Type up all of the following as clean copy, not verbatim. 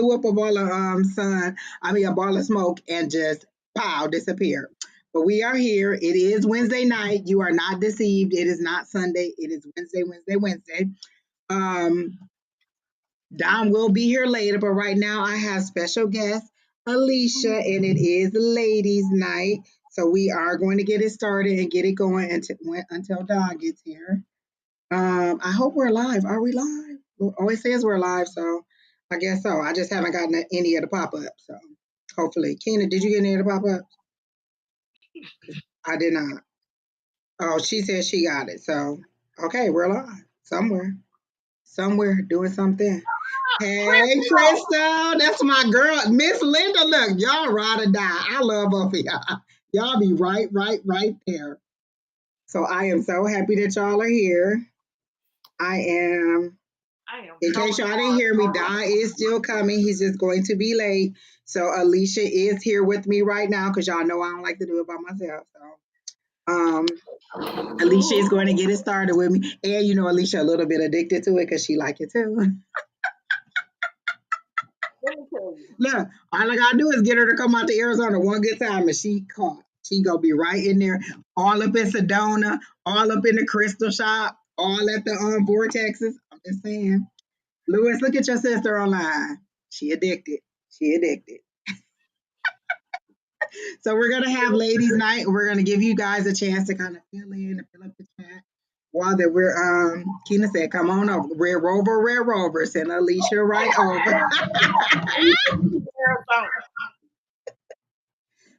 threw up a ball of a ball of smoke and just pow disappeared. But we are here. It is Wednesday night. You are not deceived. It is not Sunday. It is Wednesday. Um, Don will be here later, but right now I have special guest Alycia, and it is ladies' night. So we are going to get it started and get it going until Don gets here. I hope we're live. Are we live? It always says we're live, so I guess so. I just haven't gotten any of the pop-ups, so hopefully. Keena, did you get any of the pop-ups? I did not. Oh, she said she got it. So okay, we're live somewhere doing something. Hey, Crystal, that's my girl, Miss Linda. Look, y'all ride or die. I love both of y'all. Y'all be right there. So I am so happy that y'all are here. I am. In case y'all didn't hear me, Don is still coming. He's just going to be late. So Alycia is here with me right now because y'all know I don't like to do it by myself. So Alycia is going to get it started with me. And you know Alycia a little bit addicted to it because she like it too. Let me tell you. Look, all I gotta do is get her to come out to Arizona one good time and she caught. She gonna be right in there, all up in Sedona, all up in the crystal shop, all at the vortexes. I'm just saying. Lewis, look at your sister online. She addicted. She addicted. So we're gonna have ladies' night. We're gonna give you guys a chance to kind of fill in and fill up the chat. While that we're Keena said, come on over. Red Rover, send Alycia right over.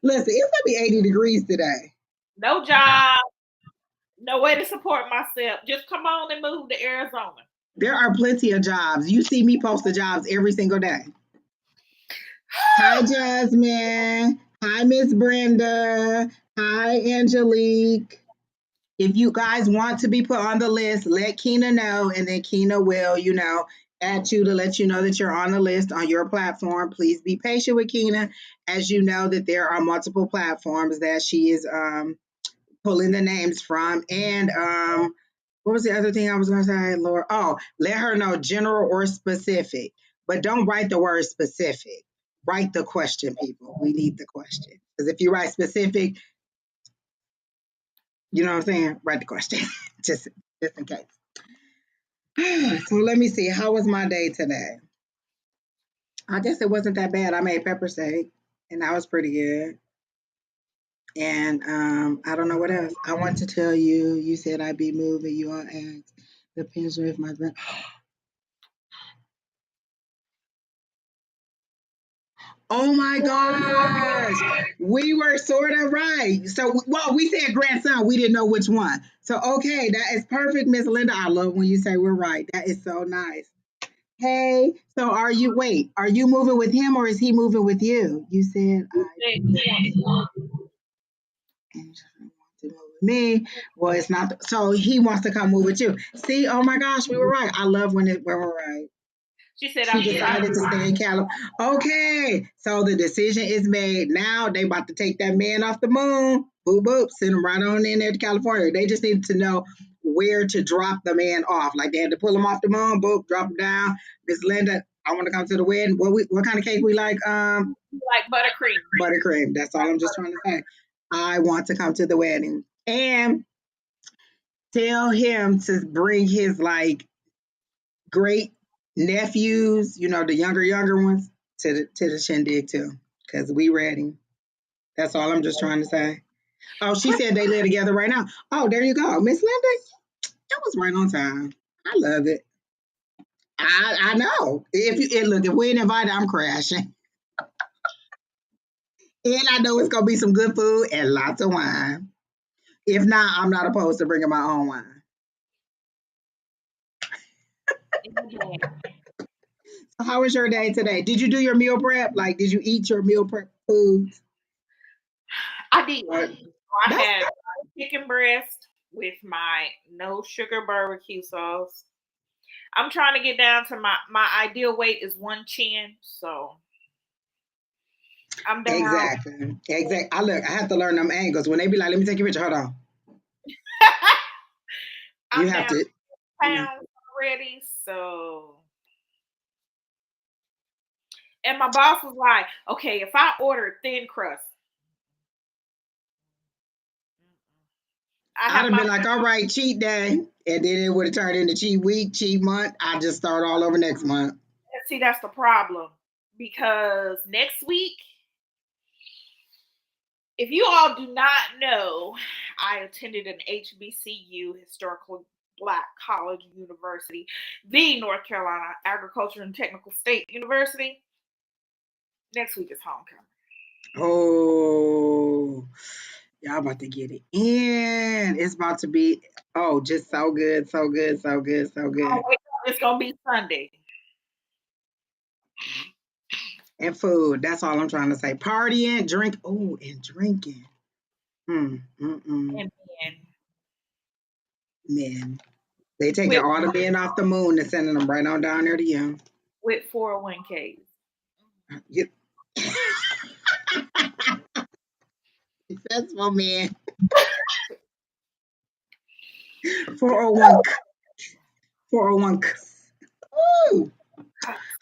Listen, it's gonna be 80 degrees today. No job. No way to support myself. Just come on and move to Arizona. There are plenty of jobs. You see me post the jobs every single day. Hi, Jasmine. Hi, Miss Brenda. Hi, Angelique. If you guys want to be put on the list, let Keena know, and then Keena will, add you to let you know that you're on the list on your platform. Please be patient with Keena, as you know that there are multiple platforms that she is pulling the names from. And what was the other thing I was going to say, Laura? Oh, let her know general or specific, but don't write the word specific. Write the question, people. We need the question. Because if you write specific, you know what I'm saying? Write the question, just in case. So let me see. How was my day today? I guess it wasn't that bad. I made pepper steak, and that was pretty good. And I don't know what else. I want to tell you. You said I'd be moving. You all asked. Depends on if my grand. Oh my gosh, we were sort of right. So, well, we said grandson. We didn't know which one. So, okay, that is perfect, Miss Linda. I love when you say we're right. That is so nice. Hey, so are you moving with him or is he moving with you? You said and to move with me. Well, it's not. So he wants to come move with you. See, oh my gosh, we were right. I love when we're right. She said She decided to stay in California. Okay, so the decision is made. Now they about to take that man off the moon. Boop boop, send him right on in there to California. They just need to know where to drop the man off. Like they had to pull him off the moon. Boop, drop him down. Miss Linda, I want to come to the wedding. What kind of cake we like? Like buttercream. Buttercream. That's all I'm just trying to say. I want to come to the wedding and tell him to bring his like great nephews, the younger ones, to the shindig too, because we ready. That's all I'm just trying to say. Oh, she said they live together right now. Oh, there you go, Miss Linda. That was right on time. I love it. I know. If we ain't invited, I'm crashing. And I know it's gonna be some good food and lots of wine. If not, I'm not opposed to bringing my own wine. So how was your day today? Did you do your meal prep? Like, did you eat your meal prep foods? I did. I had chicken breast with my no sugar barbecue sauce. I'm trying to get down to my ideal weight is 110, so I'm down. Exactly. I have to learn them angles. When they be like, let me take your picture, hold on. I'm down to pounds already, so And my boss was like, okay, if I order thin crust, I'd have been like, all right, cheat day. And then it would have turned into cheat week, cheat month. I just start all over next month. See, that's the problem. Because next week, if you all do not know, I attended an HBCU, Historical Black College University, the North Carolina Agriculture and Technical State University. Next week is homecoming. Oh, y'all about to get it in. It's about to be, just so good, so good, so good, so good. Oh, wait, it's going to be Sunday. And food. That's all I'm trying to say. Partying, drink. Oh, and drinking. And men. They taking all the men off the moon and sending them right on down there to you. With 401ks. Yep. Successful man. 401. 401. Ooh.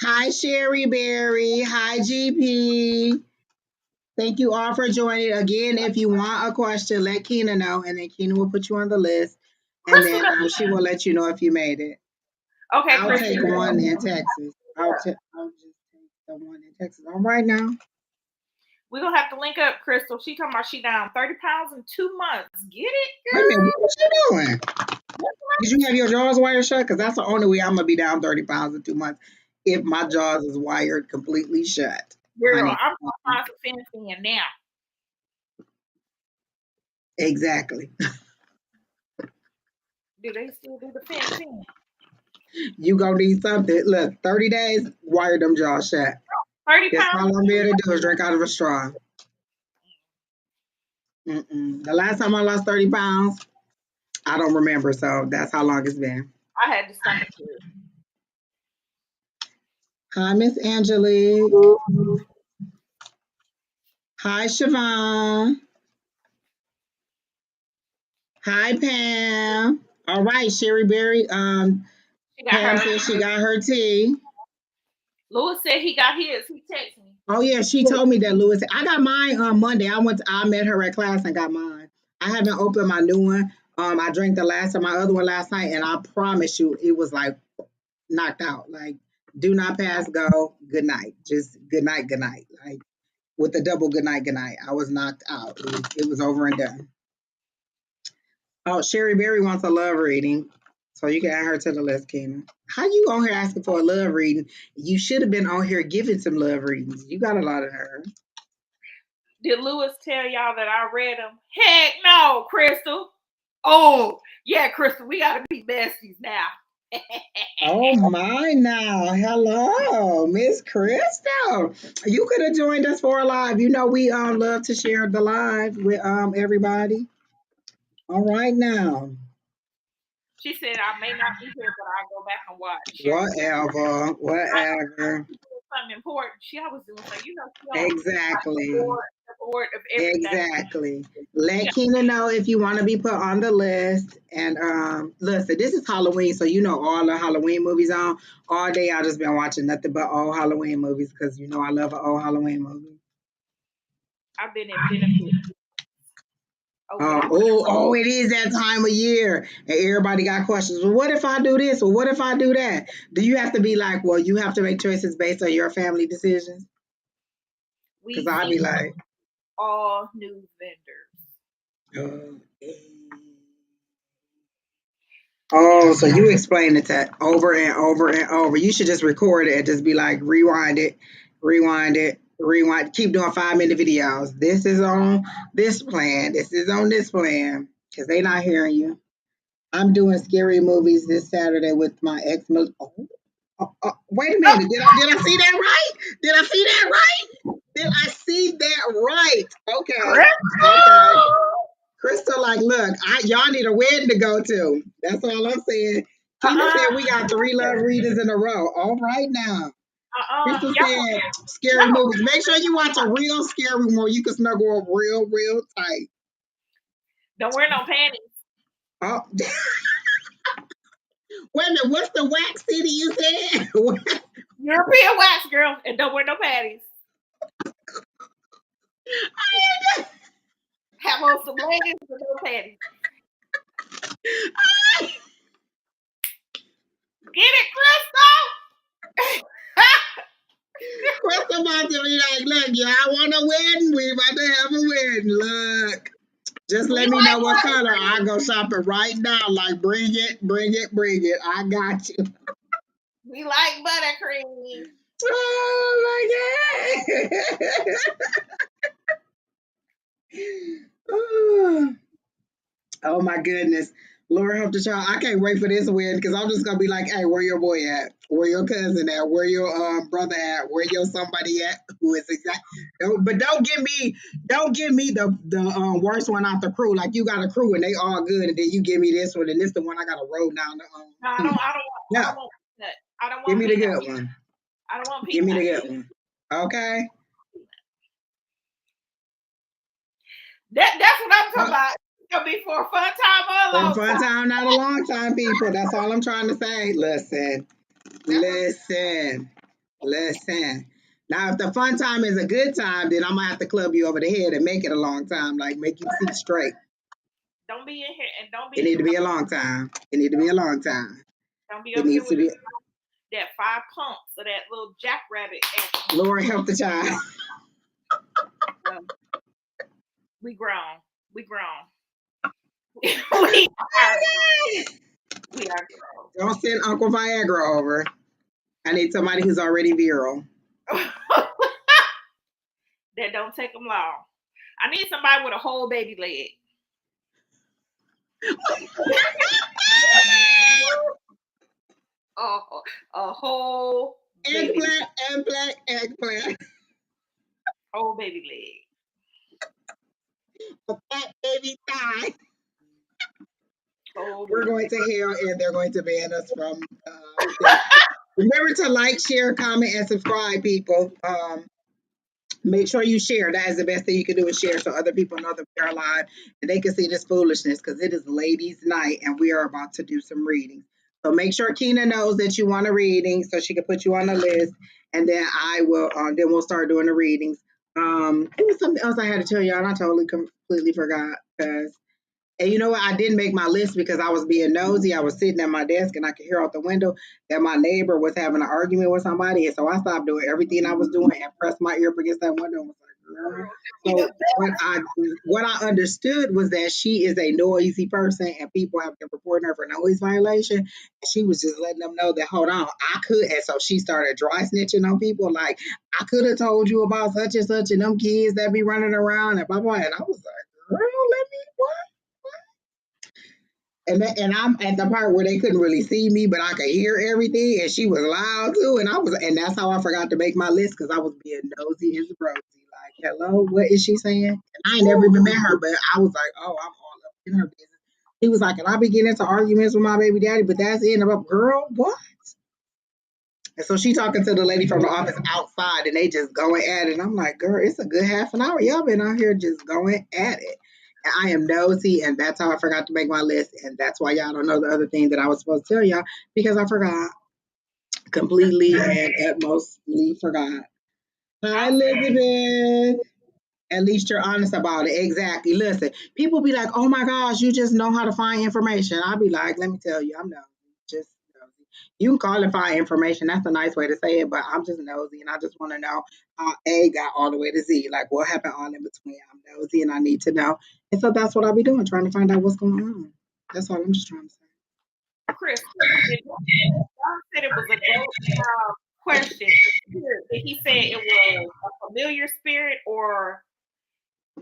Hi, Sherry Berry. Hi, GP. Thank you all for joining. Again, if you want a question, let Keena know, and then Keena will put you on the list, and then she will let you know if you made it. Okay, I'll take one in Texas. I'll just take the one in Texas. All right now. We're going to have to link up, Crystal. She talking about she down 30 pounds in 2 months. Get it, girl? Wait a minute, what you doing? Did you have your jaws wired shut? Because that's the only way I'm going to be down 30 pounds in 2 months, if my jaws is wired completely shut. Girl, honey. I'm going to find some fencing in now. Exactly. Do they still do the fencing? You going to need something. Look, 30 days, wire them jaws shut. 30 That's pounds? all I'm able to do is drink out of a straw. The last time I lost 30 pounds, I don't remember, so that's how long it's been. I had the stomach flu. Hi, Miss Angelique. Hi, Siobhan. Hi, Pam. All right, Sherry Berry. Pam said she got her tea. Lewis said he got his. He texted me. Oh yeah, she told me that, Lewis. I got mine on Monday. I met her at class and got mine. I haven't opened my new one. I drank the last of my other one last night, and I promise you, it was like knocked out. Like, do not pass go. Good night. Just good night. Good night. Like with a double good night. Good night. I was knocked out. It was over and done. Oh, Sherry Berry wants a love reading. So you can add her to the list, Keena. How you on here asking for a love reading? You should have been on here giving some love readings. You got a lot of nerve. Did Lewis tell y'all that I read them? Heck no, Crystal. Oh, yeah, Crystal, we got to be besties now. Oh my now. Hello, Miss Crystal. You could have joined us for a live. You know we love to share the live with everybody. All right now. She said I may not be here, but I'll go back and watch. Whatever. Something important. She always doing something. You know, exactly. The board of everything. Exactly. Let Keena know if you want to be put on the list. And listen, this is Halloween, so you know all the Halloween movies on. All day I just been watching nothing but old Halloween movies because you know I love an old Halloween movie. I've been in benefit. It is that time of year. And everybody got questions. Well, what if I do this? Or what if I do that? Do you have to be like, well, you have to make choices based on your family decisions? Because I'd be like, all new vendors. So you explain it to over and over and over. You should just record it and just be like, rewind it, keep doing 5-minute videos. This is on this plan. This is on this plan. Because they not hearing you. I'm doing scary movies this Saturday with my ex. Wait a minute. Did I see that right? Did I see that right? Okay. Crystal, like, look, y'all need a wedding to go to. That's all I'm saying. Keena said we got 3 love readers in a row. All right now. Crystal said scary movies. Make sure you watch a real scary one where you can snuggle up real tight. Don't wear no panties. Oh. Wait a minute, what's the wax city you said? European wax, girl, and don't wear no panties. Have on some leggings with no panties. Get it, Crystal? Crystal about to be like, look, y'all want a wedding? We about to have a wedding. Look. Just let me know what color. I'll go shopping right now. Like, bring it, bring it, bring it. I got you. We like buttercream. Oh my God. Oh my goodness. Lord help the child. I can't wait for this win because I'm just gonna be like, hey, where your boy at? Where your cousin at? Where your brother at? Where your somebody at? Who is exact? But don't give me the worst one out the crew. Like you got a crew and they all good, and then you give me this one, and this the one I gotta roll down the No, I don't want that. I don't want give me the peanut. good one. I don't want Give peanut. me the good one. Okay. That's what I'm talking about. It's gonna be for a fun time or a long For a fun time, not a long time, people. That's all I'm trying to say. Listen. Now, if the fun time is a good time, then I'm gonna have to club you over the head and make it a long time, like make you see straight. Don't be in here and don't be. It need to be a long time. It need to be a long time. Don't be It up here needs to with be. that 5 pumps or that little jackrabbit. Lord help the child. We grown. We grown. we are grown. Don't send Uncle Viagra over. I need somebody who's already virile. That don't take them long. I need somebody with a whole baby leg. A whole eggplant. Whole baby leg. A fat baby thigh. Oh, we're going to hell and they're going to ban us from remember to like, share, comment, and subscribe, people. Make sure you share. That is the best thing you can do is share so other people know that we are live and they can see this foolishness because it is ladies' night and we are about to do some readings. So make sure Keena knows that you want a reading so she can put you on the list, and then I will. Then we'll start doing the readings. It was something else I had to tell y'all, and I totally completely forgot because. And you know what? I didn't make my list because I was being nosy. I was sitting at my desk and I could hear out the window that my neighbor was having an argument with somebody. And so I stopped doing everything I was doing and pressed my ear up against that window and was like, girl. So what I understood was that she is a noisy person and people have been reporting her for noise violation. And she was just letting them know that, hold on, I could. And so she started dry snitching on people. Like, I could have told you about such and such and them kids that be running around and blah, blah. And I was like, girl, let me, what? And I'm at the part where they couldn't really see me, but I could hear everything, and she was loud too. And that's how I forgot to make my list because I was being nosy as rosy. Like, hello, what is she saying? And I ain't never even met her, but I was like, oh, I'm all up in her business. He was like, and I be getting into arguments with my baby daddy, but that's it. And I'm like, girl, what? And so she talking to the lady from the office outside, and they just going at it. And I'm like, girl, it's a good half an hour. Y'all been out here just going at it. I am nosy, and that's how I forgot to make my list, and that's why y'all don't know the other thing that I was supposed to tell y'all because I forgot completely and at mostly forgot. Hi, Elizabeth. At least you're honest about it. Exactly. Listen, people be like, "Oh my gosh, you just know how to find information." I'll be like, "Let me tell you, I'm nosy. Just nosy. You can call it find information. That's a nice way to say it, but I'm just nosy, and I just want to know how A got all the way to Z. Like what happened all in between. I'm nosy, and I need to know. And so that's what I'll be doing, trying to find out what's going on. That's all I'm just trying to say. Chris, John said it was a ghost question. Did he say it was a familiar spirit or?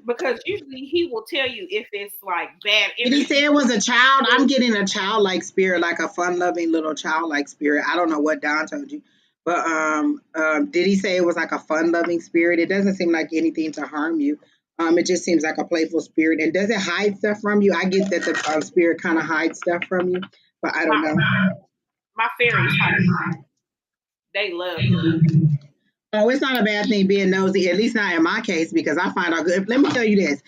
Because usually he will tell you if it's like bad energy. Did he say it was a child? I'm getting a childlike spirit, like a fun-loving little childlike spirit. I don't know what Don told you, but did he say it was like a fun-loving spirit? It doesn't seem like anything to harm you. It just seems like a playful spirit. And does it hide stuff from you? I get that the spirit kind of hides stuff from you, but I don't know. My fairies hide. They love me. Oh, it's not a bad thing being nosy, at least not in my case, because I find out good. Let me tell you this.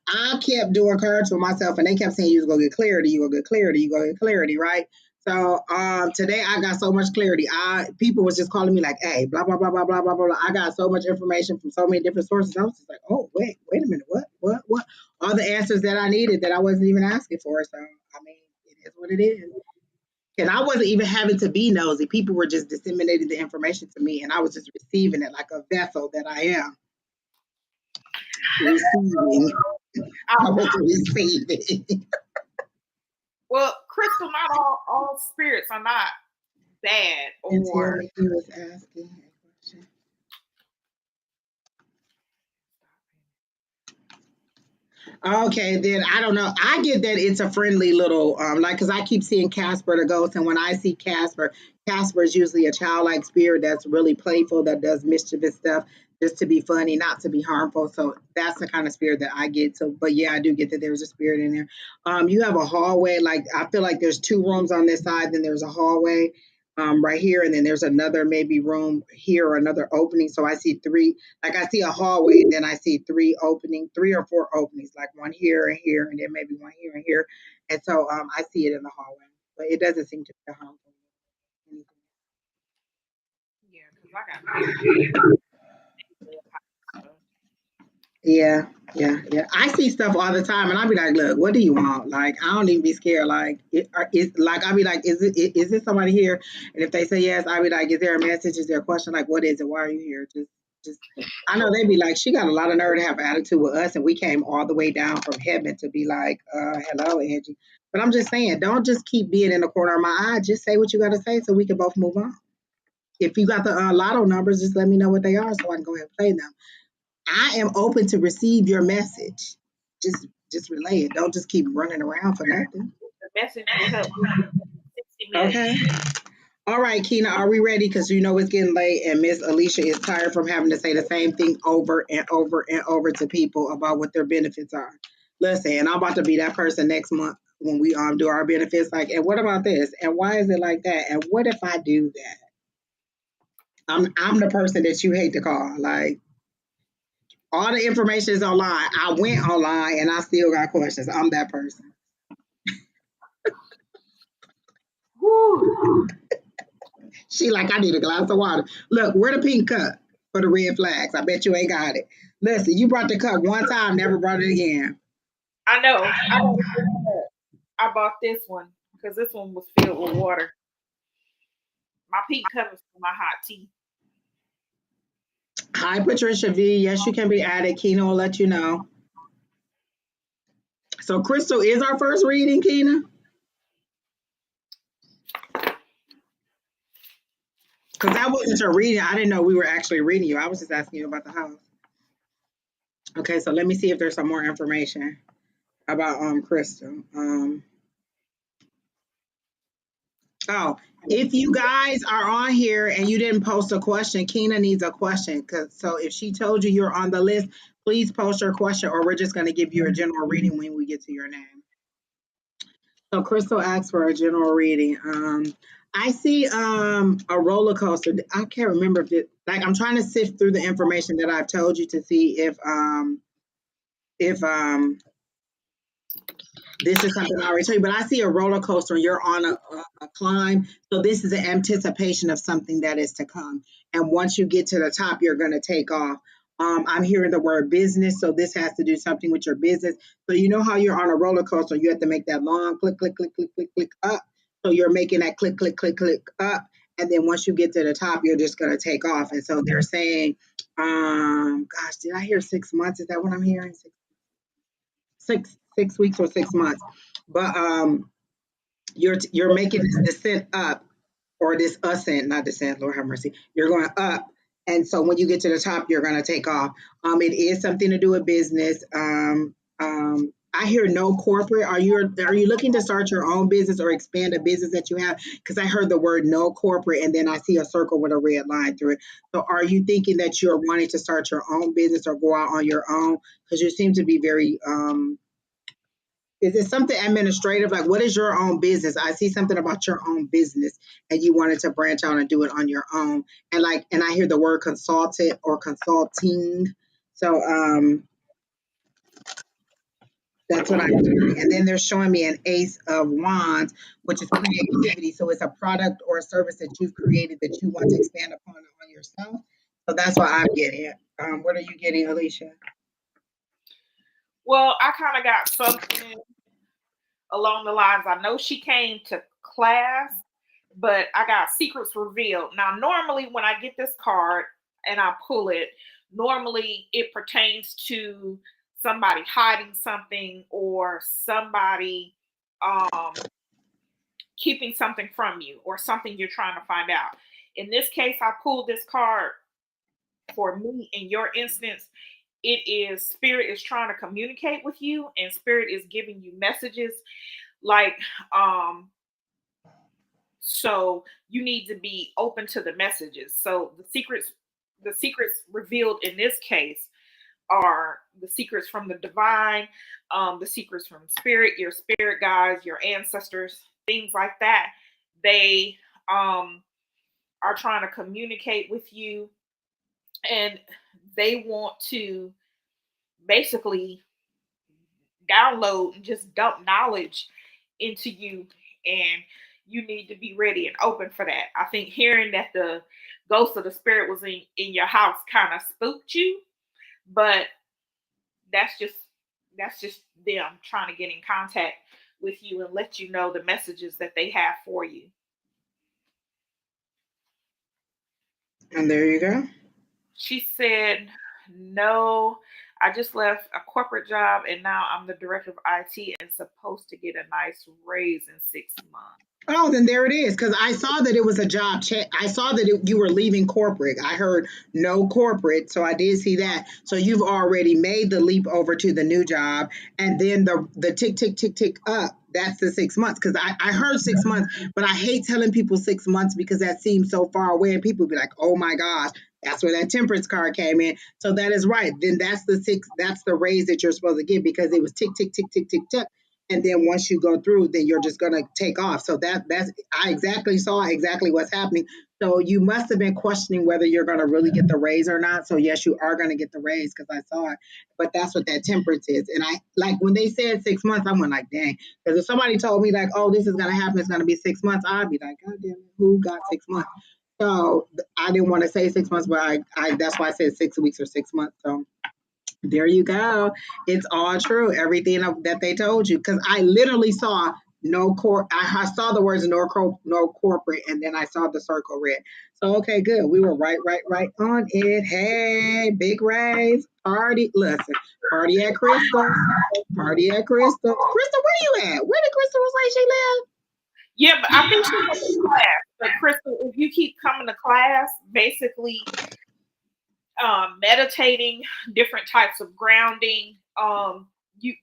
I kept doing cards for myself, and they kept saying, you go get clarity, you go get clarity, you go get clarity, right? So today I got so much clarity. People was just calling me like, hey, blah blah blah blah blah blah blah. I got so much information from so many different sources. I was just like, oh wait a minute, what? All the answers that I needed that I wasn't even asking for. So I mean, it is what it is. And I wasn't even having to be nosy. People were just disseminating the information to me, and I was just receiving it like a vessel that I am. Receiving. I was receiving. Well, Crystal, not all spirits are not bad or. He was asking a question. Okay, then I don't know. I get that it's a friendly little like because I keep seeing Casper the ghost, and when I see Casper, Casper is usually a childlike spirit that's really playful, that does mischievous stuff just to be funny, not to be harmful. So that's the kind of spirit that I get. So, but yeah, I do get that there's a spirit in there. You have a hallway. Like I feel like there's two rooms on this side, then there's a hallway right here, and then there's another maybe room here or another opening. So I see three. Like I see a hallway, and then I see three or four openings, like one here, and then maybe one here and here. And so I see it in the hallway, but it doesn't seem to be harmful. Yeah, because I got very. Yeah. I see stuff all the time, and I'll be like, "Look, what do you want?" Like, I don't even be scared. Like, I'll be like, Is this somebody here?" And if they say yes, I'll be like, "Is there a message? Is there a question? Like, what is it? Why are you here?" Just. I know they'd be like, "She got a lot of nerve to have an attitude with us, and we came all the way down from heaven to be like, hello, Angie." But I'm just saying, don't just keep being in the corner of my eye. Just say what you got to say, so we can both move on. If you got the lotto numbers, just let me know what they are, so I can go ahead and play them. I am open to receive your message. Just relay it. Don't just keep running around for nothing. The message will help 60 million. Okay. All right, Keena, are we ready? Because you know it's getting late and Miss Alycia is tired from having to say the same thing over and over and over to people about what their benefits are. Listen, and I'm about to be that person next month when we do our benefits. Like, and what about this? And why is it like that? And what if I do that? I'm the person that you hate to call. Like, all the information is online. I went online and I still got questions. I'm that person. Woo. She like, I need a glass of water. Look, where the pink cup for the red flags? I bet you ain't got it. Listen, you brought the cup one time, never brought it again. I know. I bought this one because this one was filled with water. My pink cup is for my hot tea. Hi, Patricia V. Yes, you can be added. Keena will let you know. So Crystal is our first reading, Keena? Because that wasn't your reading. I didn't know we were actually reading you. I was just asking you about the house. Okay, so let me see if there's some more information about Crystal. Oh, if you guys are on here and you didn't post a question, Keena needs a question. So if she told you you're on the list, please post your question, or we're just going to give you a general reading when we get to your name. So Crystal asked for a general reading. I see a roller coaster. I can't remember if it, like, I'm trying to sift through the information that I've told you to see if this is something I already told you, but I see a roller coaster and you're on a climb. So this is an anticipation of something that is to come. And once you get to the top, you're going to take off. I'm hearing the word business. So this has to do something with your business. So you know how you're on a roller coaster, you have to make that long click, click, click, click, click, click up. So you're making that click, click, click, click up. And then once you get to the top, you're just going to take off. And so they're saying, gosh, did I hear 6 months? Is that what I'm hearing? 6 weeks or 6 months. But you're making this descent up, or this ascent, not descent, Lord have mercy. You're going up. And so when you get to the top, you're going to take off. It is something to do with business. I hear no corporate. Are you looking to start your own business or expand a business that you have? Because I heard the word no corporate, and then I see a circle with a red line through it. So are you thinking that you're wanting to start your own business or go out on your own? Because you seem to be very is it something administrative? Like, what is your own business? I see something about your own business and you wanted to branch out and do it on your own. And I hear the word consultant or consulting. So, That's what I'm doing. And then they're showing me an Ace of Wands, which is creativity. So it's a product or a service that you've created that you want to expand upon on yourself. So that's what I'm getting. What are you getting, Alycia? Well, I kind of got something along the lines. I know she came to class, but I got secrets revealed. Now, normally when I get this card and I pull it, normally it pertains to somebody hiding something or somebody um keeping something from you or something you're trying to find out. In this case, I pulled this card for me. In your instance, it is spirit is trying to communicate with you, and spirit is giving you messages like um so you need to be open to the messages. So the secrets revealed in this case are the secrets from the divine, the secrets from spirit, your spirit guides, your ancestors, things like that. They are trying to communicate with you, and they want to basically download and just dump knowledge into you, and you need to be ready and open for that. I think hearing that the ghost of the spirit was in your house kind of spooked you, but that's just that's just them trying to get in contact with you and let you know the messages that they have for you. And there you go. She said, "No, I just left a corporate job and now I'm the director of IT and supposed to get a nice raise in 6 months." Oh, then there it is. Because I saw that it was a job check. I saw that you were leaving corporate. I heard no corporate, so I did see that. So you've already made the leap over to the new job, and then the tick tick tick tick up. That's the 6 months. Because I heard 6 months, but I hate telling people 6 months because that seems so far away, and people be like, "Oh my gosh." That's where that temperance card came in. So that is right. Then that's the six. That's the raise that you're supposed to get because it was tick tick tick tick tick tick, and then once you go through, then you're just gonna take off. So that's I exactly saw exactly what's happening. So you must have been questioning whether you're gonna really get the raise or not. So yes, you are gonna get the raise because I saw it. But that's what that temperance is. And I like when they said 6 months, I went like, dang. Because if somebody told me like, oh, this is gonna happen, it's gonna be 6 months, I'd be like, God damn it, who got 6 months? So I didn't want to say 6 months, but I that's why I said 6 weeks or 6 months. So there you go. It's all true. Everything that they told you. Because I literally saw no court. I saw the words no corporate, and then I saw the circle red. So okay, good. We were right on it. Hey, big raise party. Listen, party at Crystal. Party at Crystal. Crystal, where you at? Where did Crystal say she live? Yeah, but I think she went to class. But Crystal, if you keep coming to class, basically meditating, different types of grounding, you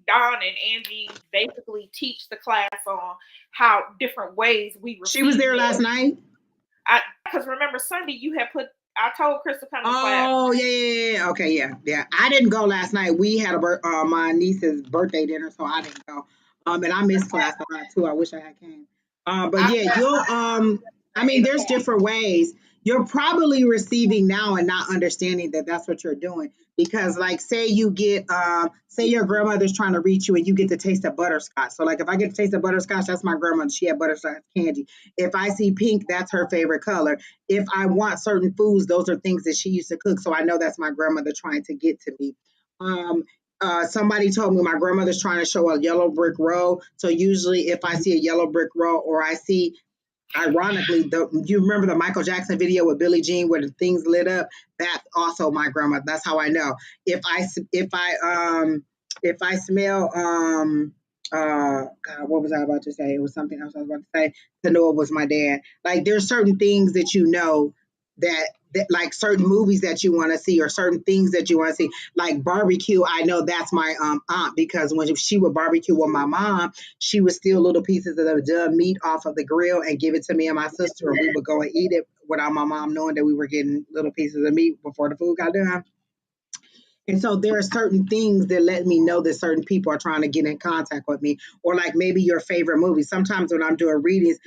Don and Angie basically teach the class on how different ways we She was receive there last it. night. Because remember Sunday you had put. I told Crystal come to class. Oh yeah. Okay, yeah. I didn't go last night. We had my niece's birthday dinner, so I didn't go. And I missed class a lot too. I wish I had came. But I yeah, you'll I mean, there's different ways. You're probably receiving now and not understanding that that's what you're doing. Because like say you get say your grandmother's trying to reach you and you get to taste of butterscotch. So like if I get to taste of butterscotch, that's my grandmother. She had butterscotch candy. If I see pink, that's her favorite color. If I want certain foods, those are things that she used to cook. So I know that's my grandmother trying to get to me. Um, Somebody told me my grandmother's trying to show a yellow brick road. So usually, if I see a yellow brick road or I see, ironically, you remember the Michael Jackson video with Billie Jean where the things lit up? That's also my grandmother. That's how I know. If I smell God, what was I about to say? It was something else I was about to say to know it was my dad. Like there's certain things that you know that like certain movies that you want to see or certain things that you want to see like barbecue. I know that's my aunt because when she would barbecue with my mom, she would steal little pieces of the done meat off of the grill and give it to me and my sister, and we would go and eat it without my mom knowing that we were getting little pieces of meat before the food got done. And so there are certain things that let me know that certain people are trying to get in contact with me, or like maybe your favorite movie. Sometimes when I'm doing readings,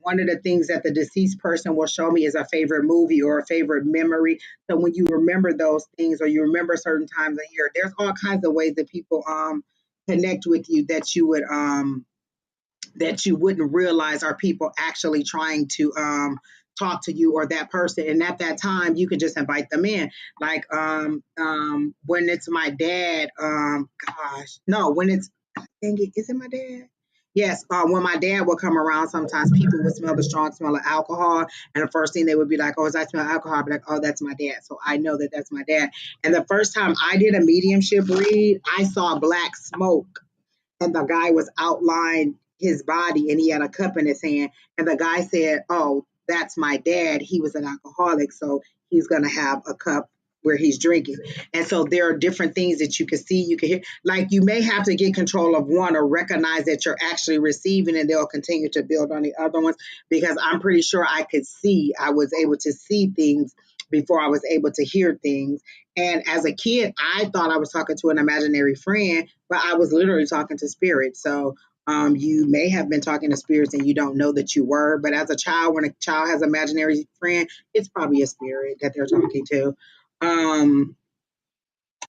one of the things that the deceased person will show me is a favorite movie or a favorite memory. So when you remember those things or you remember certain times a year, there's all kinds of ways that people connect with you that you would that you wouldn't realize are people actually trying to talk to you or that person. And at that time, you can just invite them in. Like when it's my dad, no, when it's, dang it, is it my dad? Yes, when my dad would come around, sometimes people would smell the strong smell of alcohol, and the first thing they would be like, "Oh, as I smell alcohol," I'd be like, "Oh, that's my dad." So I know that that's my dad. And the first time I did a mediumship read, I saw black smoke and the guy was outlined his body and he had a cup in his hand. And the guy said, "Oh, that's my dad. He was an alcoholic, so he's going to have a cup where he's drinking." And so there are different things that you can see, you can hear. Like you may have to get control of one or recognize that you're actually receiving, and they'll continue to build on the other ones. Because I'm pretty sure I was able to see things before I was able to hear things. And as a kid, I thought I was talking to an imaginary friend, but I was literally talking to spirits. So you may have been talking to spirits and you don't know that you were. But as a child, when a child has an imaginary friend, it's probably a spirit that they're talking to. Um,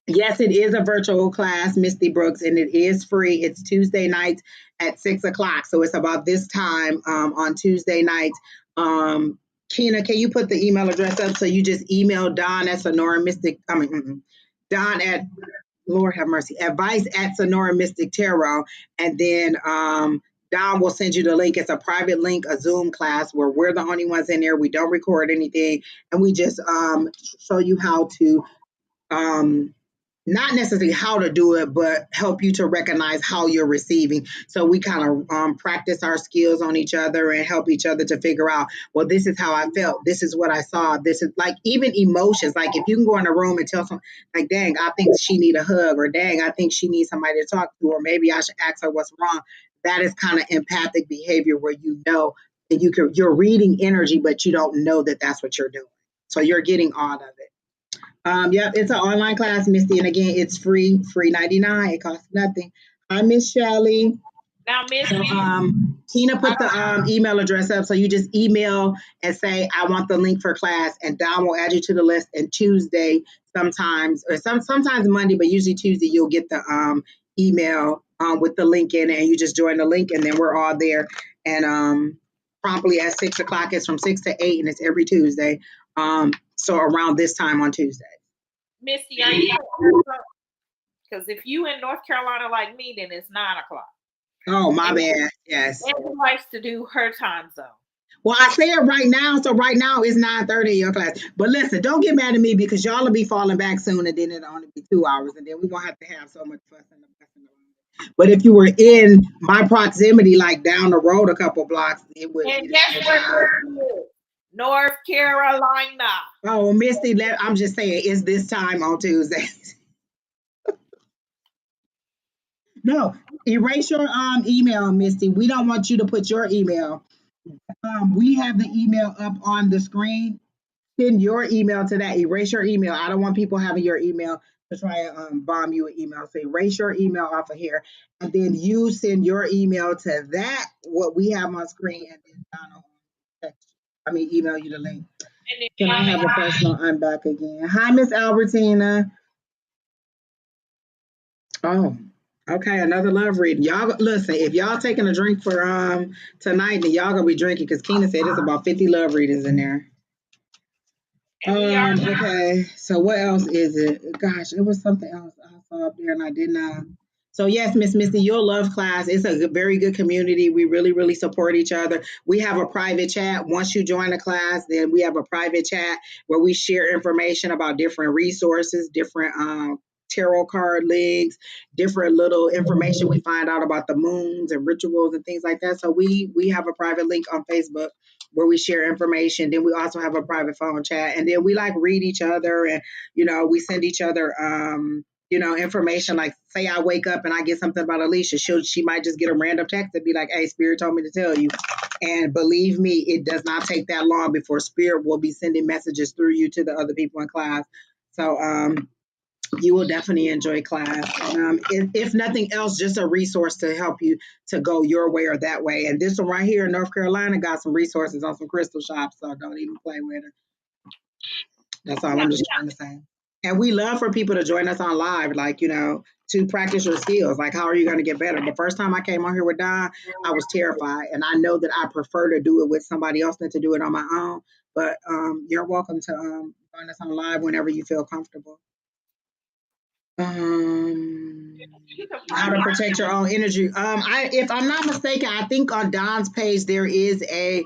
Yes, it is a virtual class, Misty Brooks, and it is free. It's Tuesday nights at 6 o'clock. So it's about this time on Tuesday nights. Kina, can you put the email address up? So you just email Don at Sonoran Mystic. Don at, Lord have mercy, advice at Sonoran Mystic Tarot. And then Don will send you the link. It's a private link, a Zoom class where we're the only ones in there. We don't record anything. And we just show you how to um, not necessarily how to do it, but help you to recognize how you're receiving. So we kind of practice our skills on each other and help each other to figure out, well, this is how I felt. This is what I saw. This is like even emotions. Like if you can go in a room and tell someone, like, dang, I think she need a hug, or dang, I think she needs somebody to talk to, or maybe I should ask her what's wrong. That is kind of empathic behavior where you know that you're reading energy, but you don't know that that's what you're doing. So you're getting all of it. Yep, it's an online class, Misty, and again, it's free 99. It costs nothing. Hi, Miss Shelley. Now, Misty, Tina put the email address up, so you just email and say, "I want the link for class," and Don will add you to the list. And Tuesday, sometimes, or sometimes Monday, but usually Tuesday, you'll get the email with the link in it, and you just join the link, and then we're all there. And promptly at 6 o'clock, it's from 6 to 8, and it's every Tuesday. So around this time on Tuesday. Misty, because if you in North Carolina like me, then it's 9 o'clock. Oh, my bad. Yes. Everyone likes to do her time zone. Well, I say it right now, so right now it's 9:30 in your class. But listen, don't get mad at me because y'all will be falling back soon, and then it'll only be 2 hours, and then we won't have to have so much fuss and fussing around. But if you were in my proximity, like down the road a couple blocks, it would. And guess where North Carolina. Oh, Misty, I'm just saying, it's this time on Tuesdays. No, erase your email, Misty. We don't want you to put your email. We have the email up on the screen. Send your email to that. Erase your email. I don't want people having your email to try and bomb you with email. So erase your email off of here, and then you send your email to that what we have on screen, and then Donald email you the link. Can I have a personal? I'm back again. Hi, Miss Albertina. Oh, okay, another love reading. Y'all listen, if y'all taking a drink for tonight, then y'all gonna be drinking because Keena said it's about 50 love readings in there. Okay, so what else is it? Gosh, it was something else I saw up there and I did not. So yes, Miss Misty, you'll love class. It's a very good community. We really, really support each other. We have a private chat. Once you join the class, then we have a private chat where we share information about different resources, different tarot card links, different little information we find out about the moons and rituals and things like that. So we have a private link on Facebook where we share information. Then we also have a private phone chat, and then we like read each other, and we send each other information. Like say I wake up and I get something about Alycia, she might just get a random text and be like, "Hey, Spirit told me to tell you." And believe me, it does not take that long before Spirit will be sending messages through you to the other people in class. So you will definitely enjoy class. If nothing else, just a resource to help you to go your way or that way. And this one right here in North Carolina got some resources on some crystal shops, so don't even play with it. That's all I'm just trying to say. And we love for people to join us on live, like, to practice your skills. Like, how are you going to get better? The first time I came on here with Don, I was terrified, and I know that I prefer to do it with somebody else than to do it on my own. But you're welcome to join us on live whenever you feel comfortable. How to protect your own energy. If I'm not mistaken, I think on Don's page there is a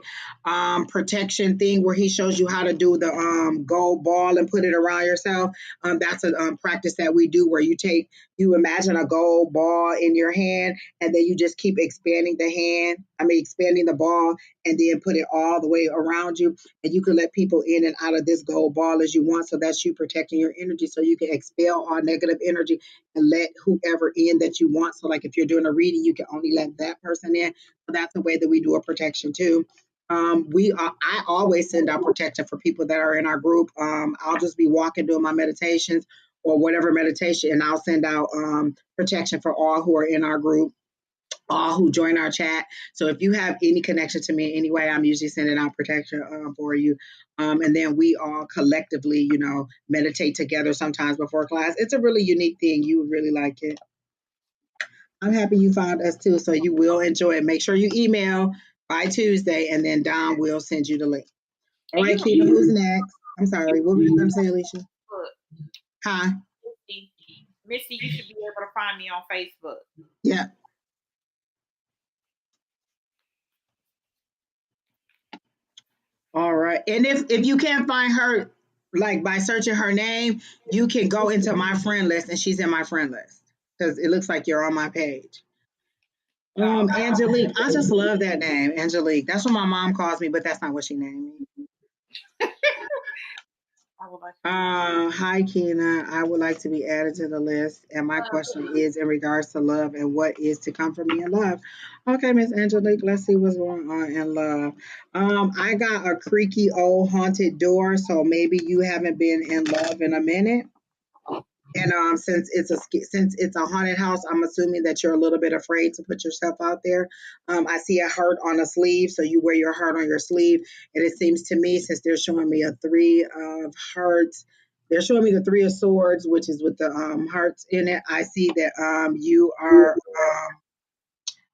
protection thing where he shows you how to do the gold ball and put it around yourself. That's a practice that we do where you imagine a gold ball in your hand, and then you just keep expanding expanding the ball, and then put it all the way around you, and you can let people in and out of this gold ball as you want. So that's you protecting your energy, so you can expel all negative energy and let whoever in that you want. So like if you're doing a reading, you can only let that person in. So that's the way that we do a protection too. I always send out protection for people that are in our group. I'll just be walking doing my meditations or whatever meditation, and I'll send out protection for all who are in our group, all who join our chat. So if you have any connection to me in any way, I'm usually sending out protection for you. And then we all collectively, meditate together sometimes before class. It's a really unique thing. You would really like it. I'm happy you found us too. So you will enjoy it. Make sure you email by Tuesday, and then Don will send you the link. All right, Keita, who's next? I'm sorry. What were you going to say, Alycia? Hi. Misty, you should be able to find me on Facebook. Yeah. All right. And if you can't find her, like by searching her name, you can go into my friend list, and she's in my friend list because it looks like you're on my page. Angelique. I just love that name, Angelique. That's what my mom calls me, but that's not what she named me. Hi, Keena. I would like to be added to the list. And my question is in regards to love and what is to come for me in love. Okay, Miss Angelique, let's see what's going on in love. I got a creaky old haunted door, so maybe you haven't been in love in a minute. And since it's a haunted house, I'm assuming that you're a little bit afraid to put yourself out there. I see a heart on a sleeve, so you wear your heart on your sleeve. And it seems to me, since they're showing me a 3 of hearts, they're showing me the 3 of swords, which is with the hearts in it. I see that you are.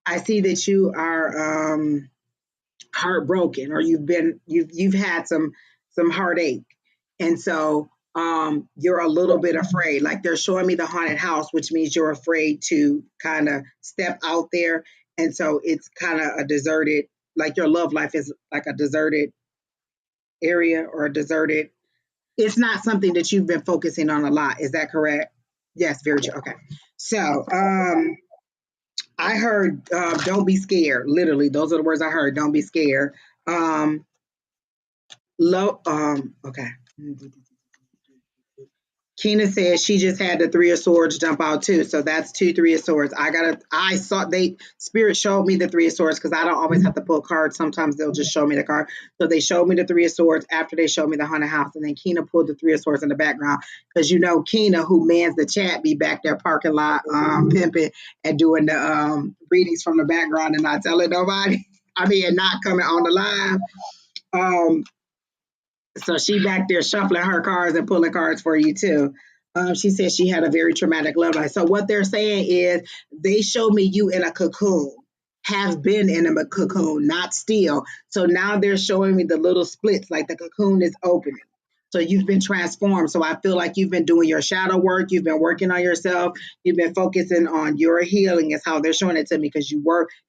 I see that you are heartbroken, or you've had some heartache, and so you're a little bit afraid. Like they're showing me the haunted house, which means you're afraid to kind of step out there, and so it's kind of a deserted, like your love life is like a deserted area or a deserted. It's not something that you've been focusing on a lot. Is that correct? Yes, very true. Okay, so I heard, don't be scared. Literally, those are the words I heard. Don't be scared. Okay. Keena says she just had the 3 of swords jump out too. So that's 2 3 of swords. Spirit showed me the 3 of swords because I don't always have to pull cards. Sometimes they'll just show me the card. So they showed me the 3 of swords after they showed me the haunted house. And then Keena pulled the 3 of swords in the background. Because Keena, who mans the chat, be back there parking lot pimping and doing the readings from the background and not telling nobody. And not coming on the live. So she back there shuffling her cards and pulling cards for you too. She said she had a very traumatic love life. So what they're saying is they show me you in a cocoon, have been in a cocoon, not still. So now they're showing me the little splits, like the cocoon is opening. So you've been transformed. So I feel like you've been doing your shadow work. You've been working on yourself. You've been focusing on your healing is how they're showing it to me because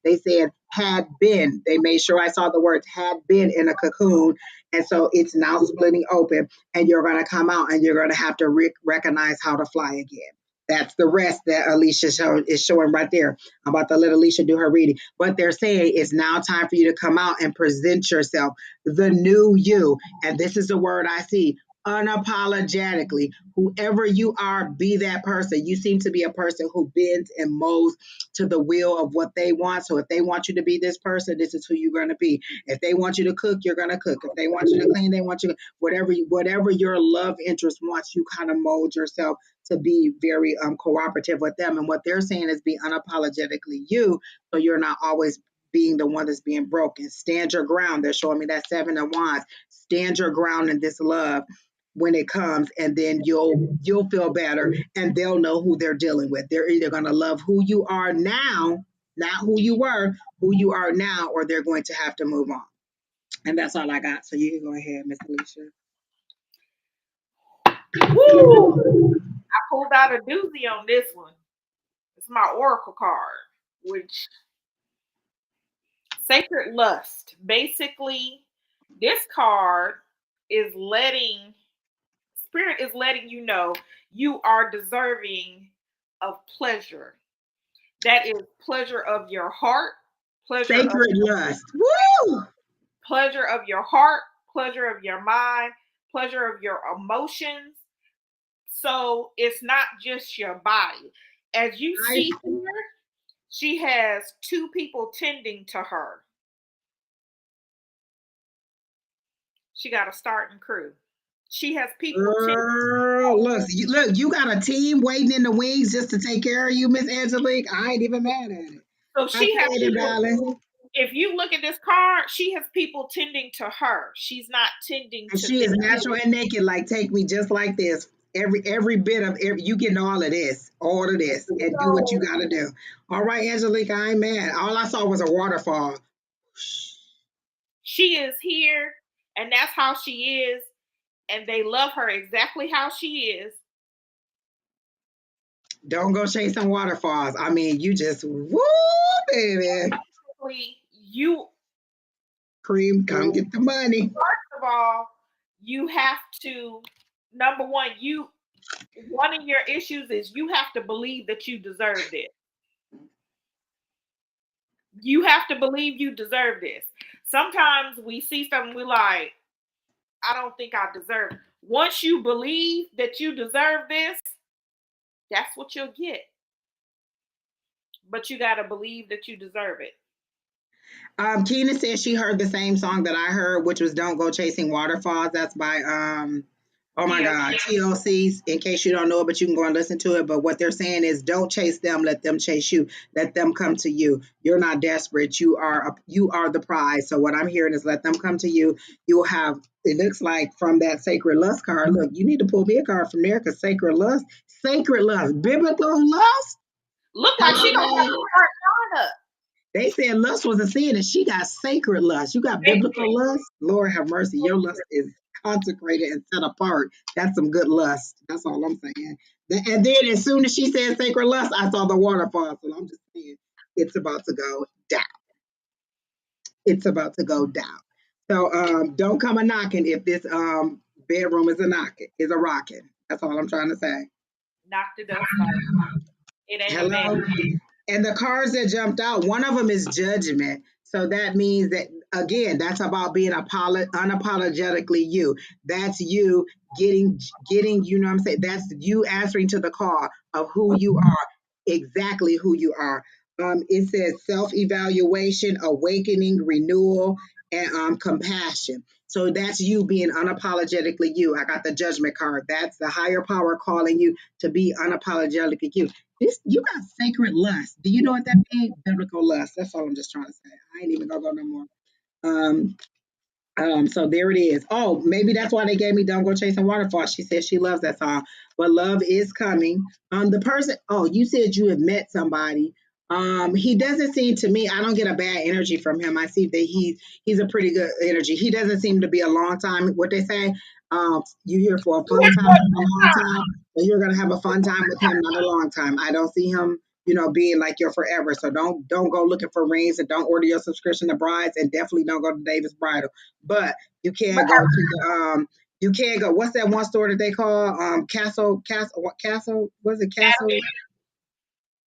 they said had been. They made sure I saw the words had been in a cocoon. And so it's now splitting open and you're going to come out and you're going to have to recognize how to fly again. That's the rest that Alycia is showing right there. I'm about to let Alycia do her reading. What they're saying is now time for you to come out and present yourself, the new you. And this is the word I see, unapologetically. Whoever you are, be that person. You seem to be a person who bends and molds to the will of what they want. So if they want you to be this person, this is who you're going to be. If they want you to cook, you're going to cook. If they want you to clean, they want you to, whatever your love interest wants, you kind of mold yourself to be very cooperative with them. And what they're saying is be unapologetically you, so you're not always being the one that's being broken. Stand your ground. They're showing me that 7 of Wands. Stand your ground in this love. when it comes, and then you'll feel better, and they'll know who they're dealing with. They're either going to love who you are now, not who you were, who you are now, or they're going to have to move on. And that's all I got. So you can go ahead, Miss Alycia. Woo! I pulled out a doozy on this one. It's my oracle card, which sacred lust. Basically, this card is letting spirit is letting you know you are deserving of pleasure. That is pleasure of your heart, Sacred lust. Woo! pleasure of your heart, pleasure of your mind, pleasure of your emotions. So it's not just your body. As you see here, she has two people tending to her. She got a starting crew. She has people Girl, look, you got a team waiting in the wings just to take care of you, Miss Angelique. I ain't even mad at it. So I she has said it, darling. people, if you look at this card, she has people tending to her. She's not tending And to she is them. natural and naked. Like, take me just like this. Every bit of you getting all of this, and do what you gotta do. All right, Angelique, I ain't mad. All I saw was a waterfall. She is here, and that's how she is, and they love her exactly how she is. Don't go chasing waterfalls. I mean, you just woo, baby. You Cream, come get the money. First of all, you have to number one, one of your issues is you have to believe that you deserve this. You have to believe you deserve this. Sometimes we see something, we like, I don't think I deserve it. Once you believe that you deserve this, that's what you'll get. But you got to believe that you deserve it. Tina said she heard the same song that I heard, which was "Don't Go Chasing Waterfalls." That's by oh my God, TLC's. In case you don't know it, but you can go and listen to it. But what they're saying is, don't chase them, let them chase you. Let them come to you. You're not desperate. You are the prize. So what I'm hearing is, let them come to you. You'll have. It looks like from that sacred lust card. Look, you need to pull me a card from there because sacred lust, biblical lust. Look like she gonna have to start up. They said lust was a sin, and she got sacred lust. You got biblical lust. Lord have mercy. Your lust is consecrated and set apart. That's some good lust. That's all I'm saying. And then as soon as she said sacred lust, I saw the waterfall. So I'm just saying it's about to go down. It's about to go down. So don't come a knocking if this bedroom is a rocking. That's all I'm trying to say. Knock the dust off. It ain't Hello. And the cards that jumped out, one of them is judgment. So that means that, again, that's about being unapologetically you. That's you getting, you know what I'm saying? That's you answering to the call of who you are, exactly who you are. It says self-evaluation, awakening, renewal, and compassion. So that's you being unapologetically you. I got the judgment card. That's the higher power calling you to be unapologetically you. This, you got sacred lust. Do you know what that means? Biblical lust. That's all I'm just trying to say. I ain't even gonna go no more. Um, so there it is. Oh, maybe that's why they gave me "Don't Go Chasing Waterfalls." She said she loves that song. But love is coming. The person, oh, you said you have met somebody. He doesn't seem to me, I don't get a bad energy from him. I see that he's a pretty good energy. He doesn't seem to be a long time, what they say. You here for a fun time, a long time, but you're gonna have a fun time with him, not a long time. I don't see him, being like your forever. So don't go looking for rings, and don't order your subscription to brides, and definitely don't go to Davis Bridal. But you can go to the you can go. What's that one store that they call Castle? Was it Castle?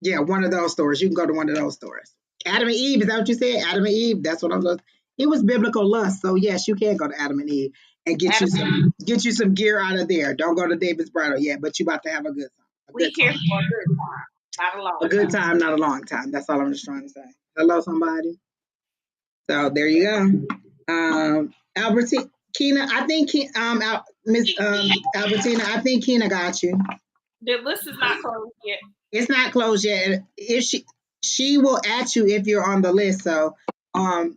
Yeah, one of those stores. You can go to one of those stores. Adam and Eve, is that what you said? Adam and Eve. That's what I'm looking. It was biblical lust, so yes, you can go to Adam and Eve and get you some gear out of there. Don't go to David's Bridal yet, but you about to have a good time. We here for a good time, not a long time. A good time, not a long time. That's all I'm just trying to say. Hello, somebody. So there you go. Albertina, Keena, I think Miss Albertina, I think Keena got you. The list is not closed yet. It's not closed yet. If she will ask you if you're on the list. So I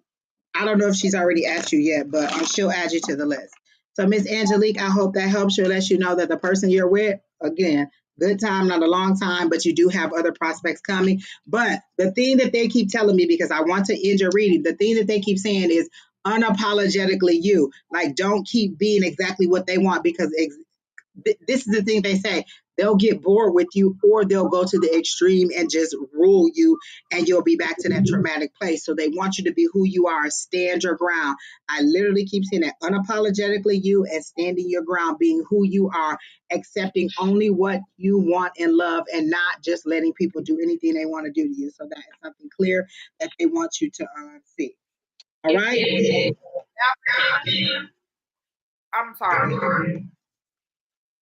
don't know if she's already asked you yet, but she'll add you to the list. So, Miss Angelique, I hope that helps you, lets you know that the person you're with, again, good time, not a long time, but you do have other prospects coming. But the thing that they keep telling me, because I want to end your reading, the thing that they keep saying is unapologetically you. Like, don't keep being exactly what they want, because this is the thing they say, they'll get bored with you, or they'll go to the extreme and just rule you, and you'll be back to that traumatic place. So they want you to be who you are, stand your ground. I literally keep saying that, unapologetically you, and standing your ground, being who you are, accepting only what you want in love, and not just letting people do anything they want to do to you. So that is something clear that they want you to see. All If right, this Tina, I'm sorry,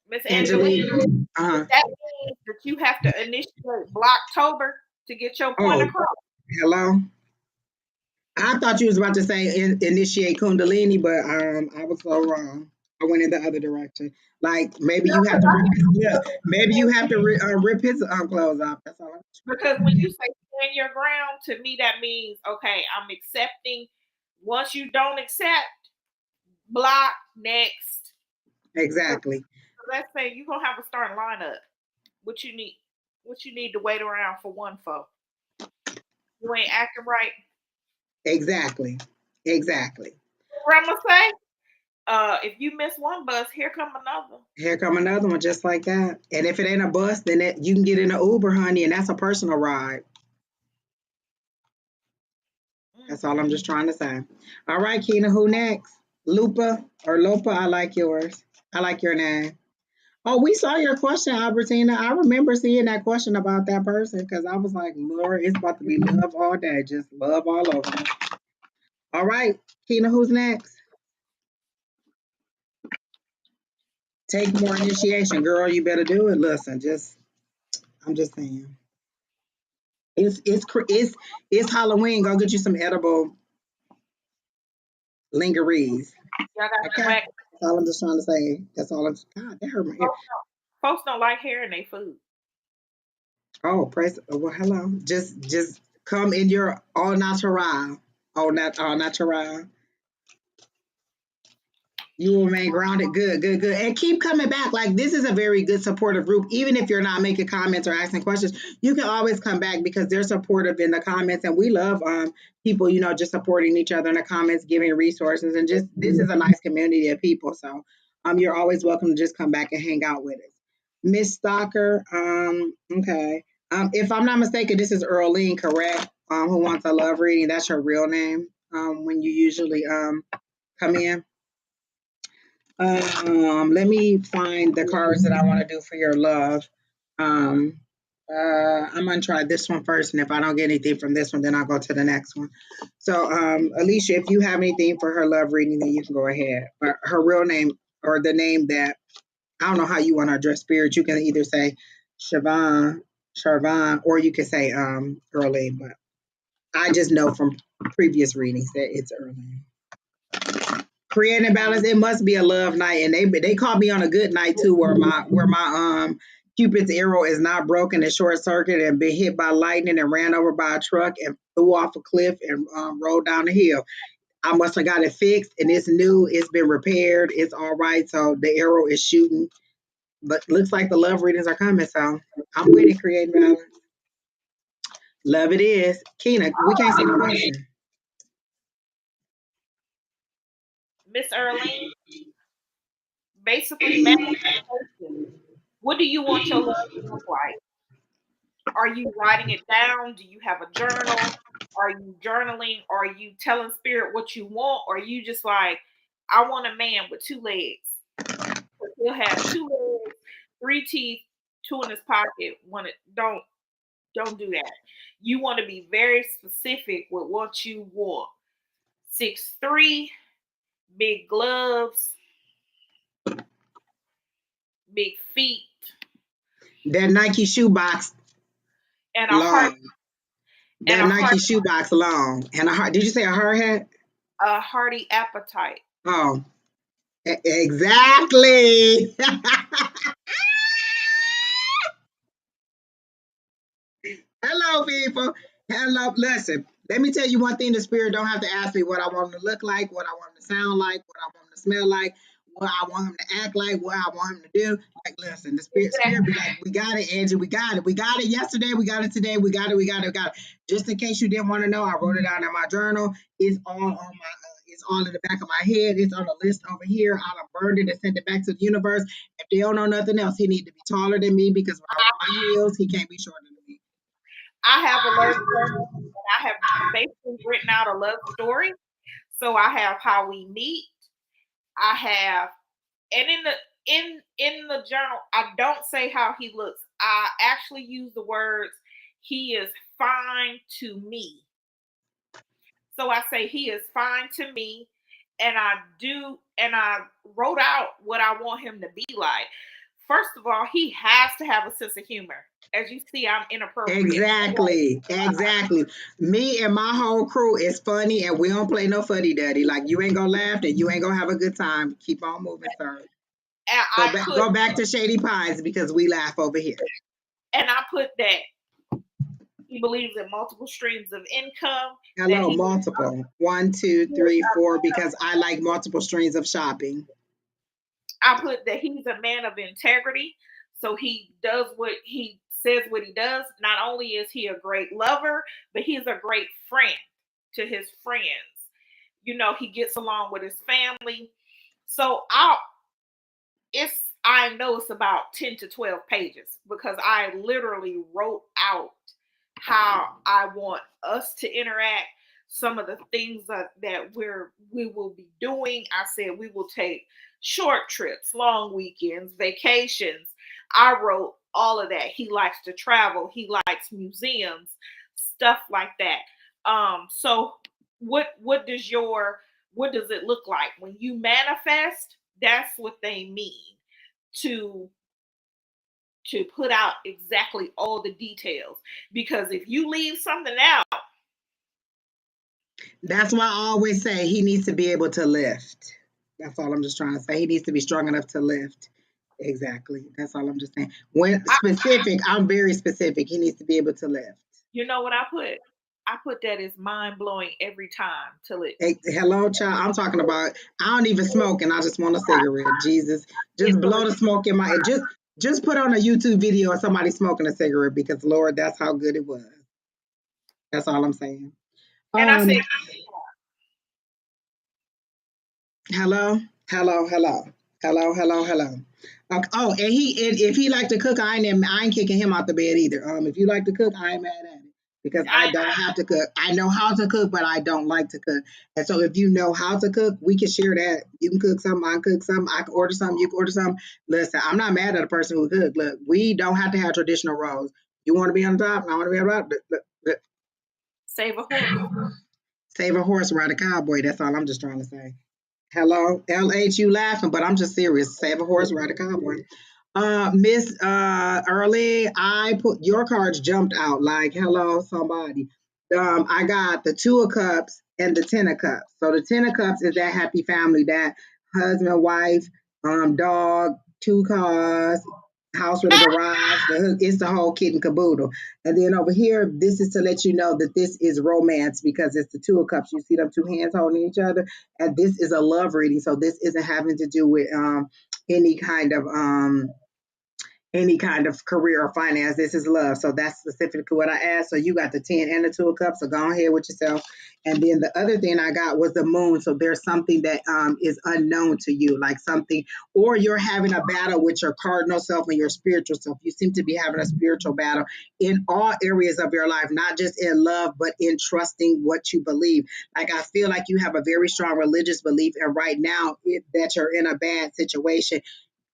Miss Angelique, Angelique. if that means that you have to initiate Blocktober to get your point Oh, across. hello. I thought you was about to say initiate Kundalini, but I was so wrong. I went in the other direction. Like maybe you have to rip his, yeah, maybe you have to rip his clothes off. That's all. Because when you say stand your ground, to me that means okay, I'm accepting. Once you don't accept, block next. Exactly. So let's say you're gonna have a starting lineup. What you need? What you need to wait around for one for? You ain't acting right. Exactly. Exactly. Grandma say, if you miss one bus, here come another. Here come another one just like that. And if it ain't a bus, then you can get in an Uber, honey, and that's a personal ride. That's all I'm just trying to say. All right, Keena, who next? Lupa or Lopa? I like yours. I like your name. Oh, we saw your question, Albertina. I remember seeing that question about that person, because I was like, Lord, it's about to be love all day. Just love all over. All right, Keena, who's next? Take more initiation, girl. You better do it. Listen, I'm just saying. It's Halloween. Go get you some edible lingeries. Y'all got the Okay, wax. that's all I'm just trying to say. That's all I'm. God, that hurt my ear. Folks don't like hair in their food. Oh, praise. Well, hello. Just come in your all natural. All natural. You will remain grounded. Good, good, good. And keep coming back. Like, this is a very good supportive group. Even if you're not making comments or asking questions, you can always come back, because they're supportive in the comments. And we love people, just supporting each other in the comments, giving resources. And just, this is a nice community of people. So you're always welcome to just come back and hang out with us. Miss Stalker, okay. If I'm not mistaken, this is Earlene, correct? Who wants a love reading. That's her real name when you usually come in. Let me find the cards that I want to do for your love. Um, I'm gonna try this one first, and if I don't get anything from this one, then I'll go to the next one. So, Alycia, if you have anything for her love reading, then you can go ahead. But her real name, or the name that, I don't know how you want to address spirit. You can either say Sharvan, or you can say Early. But I just know from previous readings that it's Early. Creating balance. It must be a love night, and they caught me on a good night too, where my Cupid's arrow is not broken and short circuit and been hit by lightning and ran over by a truck and flew off a cliff and rolled down the hill. I must have got it fixed, and it's new. It's been repaired. It's all right. So the arrow is shooting, but looks like the love readings are coming. So I'm with it. Creating balance. Love it is. Keena, we can't see the question. Miss Earlene, basically manifestation. What do you want your love to look like? Are you writing it down? Do you have a journal? Are you journaling? Are you telling spirit what you want? Or are you just like, I want a man with two legs. He'll have two legs, three teeth, two in his pocket. Don't do that. You want to be very specific with what you want. 6'3", big gloves, big feet, That Nike shoebox and a heart long. and That a heart Nike shoebox long. And a heart. Did you say a hard hat? a hearty appetite. Oh, exactly. Hello, people. Hello. Listen, let me tell you one thing. The spirit don't have to ask me what I want them to look like, what I want them to sound like, what I want them to smell like. what I want him to act like, what I want him to do. Like, listen, the spirit be like, we got it, Angie, we got it. We got it yesterday, we got it today, we got it, we got it, we got it. Just in case you didn't want to know, I wrote it down in my journal. It's all on my it's all in the back of my head. It's on a list over here. I done burned it and sent it back to the universe. If they don't know nothing else, he need to be taller than me because when I wear my heels, he can't be shorter than me. I have a love journal, and I have basically written out a love story. So I have how we meet. I have, and in the journal, I don't say how he looks. I actually use the words, he is fine to me. So I say he is fine to me, and I wrote out what I want him to be like. First of all, he has to have a sense of humor. As you see, I'm inappropriate. Exactly. Me and my whole crew is funny, and we don't play no fuddy duddy. Like, you ain't gonna laugh and you ain't gonna have a good time. Keep on moving, sir. Go back to Shady Pines because we laugh over here. And I put that he believes in multiple streams of income. Hello, multiple. 1, 2, 3, 4, because I like multiple streams of shopping. I put that he's a man of integrity. So he does what he says what he does. Not only is he a great lover, but he's a great friend to his friends. You know, he gets along with his family. So I know it's about 10 to 12 pages because I literally wrote out how I want us to interact, some of the things that we will be doing. I said we will take short trips, long weekends, vacations. I wrote all of that. He likes to travel. He likes museums, stuff like that. So what does it look like when you manifest? That's what they mean to put out exactly all the details, because if you leave something out, that's why I always say he needs to be able to lift. That's all I'm just trying to say. He needs to be strong enough to lift. Exactly. That's all I'm just saying. When specific, I'm very specific. He needs to be able to lift. You know what I put? I put that as mind blowing every time till it. Hey, hello, child. I'm talking about. I don't even smoke, and I just want a cigarette. Jesus, just blow the smoke in my. Just put on a YouTube video of somebody smoking a cigarette because Lord, that's how good it was. That's all I'm saying. And I said, hello. Okay. Oh, and if he like to cook, I ain't kicking him out the bed either. If you like to cook, I ain't mad at it because I don't have to cook. I know how to cook, but I don't like to cook. And so if you know how to cook, we can share that. You can cook something, I can cook something, I can order something, you can order something. Listen, I'm not mad at a person who cook. Look, we don't have to have traditional roles. You want to be on top, I want to be on top. Look. Save a horse. Save a horse, ride a cowboy. That's all I'm just trying to say. Hello, LH, you laughing, but I'm just serious. Save a horse, ride a cowboy. Miss Early, I put your cards jumped out like hello, somebody. I got the 2 of cups and the 10 of cups. So the 10 of cups is that happy family, that husband, wife, dog, 2 cars, house with a garage. It's the whole kit and caboodle. And then over here, this is to let you know that this is romance because it's the 2 of cups. You see them 2 hands holding each other, and this is a love reading. So this isn't having to do with any kind of career or finance. This is love. So that's specifically what I asked. So you got the 10 and the 2 of cups. So go ahead with yourself. And then the other thing I got was the moon. So there's something that is unknown to you, like something, or you're having a battle with your cardinal self and your spiritual self. You seem to be having a spiritual battle in all areas of your life, not just in love, but in trusting what you believe. Like, I feel like you have a very strong religious belief. And right now that you're in a bad situation,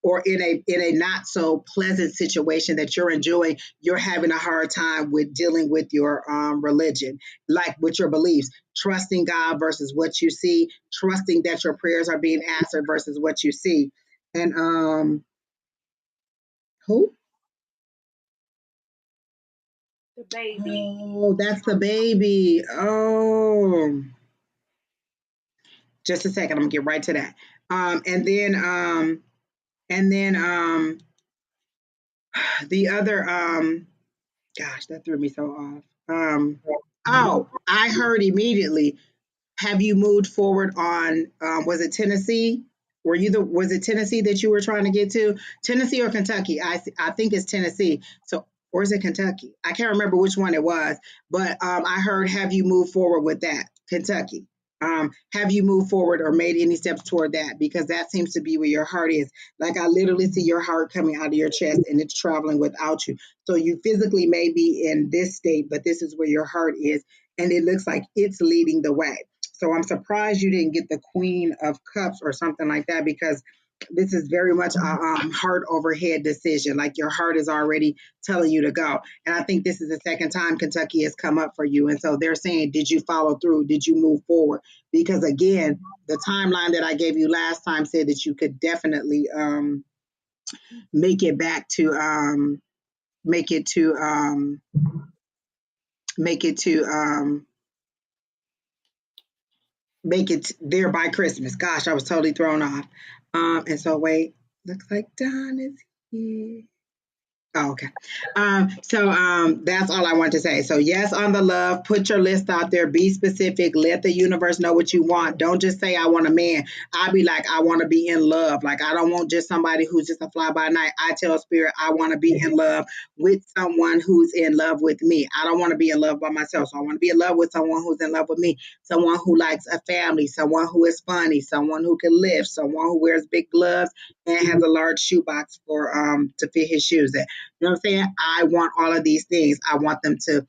or in a not so pleasant situation that you're enjoying, you're having a hard time with dealing with your religion, like with your beliefs, trusting God versus what you see, trusting that your prayers are being answered versus what you see. And who? The baby. Oh, that's the baby. Oh, just a second. I'm gonna get right to that. And then the other gosh, that threw me so off. Oh, I heard immediately. Have you moved forward on, was it Tennessee? Was it Tennessee that you were trying to get to? Tennessee or Kentucky? I think it's Tennessee. So, or is it Kentucky? I can't remember which one it was, but I heard, have you moved forward with that? Kentucky. Have you moved forward or made any steps toward that? Because that seems to be where your heart is. Like I literally see your heart coming out of your chest and it's traveling without you. So you physically may be in this state, but this is where your heart is. And it looks like it's leading the way. So I'm surprised you didn't get the Queen of Cups or something like that, because this is very much a heart over head decision. Like your heart is already telling you to go. And I think this is the second time Kentucky has come up for you. And so they're saying, did you follow through? Did you move forward? Because again, the timeline that I gave you last time said that you could definitely make it back to make it to make it to make it there by Christmas. Gosh, I was totally thrown off. And so wait, looks like Don is here. Oh, okay. That's all I want to say. So yes, on the love, put your list out there, be specific, let the universe know what you want. Don't just say I want a man. I'll be like, I want to be in love. Like I don't want just somebody who's just a fly by night. I tell spirit, I want to be in love with someone who's in love with me. I don't want to be in love by myself. So I want to be in love with someone who's in love with me, someone who likes a family, someone who is funny, someone who can lift, someone who wears big gloves and has a large shoebox for to fit his shoes in. You know what I'm saying? I want all of these things. I want them to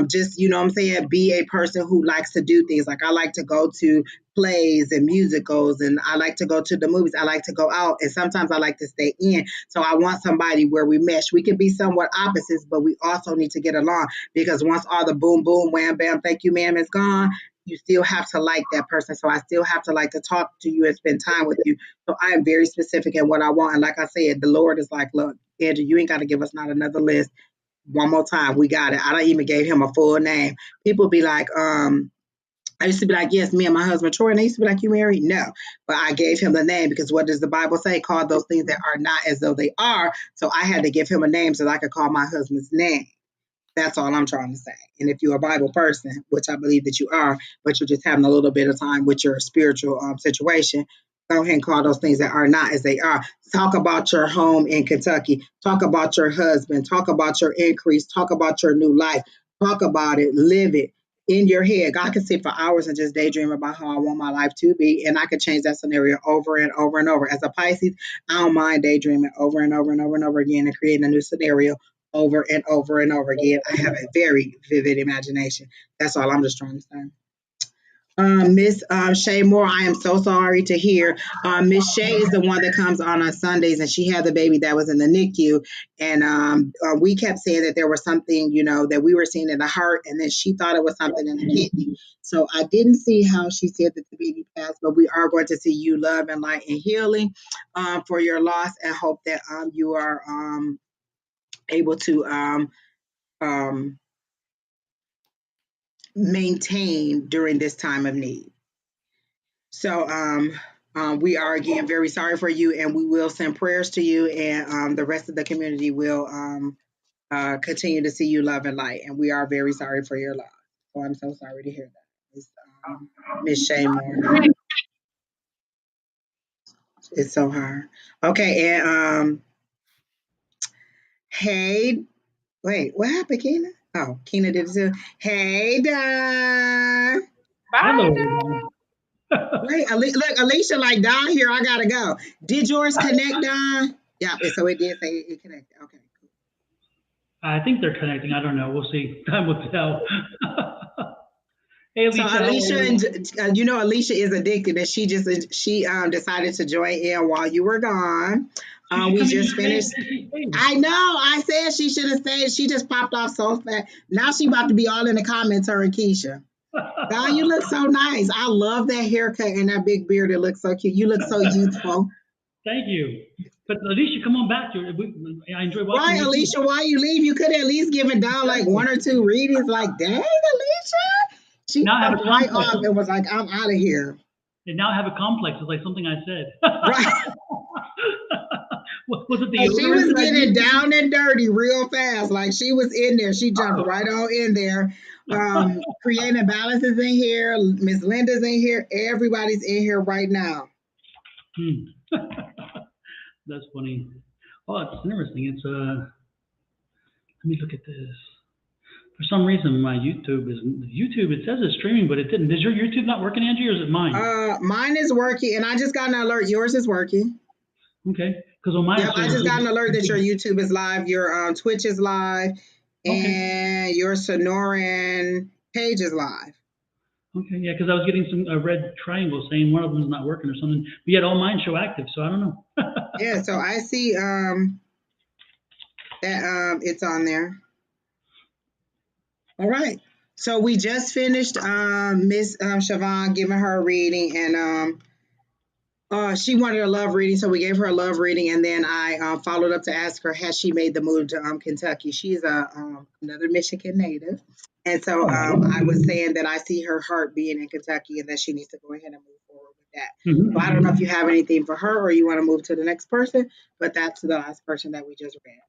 just, you know what I'm saying, be a person who likes to do things. Like I like to go to plays and musicals, and I like to go to the movies. I like to go out, and sometimes I like to stay in. So I want somebody where we mesh. We can be somewhat opposites, but we also need to get along, because once all the boom, boom, wham, bam, thank you, ma'am is gone, you still have to like that person. So I still have to like to talk to you and spend time with you. So I am very specific in what I want. And like I said, the Lord is like, look, Andrew, you ain't got to give us not another list. One more time, we got it. I don't even gave him a full name. People be like, I used to be like, yes, me and my husband Troy, and they used to be like, you married? No. But I gave him the name, because what does the Bible say? Call those things that are not as though they are. So I had to give him a name so that I could call my husband's name. That's all I'm trying to say. And if you're a Bible person, which I believe that you are, but you're just having a little bit of time with your spiritual situation, go ahead and call those things that are not as they are. Talk about your home in Kentucky. Talk about your husband. Talk about your increase. Talk about your new life. Talk about it. Live it in your head. God can sit for hours and just daydream about how I want my life to be. And I could change that scenario over and over and over. As a Pisces, I don't mind daydreaming over and over and over and over again and creating a new scenario over and over and over again. I have a very vivid imagination. That's all I'm just trying to say. Miss Shay Moore, I am so sorry to hear. Miss Shay is the one that comes on Sundays, and she had the baby that was in the NICU. And we kept saying that there was something, you know, that we were seeing in the heart, and then she thought it was something in the kidney. So I didn't see how she said that the baby passed, but we are going to see you love and light and healing for your loss, and hope that you are able to maintain during this time of need. So we are again very sorry for you, and we will send prayers to you, and the rest of the community will continue to see you love and light. And we are very sorry for your loss. So I'm so sorry to hear that, Miss Shaymore. It's so hard. Okay, and hey, wait, what happened, Keena? Oh, Keena did it too. Hey, Don. Bye. Wait, look, Alycia, like Don here. I gotta go. Did yours connect, Don? Yeah, so it did say it connected. Okay, cool. I think they're connecting. I don't know. We'll see. Time will tell. Hey, So Alycia, and you know, Alycia is addicted, and she decided to join in while you were gone. We just finished. I know. I said she should have stayed. She just popped off so fast. Now she about to be all in the comments, her and Keisha. God, you look so nice. I love that haircut and that big beard. It looks so cute. You look so youthful. Thank you. But Alycia, come on back to it. I enjoy watching you. Why, Alycia? Why you leave? You could at least give it down like one or two readings. Like, dang, Alycia. She jumped right off and was like, I'm out of here. And now I have a complex. It's like something I said. Right. Was it the she was getting down and dirty real fast. Like she was in there. She jumped right on in there. Creating balances in here. Miss Linda's in here. Everybody's in here right now. That's funny. Oh, it's interesting. It's let me look at this. For some reason, my YouTube is YouTube. It says it's streaming, but it didn't. Is your YouTube not working, Angie, or is it mine? Mine is working, and I just got an alert. Yours is working. Okay, because on mine, Yep, I just got an alert that your YouTube is live, your Twitch is live, and your Sonoran page is live. Okay, yeah, because I was getting some red triangle saying one of them is not working or something, but yet all mine show active, so I don't know. Yeah, so I see that it's on there. All right. So we just finished Miss Siobhan giving her a reading, and she wanted a love reading, so we gave her a love reading, and then I followed up to ask her, has she made the move to Kentucky? She's another Michigan native, and so I was saying that I see her heart being in Kentucky, and that she needs to go ahead and move forward with that. So I don't know if you have anything for her, or you want to move to the next person, but that's the last person that we just read.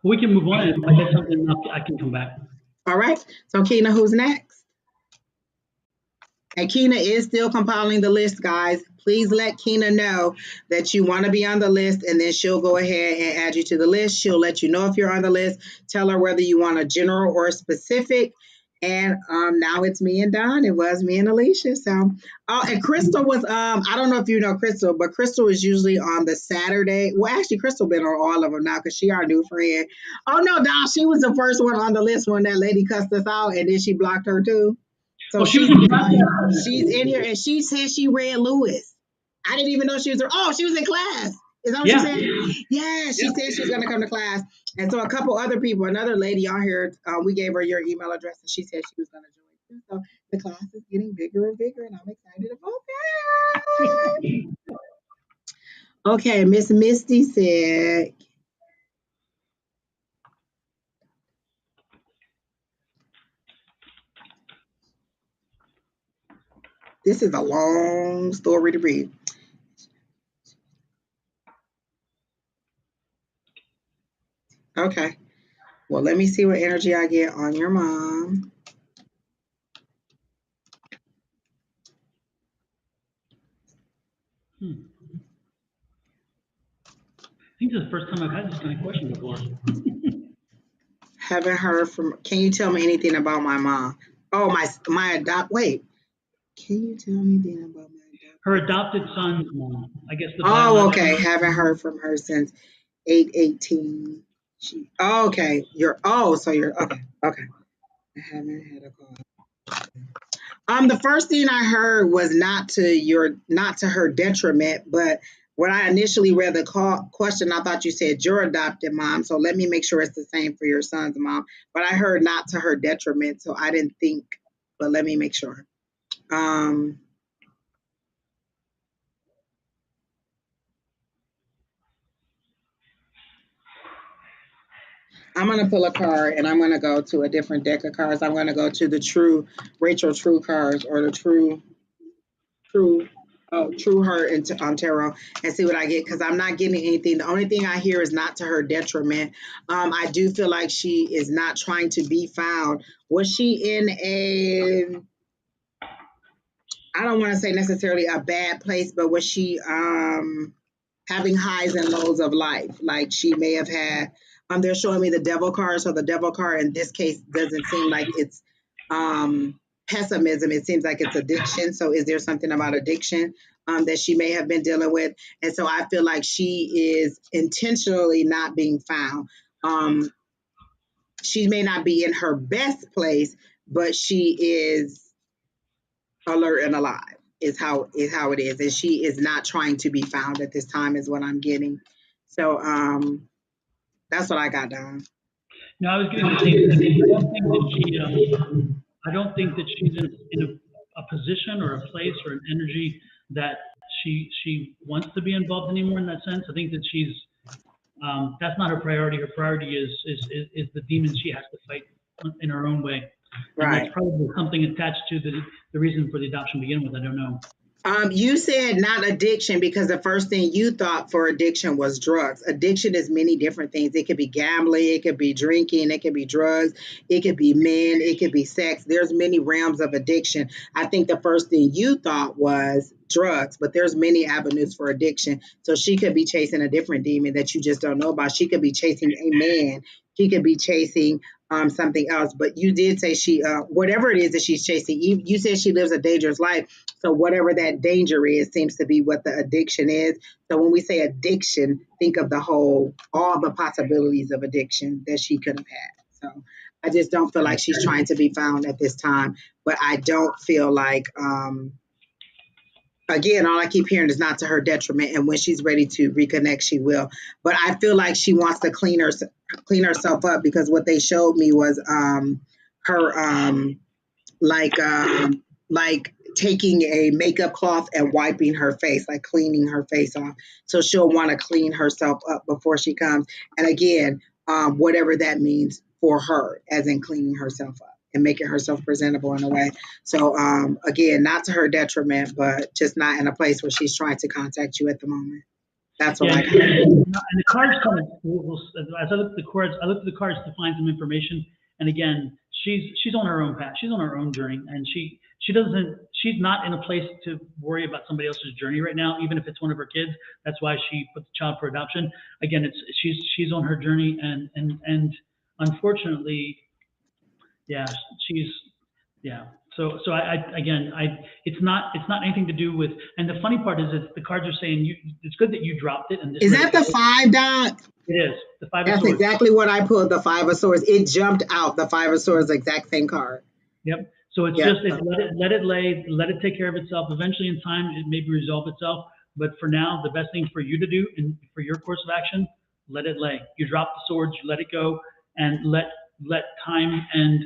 We can move on. If I get something, I can come back. All right. So Keena, who's next? And Keena is still compiling the list, guys. Please let Keena know that you want to be on the list, and then she'll go ahead and add you to the list. She'll let you know if you're on the list. Tell her whether you want a general or a specific. And now it's me and Don. It was me and Alycia. So, and Crystal was, I don't know if you know Crystal, but Crystal is usually on the Saturday. Well, actually, Crystal been on all of them now because she our new friend. Oh, no, Don, she was the first one on the list when that lady cussed us out, and then she blocked her too. So she's in here, and she said she read Lewis. I didn't even know she was there. Oh, she was in class. Is that what you said? Yeah, she said she was going to come to class. And so a couple other people, another lady on here, we gave her your email address, and she said she was going to join too. So the class is getting bigger and bigger, and I'm excited about that. Okay, Miss Misty said, this is a long story to read. Okay. Well, let me see what energy I get on your mom. I think this is the first time I've had this kind of question before. Haven't heard from. Can you tell me anything about my mom? Oh, my adopt. Wait. Can you tell me anything about my adopt? Her adopted son's mom. I guess the. Oh, okay. Haven't heard from her since 8/18. She. Oh, okay. So you're okay. Okay. I haven't had a call. The first thing I heard was not to her detriment, but when I initially read the question, I thought you said your adopted mom. So let me make sure it's the same for your son's mom. But I heard not to her detriment, so I didn't think. But let me make sure. I'm going to pull a card, and I'm going to go to a different deck of cards. I'm going to go to the true Rachel True cards, or the true heart into tarot, and see what I get, because I'm not getting anything. The only thing I hear is not to her detriment. I do feel like she is not trying to be found. Was she in a, I don't want to say necessarily a bad place, but was she having highs and lows of life? Like she may have had, they're showing me the devil card. So the devil card in this case doesn't seem like it's pessimism. It seems like it's addiction. So is there something about addiction that she may have been dealing with? And so I feel like she is intentionally not being found. She may not be in her best place, but she is alert and alive is how it is. And she is not trying to be found at this time is what I'm getting. So that's what I got down. No, I was getting the same thing. I don't think that she's in a position or a place or an energy that she wants to be involved anymore in that sense. I think that she's that's not her priority. Her priority is the demons she has to fight in her own way. And Right. that's probably something attached to the reason for the adoption to begin with. I don't know. You said not addiction because the first thing you thought for addiction was drugs. Addiction is many different things. It could be gambling, it could be drinking, it could be drugs, it could be men, it could be sex. There's many realms of addiction. I think the first thing you thought was drugs, but there's many avenues for addiction. So she could be chasing a different demon that you just don't know about. She could be chasing a man. She could be chasing something else. But you did say she, whatever it is that she's chasing, you said she lives a dangerous life. So whatever that danger is seems to be what the addiction is. So when we say addiction, think of all the possibilities of addiction that she could have had. So I just don't feel like she's trying to be found at this time. But I don't feel like, again, all I keep hearing is not to her detriment. And when she's ready to reconnect, she will. But I feel like she wants to clean herself up because what they showed me was her like like taking a makeup cloth and wiping her face, like cleaning her face off. So she'll want to clean herself up before she comes. And again, whatever that means for her, as in cleaning herself up and making herself presentable in a way. So again, not to her detriment, but just not in a place where she's trying to contact you at the moment. That's what Yeah, I and, got. and the cards kind of, as I looked at the cards, I looked at the cards to find some information. And again, she's on her own path. She's on her own journey, and she's not in a place to worry about somebody else's journey right now, even if it's one of her kids. That's why she put the child for adoption. Again, she's on her journey, and unfortunately, yeah, she's yeah. So it's not anything to do with. And the funny part is that the cards are saying it's good that you dropped it and just Is let it that the go. 5 dot? It is the Five of That's Swords. exactly what I pulled, the 5 of Swords. It jumped out, the 5 of Swords, exact same card. Yep. So it's Yep. just let it lay, let it take care of itself. Eventually, in time, it may resolve itself. But for now, the best thing for you to do and for your course of action, let it lay. You drop the swords, you let it go, and let time and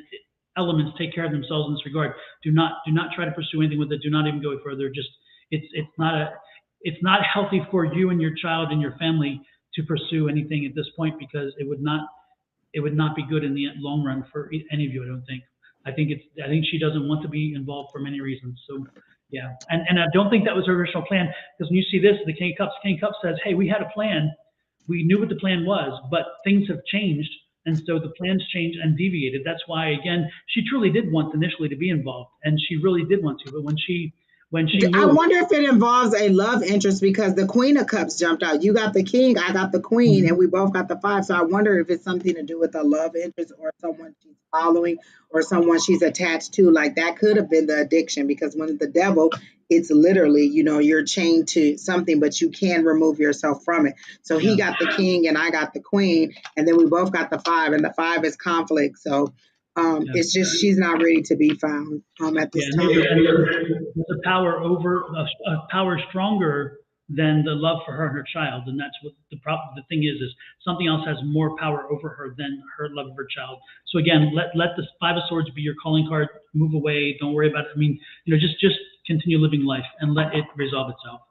elements take care of themselves in this regard. Do not try to pursue anything with it. Do not even go further. Just it's not healthy for you and your child and your family to pursue anything at this point because it would not be good in the long run for any of you. I don't think. I think she doesn't want to be involved for many reasons. So yeah, and I don't think that was her original plan because when you see this, the King of Cups says, hey, we had a plan. We knew what the plan was, but things have changed. And so the plans changed and deviated. That's why, again, she truly did want initially to be involved, and she really did want to. But when she I knew, wonder if it involves a love interest because the Queen of Cups jumped out. You got the King, I got the Queen, and we both got the 5. So I wonder if it's something to do with a love interest or someone she's following or someone she's attached to. Like that could have been the addiction because when the devil, it's literally, you're chained to something, but you can remove yourself from it. So he yeah, got the King and I got the Queen, and then we both got the 5, and the 5 is conflict. So yeah. it's just she's not ready to be found at Yeah, this and time. there's a power over a power stronger than the love for her and her child, and that's what the thing is something else has more power over her than her love of her child. So again, let the 5 of Swords be your calling card. Move away. Don't worry about it. I mean, just continue living life and let it resolve itself.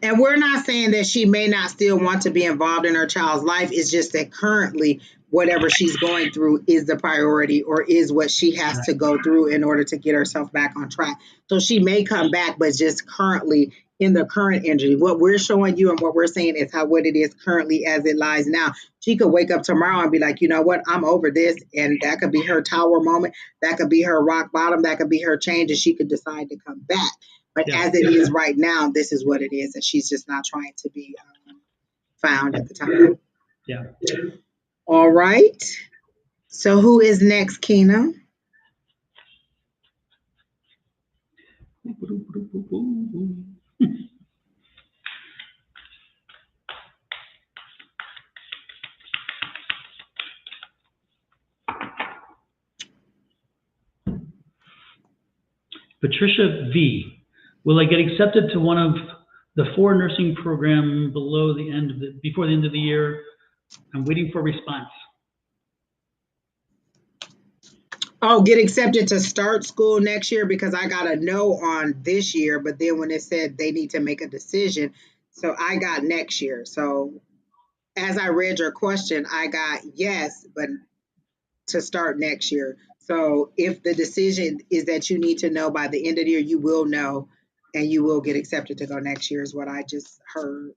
And we're not saying that she may not still want to be involved in her child's life. It's just that currently, whatever she's going through is the priority or is what she has to go through in order to get herself back on track. So she may come back, but just currently in the current energy. What we're showing you and what we're saying is what it is currently as it lies now. She could wake up tomorrow and be like, you know what, I'm over this. And that could be her tower moment. That could be her rock bottom. That could be her change. And she could decide to come back. But as it is right now, this is what it is. And she's just not trying to be found at the time. Yeah. All right. So who is next, Keena? Patricia V. Will I get accepted to one of the 4 nursing program before the end of the year? I'm waiting for a response. Oh, get accepted to start school next year because I got a no on this year, but then when it said they need to make a decision, so I got next year. So as I read your question, I got yes, but to start next year. So if the decision is that you need to know by the end of the year, you will know and you will get accepted to go next year, is what I just heard.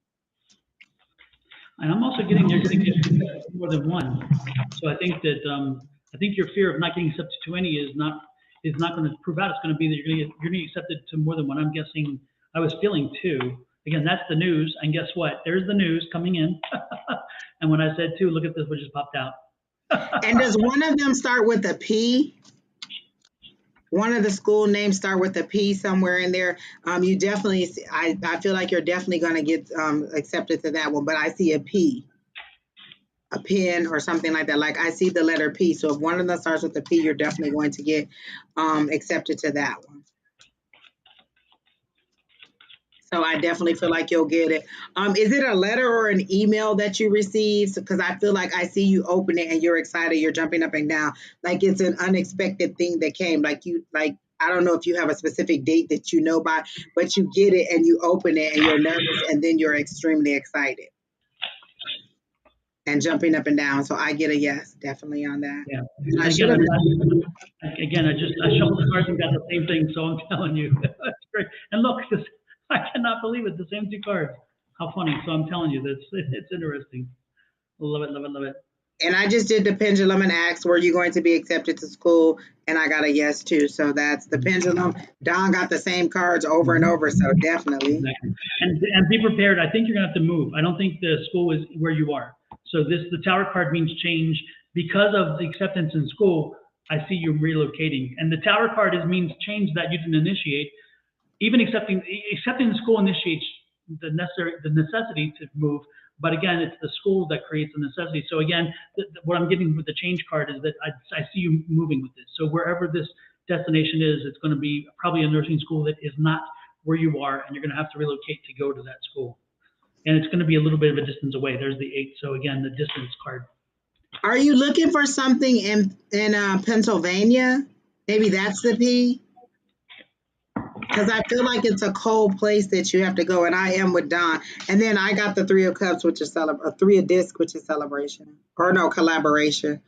And I'm also getting you're going to get accepted to more than one. So I think that your fear of not getting accepted to any is not going to prove out. It's going to be that you're going to get accepted to more than one. I'm guessing I was feeling two. Again, that's the news. And guess what? There's the news coming in. And when I said two, look at this, what just popped out. And does one of them start with a P? One of the school names start with a P somewhere in there. You definitely, I feel like you're definitely going to get accepted to that one, but I see a P, a pin or something like that. Like I see the letter P. So if one of them starts with a P, you're definitely going to get accepted to that one. So I definitely feel like you'll get it. Is it a letter or an email that you received? Because I feel like I see you open it and you're excited. You're jumping up and down. Like it's an unexpected thing that came. Like I don't know if you have a specific date that you know by, but you get it and you open it and you're nervous and then you're extremely excited and jumping up and down. So I get a yes, definitely on that. Yeah. I shuffled the cards and got the same thing. So I'm telling you, that's great. And look, I cannot believe it. The same two cards. How funny. So I'm telling you, it's interesting. Love it, love it, love it. And I just did the pendulum and asked, were you going to be accepted to school? And I got a yes too. So that's the pendulum. Don got the same cards over and over. So definitely. Exactly. And be prepared. I think you're gonna have to move. I don't think the school is where you are. So the tower card means change. Because of the acceptance in school, I see you relocating. And the tower card means change that you didn't initiate. Even accepting the school initiates the necessity to move, but again, it's the school that creates the necessity. So again, what I'm getting with the change card is that I see you moving with this. So wherever this destination is, it's going to be probably a nursing school that is not where you are, and you're going to have to relocate to go to that school. And it's going to be a little bit of a distance away. There's the 8. So again, the distance card. Are you looking for something in Pennsylvania? Maybe that's the P. Because I feel like it's a cold place that you have to go, and I am with Don. And then I got the 3 of Cups, which is 3 of Discs, which is celebration, or no, collaboration.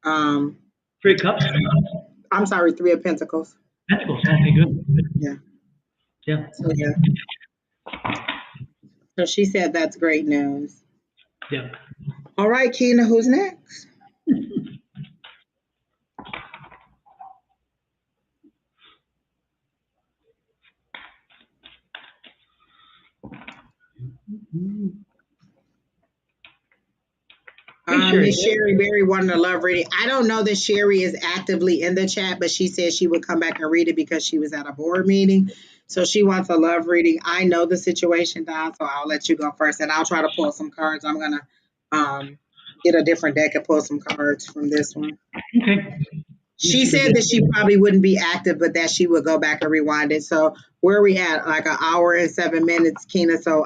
3 of Cups. I'm sorry, 3 of Pentacles. Pentacles. Okay, good. Yeah. Yeah. So yeah. So she said that's great news. Yeah. All right, Keena, who's next? Miss Sherry Berry wanted a love reading. I don't know that Sherry is actively in the chat, but she said she would come back and read it because she was at a board meeting. So she wants a love reading. I know the situation, Don, so I'll let you go first, and I'll try to pull some cards. I'm going to get a different deck and pull some cards from this one. Okay. She said that she probably wouldn't be active, but that she would go back and rewind it. So where are we at? Like an hour and 7 minutes, Keena. So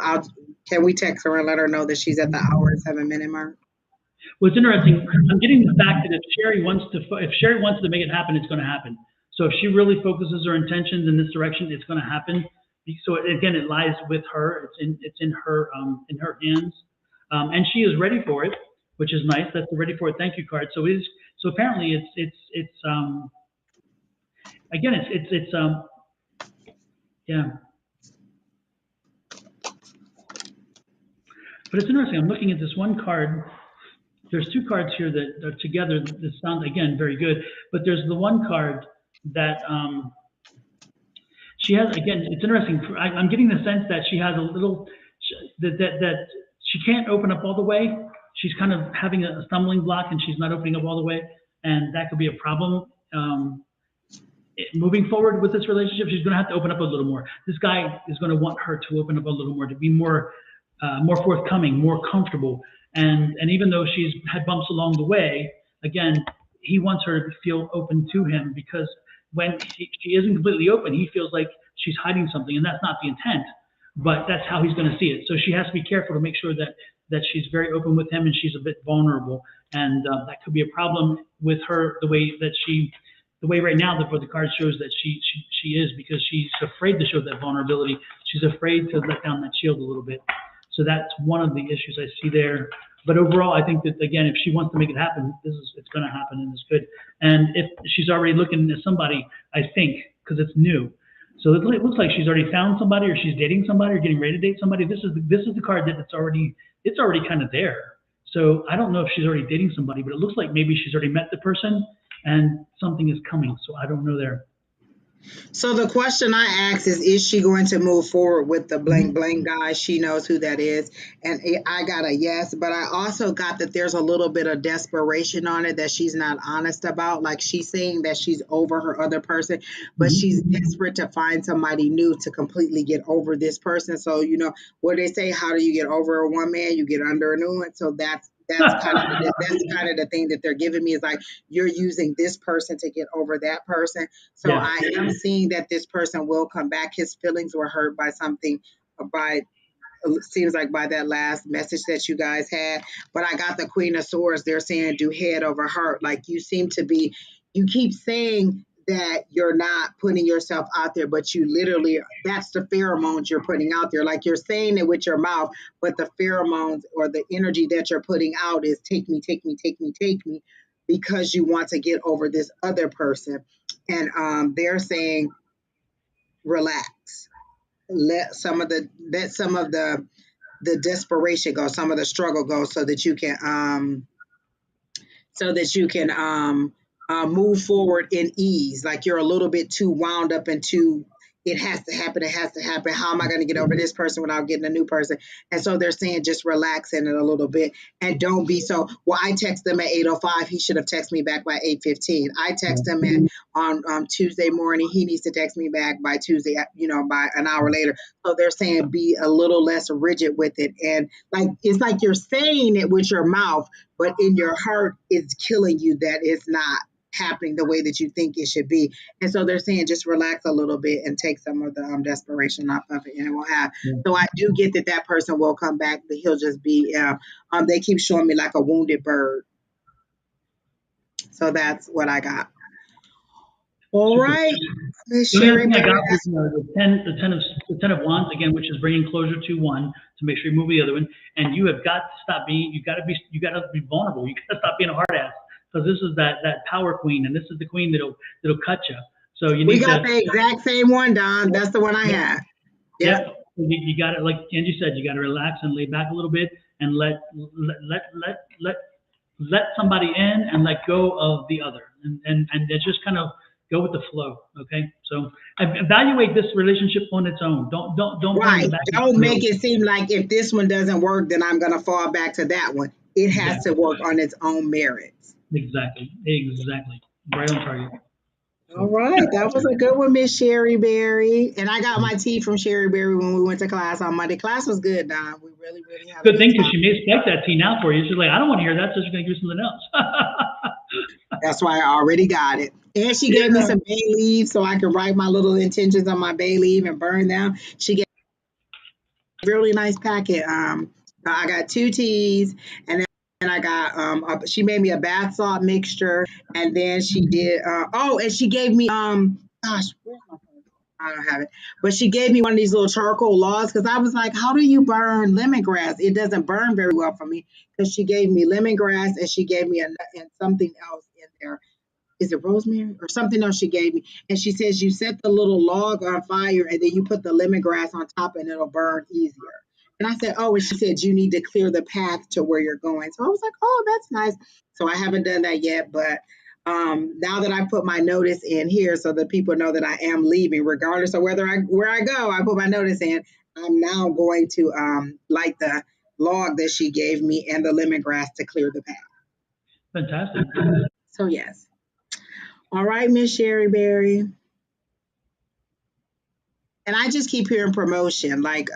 can we text her and let her know that she's at the hour and 7 minute mark? Well, it's interesting. I'm getting the fact that if Sherry wants to make it happen, it's going to happen. So if she really focuses her intentions in this direction, it's going to happen. So again, it lies with her. It's in her hands, and she is ready for it, which is nice. That's the ready for it thank you card. So apparently yeah. But it's interesting. I'm looking at this one card. There's 2 cards here that are together. This sounds, again, very good. But there's the one card that she has. Again, it's interesting. I'm getting the sense that she has a little that she can't open up all the way. She's kind of having a stumbling block, and she's not opening up all the way, and that could be a problem. Moving forward with this relationship, she's going to have to open up a little more. This guy is going to want her to open up a little more, to be more forthcoming, more comfortable. And even though she's had bumps along the way, again, he wants her to feel open to him, because when she isn't completely open, he feels like she's hiding something, and that's not the intent, but that's how he's going to see it. So she has to be careful to make sure that she's very open with him and she's a bit vulnerable. And that could be a problem with her, the way right now the card shows that she is, because she's afraid to show that vulnerability. She's afraid to let down that shield a little bit. So that's one of the issues I see there. But overall, I think that, again, if she wants to make it happen, it's going to happen, and it's good. And if she's already looking at somebody, I think, because it's new, So it looks like she's already found somebody, or she's dating somebody, or getting ready to date somebody. This is the card that it's already kind of there. So I don't know if she's already dating somebody, but it looks like maybe she's already met the person and something is coming. So I don't know there. So the question I ask is she going to move forward with the blank Mhm. blank guy? She knows who that is. And I got a yes, but I also got that there's a little bit of desperation on it that she's not honest about. Like she's saying that she's over her other person, but she's Mhm. desperate to find somebody new to completely get over this person. So, what they say, how do you get over one man? You get under a new one. So that's kind of the thing that they're giving me is like you're using this person to get over that person. So Yeah. I am seeing that this person will come back. His feelings were hurt by something, by seems like by that last message that you guys had. But I got the Queen of Swords. They're saying do head over heart. Like you keep saying that you're not putting yourself out there, but you literally, that's the pheromones you're putting out there. Like you're saying it with your mouth, but the pheromones or the energy that you're putting out is take me, take me, take me, take me, because you want to get over this other person. And they're saying relax, let some of the desperation go, some of the struggle go, so that you can move forward in ease. Like you're a little bit too wound up into it has to happen. It has to happen. How am I going to get over this person without getting a new person? And so they're saying just relax in it a little bit and don't be so. Well, I text them at 8:05. He should have texted me back by 8:15. I text him on Tuesday morning. He needs to text me back by Tuesday. By an hour later. So they're saying be a little less rigid with it, and like it's like you're saying it with your mouth, but in your heart it's killing you that it's not happening the way that you think it should be. And so they're saying just relax a little bit and take some of the desperation off of it, and it will have. Yeah. So I do get that person will come back, but he'll just be. They keep showing me like a wounded bird. So that's what I got. All Super. right, Miss The only other Sherry thing I Berry. got was the ten of wands again, which is bringing closure to one to make sure you move the other one. And you have got to stop being. You got to be vulnerable. You got to stop being a hard ass because this is that power queen, and this is the queen that'll cut you. So you We need got to. the exact same one, Don. That's the one I Yep. had. Yep. Yep. You got to, like Angie said, you got to relax and lay back a little bit and let somebody in and let go of the other, and just kind of go with the flow. Okay, so evaluate this relationship on its own. Don't bring Right. the baggage Don't to make it seem like if this one doesn't work, then I'm going to fall back to that one. It has to exactly work on its own merits. exactly right on target. All So right. That was a good one, Miss Sherry Berry. And I got my tea from Sherry Berry when we went to class on Monday. Class was good, Don. We really, really had a good good thing because time. she may spike that tea now for you. She's like, I don't want to hear that, so she's gonna give you something else. That's why I already got it. And she gave me Yeah, some bay leaves so I could write my little intentions on my bay leaf and burn them. She gave me a really nice packet. I got two teas, and then I got she made me a bath salt mixture, and then she did and she gave me gosh, where's my phone? I don't have it. But she gave me one of these little charcoal logs because I was like, how do you burn lemongrass? It doesn't burn very well for me. Because she gave me lemongrass and she gave me and something else in there. Is it rosemary or something else she gave me? And she says you set the little log on fire and then you put the lemongrass on top and it'll burn easier. And I said, oh, and she said you need to clear the path to where you're going. So I was like, oh, that's nice. So I haven't done that yet, but now that I put my notice in here so that people know that I am leaving, regardless of where I go, I put my notice in. I'm now going to light the log that she gave me and the lemongrass to clear the path. fantastic. So yes. All right, Miss Sherry Berry. And I just keep hearing promotion, like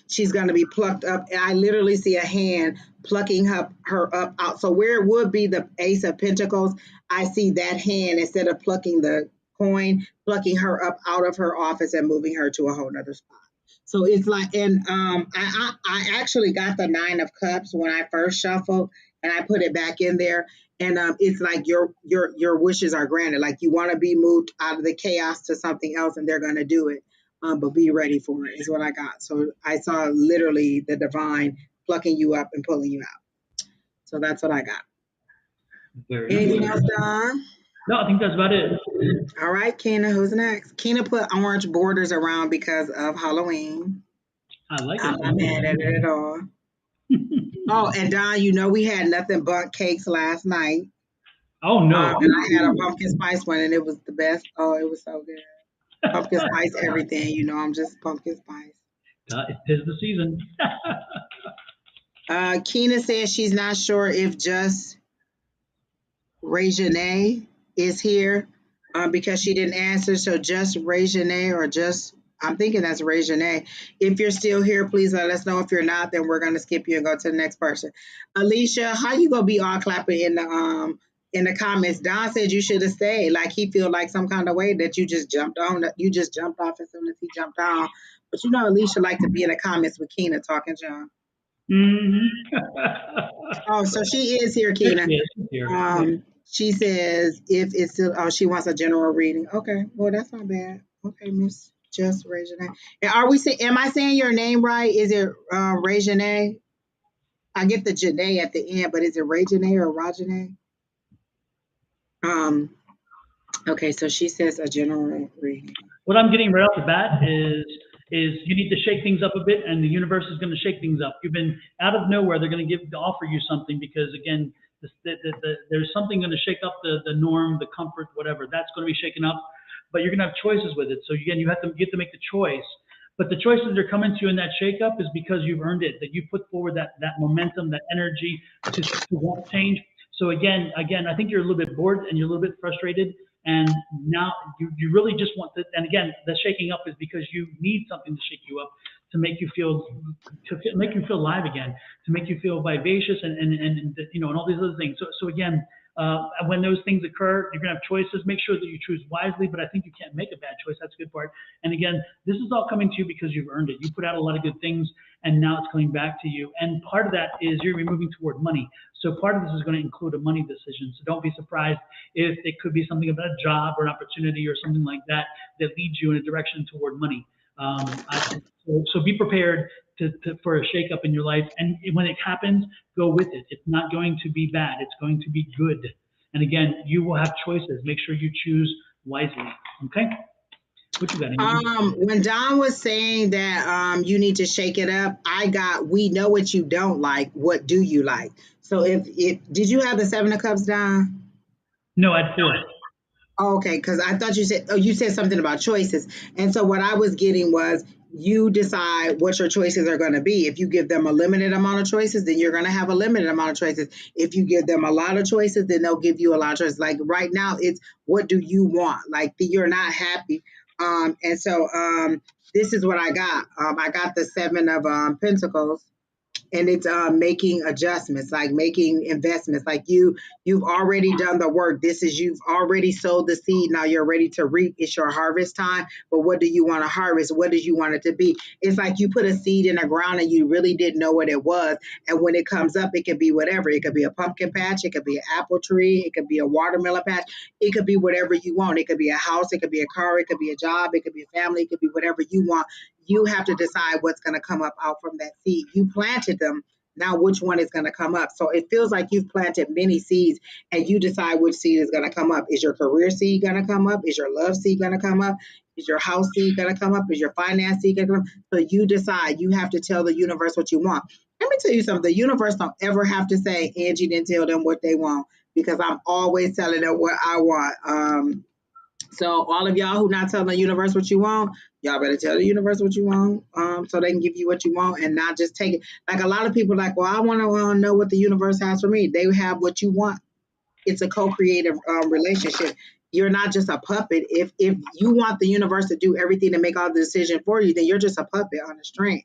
she's going to be plucked up. And I literally see a hand plucking her up out. So where it would be the Ace of Pentacles, I see that hand instead of plucking the coin, plucking her up out of her office and moving her to a whole nother spot. So it's like, and I actually got the Nine of Cups when I first shuffled, and I put it back in there. And it's like your wishes are granted. Like you want to be moved out of the chaos to something else, and they're going to do it. But be ready for it is what I got. So I saw literally the divine plucking you up and pulling you out. So that's what I got. Very Anything nice. else, Don? No, I think that's about it. All right, Keena, who's next? Keena put orange borders around because of Halloween. I like I'm it. not mad at it at all. Oh, and Don, we had nothing but cakes last night. Oh no. And I had a pumpkin spice one, and it was the best. Oh, it was so good. Pumpkin spice everything. I'm just pumpkin spice. It is the season. Keena says she's not sure if just Regine is here because she didn't answer. So just Regine or just, I'm thinking that's Regine. If you're still here, please let us know. If you're not, then we're going to skip you and go to the next person. Alycia, how you going to be all clapping in the comments? Don said you should have stayed. Like he feel like some kind of way that you just jumped on. You just jumped off as soon as he jumped on. But Alycia like to be in the comments with Keena talking John. Oh, so she is here, Keena. She says if it's still, she wants a general reading. Okay, well that's not bad. Okay, Miss Just Regine. And am I saying your name right? Is it Regine? I get the Janae at the end, but is it Regine or Rajane? Okay, so she says a general reading. What I'm getting right off the bat is you need to shake things up a bit, and the universe is going to shake things up. You've been out of nowhere. They're going to offer you something because again, there's something going to shake up the norm, the comfort, whatever. That's going to be shaken up, but you're going to have choices with it. So again, you have to make the choice. But the choices that are coming to you in that shakeup is because you've earned it. That you put forward that momentum, that energy to want change. So again, I think you're a little bit bored and you're a little bit frustrated. And now you really just want to, and again, the shaking up is because you need something to shake you up to make you feel alive again, to make you feel vivacious and all these other things. So again, when those things occur, you're gonna have choices. Make sure that you choose wisely, but I think you can't make a bad choice. That's a good part. And again, this is all coming to you because you've earned it. You put out a lot of good things, and now it's coming back to you. And part of that is you're moving toward money. So part of this is going to include a money decision. So don't be surprised if it could be something about a job or an opportunity or something like that leads you in a direction toward money. So be prepared for a shakeup in your life. And when it happens, go with it. It's not going to be bad. It's going to be good. And again, you will have choices. Make sure you choose wisely. Okay? What you got? When Don was saying that you need to shake it up, we know what you don't like. What do you like? So if did you have the 7 of Cups, Don? No, I had 4. Oh, okay, because I thought you said something about choices. And so what I was getting was you decide what your choices are going to be. If you give them a limited amount of choices, then you're going to have a limited amount of choices. If you give them a lot of choices, then they'll give you a lot of choices. Like right now, it's what do you want? Like you're not happy. And so this is what I got. I got the 7 of Pentacles. And it's making adjustments, like making investments. Like you've already done the work. You've already sowed the seed. Now you're ready to reap. It's your harvest time. But what do you want to harvest? What did you want it to be? It's like you put a seed in the ground and you really didn't know what it was. And when it comes up, it could be whatever. It could be a pumpkin patch. It could be an apple tree. It could be a watermelon patch. It could be whatever you want. It could be a house. It could be a car. It could be a job. It could be a family. It could be whatever you want. You have to decide what's going to come up out from that seed. You planted them. Now, which one is going to come up? So it feels like you've planted many seeds and you decide which seed is going to come up. Is your career seed going to come up? Is your love seed going to come up? Is your house seed going to come up? Is your finance seed going to come up? So you decide. You have to tell the universe what you want. Let me tell you something. The universe don't ever have to say, Angie didn't tell them what they want, because I'm always telling them what I want. So all of y'all who not telling the universe what you want, y'all better tell the universe what you want, so they can give you what you want and not just take it. Like a lot of people like, well, I want to know what the universe has for me. They have what you want. It's a co-creative relationship. You're not just a puppet. If you want the universe to do everything to make all the decisions for you, then you're just a puppet on a string.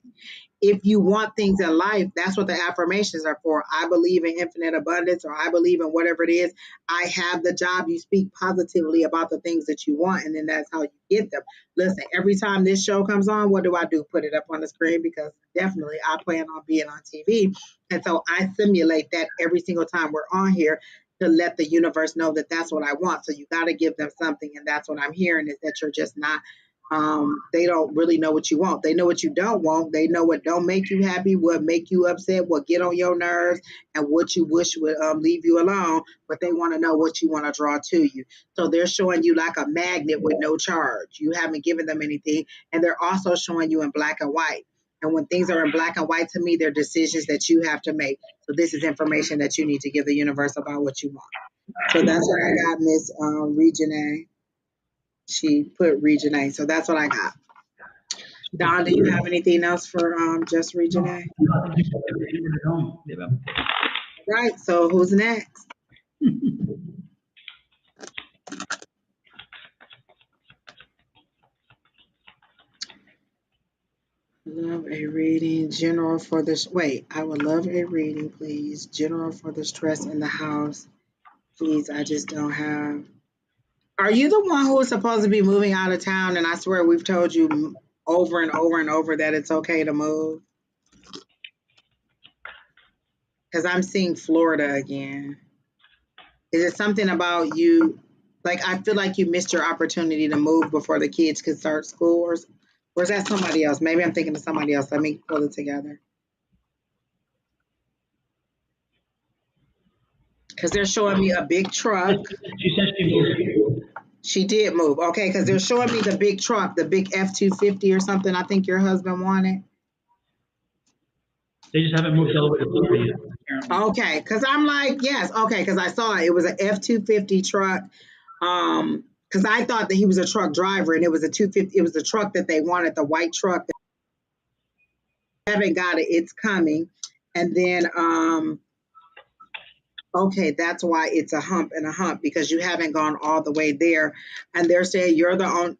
If you want things in life, that's what the affirmations are for. I believe in infinite abundance, or I believe in whatever it is. I have the job. You speak positively about the things that you want, and then that's how you get them. Listen, every time this show comes on, what do? Put it up on the screen, because definitely I plan on being on TV. And so I simulate that every single time we're on here to let the universe know that that's what I want. So you got to give them something. And that's what I'm hearing, is that you're just not They don't really know what you want. They know what you don't want. They know what don't make you happy, what make you upset, what get on your nerves, and what you wish would leave you alone. But they want to know what you want to draw to you. So they're showing you like a magnet with no charge. You haven't given them anything, and they're also showing you in black and white. And when things are in black and white, to me, they're decisions that you have to make. So this is information that you need to give the universe about what you want. So that's what I got, Miss Regine. She put Region A. So that's what I got. Don, do you have anything else for just Region A? Right. So who's next? Love a reading, general for this. Wait, I would love a reading, please. General for the stress in the house. Please, I just don't have. Are you the one who is supposed to be moving out of town? And I swear we've told you over and over and over that it's okay to move. Because I'm seeing Florida again. Is it something about you? Like, I feel like you missed your opportunity to move before the kids could start school, or is that somebody else? Maybe I'm thinking of somebody else. Let me pull it together. Because they're showing me a big truck. She said she moved. She did move. Okay, because they're showing me the big truck, the big F-250 or something. I think your husband wanted. They just haven't moved all the way to Florida yet, apparently. Okay, because I'm like, yes, okay, because I saw it. It was an F-250 truck. Because I thought that he was a truck driver, and it was a 250. It was the truck that they wanted, the white truck. They haven't got it. It's coming, and then okay, that's why it's a hump and a hump, because you haven't gone all the way there, and they're saying you're the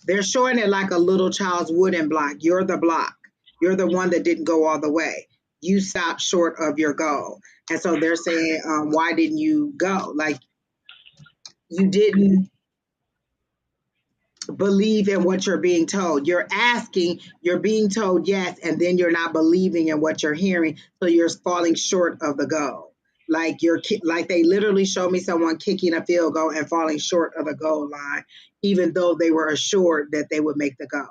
they're showing it like a little child's wooden block. You're the block. You're the one that didn't go all the way. You stopped short of your goal. And so they're saying, why didn't you go? Like, you didn't believe in what you're being told. You're asking, you're being told yes, and then you're not believing in what you're hearing. So you're falling short of the goal. Like like they literally showed me someone kicking a field goal and falling short of the goal line, even though they were assured that they would make the goal.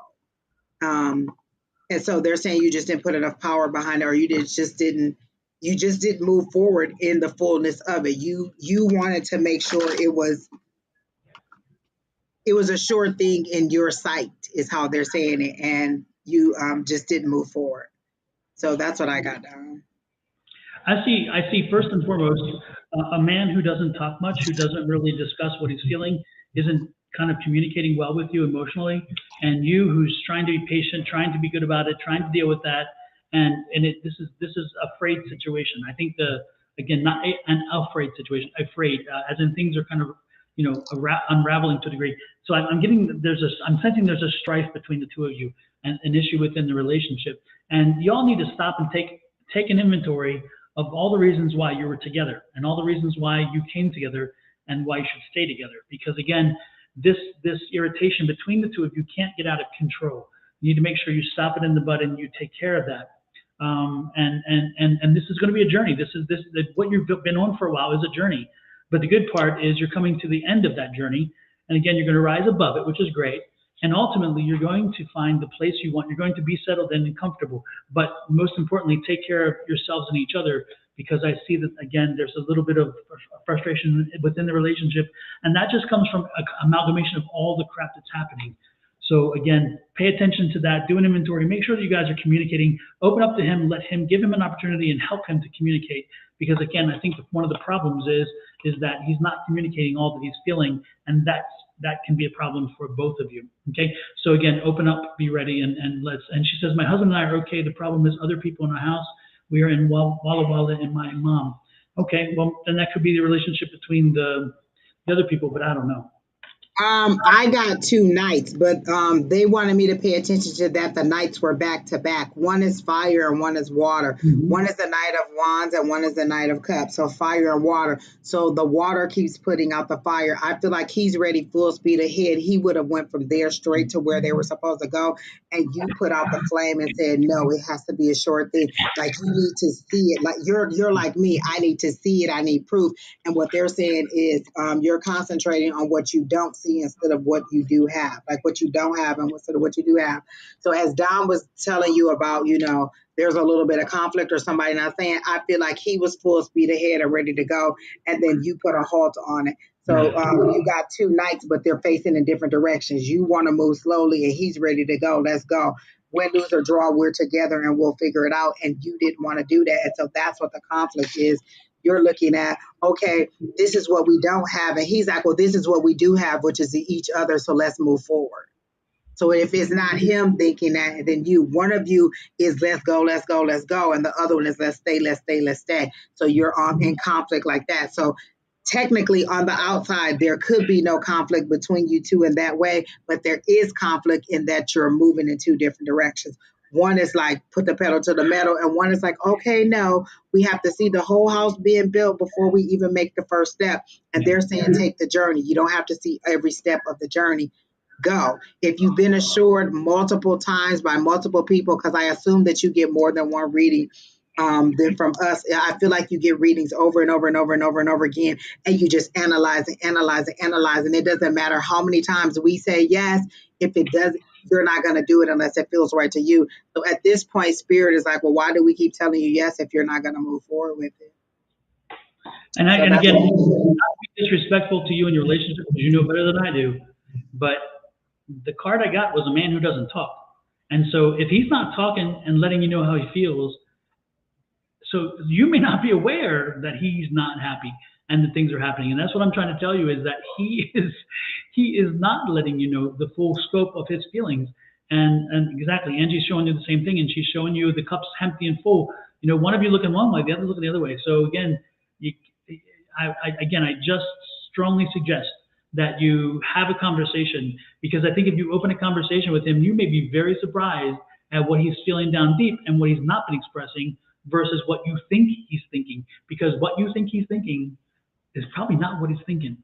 And so they're saying you just didn't put enough power behind it, or you just didn't move forward in the fullness of it. You wanted to make sure it was a sure thing in your sight, is how they're saying it, and you just didn't move forward. So that's what I got down. I see first and foremost, a man who doesn't talk much, who doesn't really discuss what he's feeling, isn't kind of communicating well with you emotionally, and you who's trying to be patient, trying to be good about it, trying to deal with that, and this is a frayed situation. I think again, not an afraid situation, afraid, as in things are kind of, unraveling to a degree. So I'm sensing there's a strife between the two of you, and an issue within the relationship, and you all need to stop and take an inventory of all the reasons why you were together, and all the reasons why you came together, and why you should stay together. Because again, this irritation between the two of you can't get out of control. You need to make sure you stop it in the bud and you take care of that. And this is going to be a journey. What you've been on for a while is a journey. But the good part is you're coming to the end of that journey. And again, you're going to rise above it, which is great. And ultimately, you're going to find the place you want. You're going to be settled in and comfortable. But most importantly, take care of yourselves and each other, because I see that, again, there's a little bit of frustration within the relationship. And that just comes from an amalgamation of all the crap that's happening. So again, pay attention to that, do an inventory, make sure that you guys are communicating, open up to him, give him an opportunity and help him to communicate. Because again, I think one of the problems is that he's not communicating all that he's feeling, and that can be a problem for both of you. Okay, so again, open up, be ready, and she says, my husband and I are okay. The problem is other people in our house. We are in Walla Walla and my mom. Okay, well then that could be the relationship between the other people, but I don't know. I got 2 nights, but they wanted me to pay attention to that. The nights were back to back. One is fire and one is water. Mm-hmm. One is the Knight of Wands and one is the Knight of Cups. So fire and water. So the water keeps putting out the fire. I feel like he's ready full speed ahead. He would have went from there straight to where they were supposed to go. And you put out the flame and said, no, it has to be a short thing. Like, you need to see it. Like you're like me. I need to see it. I need proof. And what they're saying is you're concentrating on what you don't see. see instead of what you do have, like what you don't have and instead of what you do have. So as Don was telling you about, there's a little bit of conflict or somebody not saying, I feel like he was full speed ahead and ready to go, and then you put a halt on it. So you got two knights, but they're facing in different directions. You want to move slowly, and he's ready to go. Let's go. Win, lose, or draw, we're together, and we'll figure it out. And you didn't want to do that. And so that's what the conflict is. You're looking at, okay, this is what we don't have. And he's like, well, this is what we do have, which is each other. So let's move forward. So if it's not him thinking that, then one of you is let's go, let's go, let's go. And the other one is let's stay, let's stay, let's stay. So you're in conflict like that. So technically on the outside, there could be no conflict between you two in that way, but there is conflict in that you're moving in two different directions. One is like, put the pedal to the metal, and one is like, okay, no, we have to see the whole house being built before we even make the first step. And they're saying, take the journey. You don't have to see every step of the journey. Go. If you've been assured multiple times by multiple people, because I assume that you get more than one reading than from us. I feel like you get readings over and over and over and over and over again, and you just analyze and analyze and analyze. And it doesn't matter how many times we say yes, if it does, you're not going to do it unless it feels right to you. So at this point, Spirit is like, well, why do we keep telling you yes if you're not going to move forward with it? And again, not be disrespectful to you and your relationship, because you know better than I do, but the card I got was a man who doesn't talk. And so if he's not talking and letting you know how he feels, so you may not be aware that he's not happy and that things are happening. And that's what I'm trying to tell you, is that he is not letting you know the full scope of his feelings. And exactly, Angie's showing you the same thing, and she's showing you the cup's empty and full. One of you looking one way, the other looking the other way. So again, I just strongly suggest that you have a conversation, because I think if you open a conversation with him, you may be very surprised at what he's feeling down deep and what he's not been expressing versus what you think he's thinking, because what you think he's thinking is probably not what he's thinking.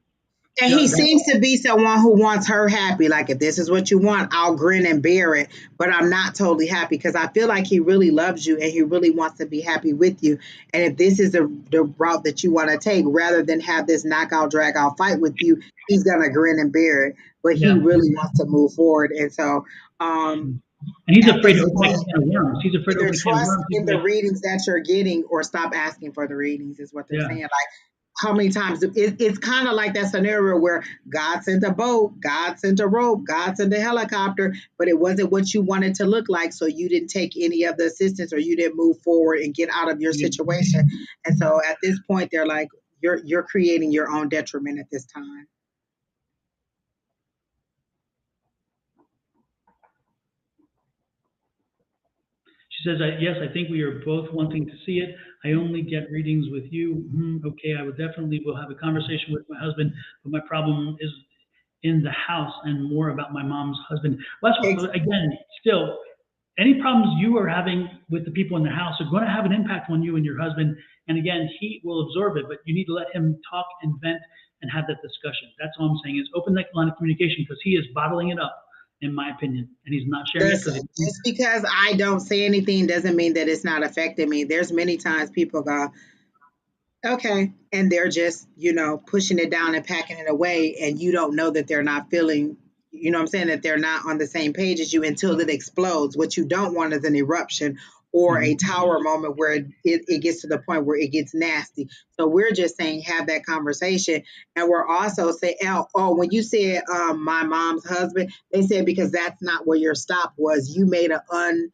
And he seems to be someone who wants her happy. Like, if this is what you want, I'll grin and bear it. But I'm not totally happy, because I feel like he really loves you and he really wants to be happy with you. And if this is the route that you want to take, rather than have this knockout, drag out fight with you, he's going to grin and bear it. But he really wants to move forward. And so, and he's afraid to open a can of worms. He's afraid to open a can of worms. In the readings that you're getting, or stop asking for the readings, is what they're saying. Like, how many times it's kind of like that scenario where God sent a boat, God sent a rope, God sent a helicopter, but it wasn't what you wanted to look like. So you didn't take any of the assistance, or you didn't move forward and get out of your situation. And so at this point, they're like, you're creating your own detriment at this time. She says, yes, I think we are both wanting to see it. I only get readings with you. Okay, I will have a conversation with my husband, but my problem is in the house and more about my mom's husband. Well, that's what, again, still, any problems you are having with the people in the house are going to have an impact on you and your husband. And again, he will absorb it, but you need to let him talk and vent and have that discussion. That's all I'm saying, is open that line of communication, because he is bottling it up, in my opinion, and he's not sharing it. Just because I don't say anything doesn't mean that it's not affecting me. There's many times people go, okay, and they're just, pushing it down and packing it away, and you don't know that they're not feeling, what I'm saying, that they're not on the same page as you until it explodes. What you don't want is an eruption or a tower moment where it gets to the point where it gets nasty. So we're just saying, have that conversation. And we're also saying, when you said my mom's husband, they said, because that's not where your stop was. You made an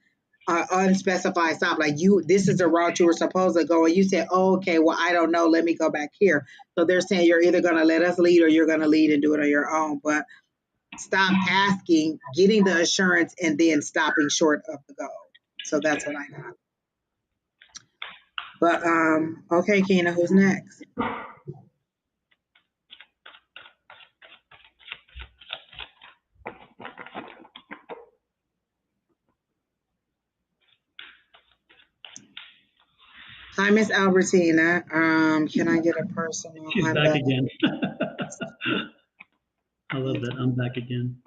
unspecified stop. Like, this is the route you were supposed to go. And you said, okay, well, I don't know. Let me go back here. So they're saying you're either going to let us lead or you're going to lead and do it on your own. But stop asking, getting the assurance, and then stopping short of the goal. So that's what I got. But, okay, Kina, who's next? Hi, Miss Albertina. Can I get a personal? She's back again. I love that. I'm back again.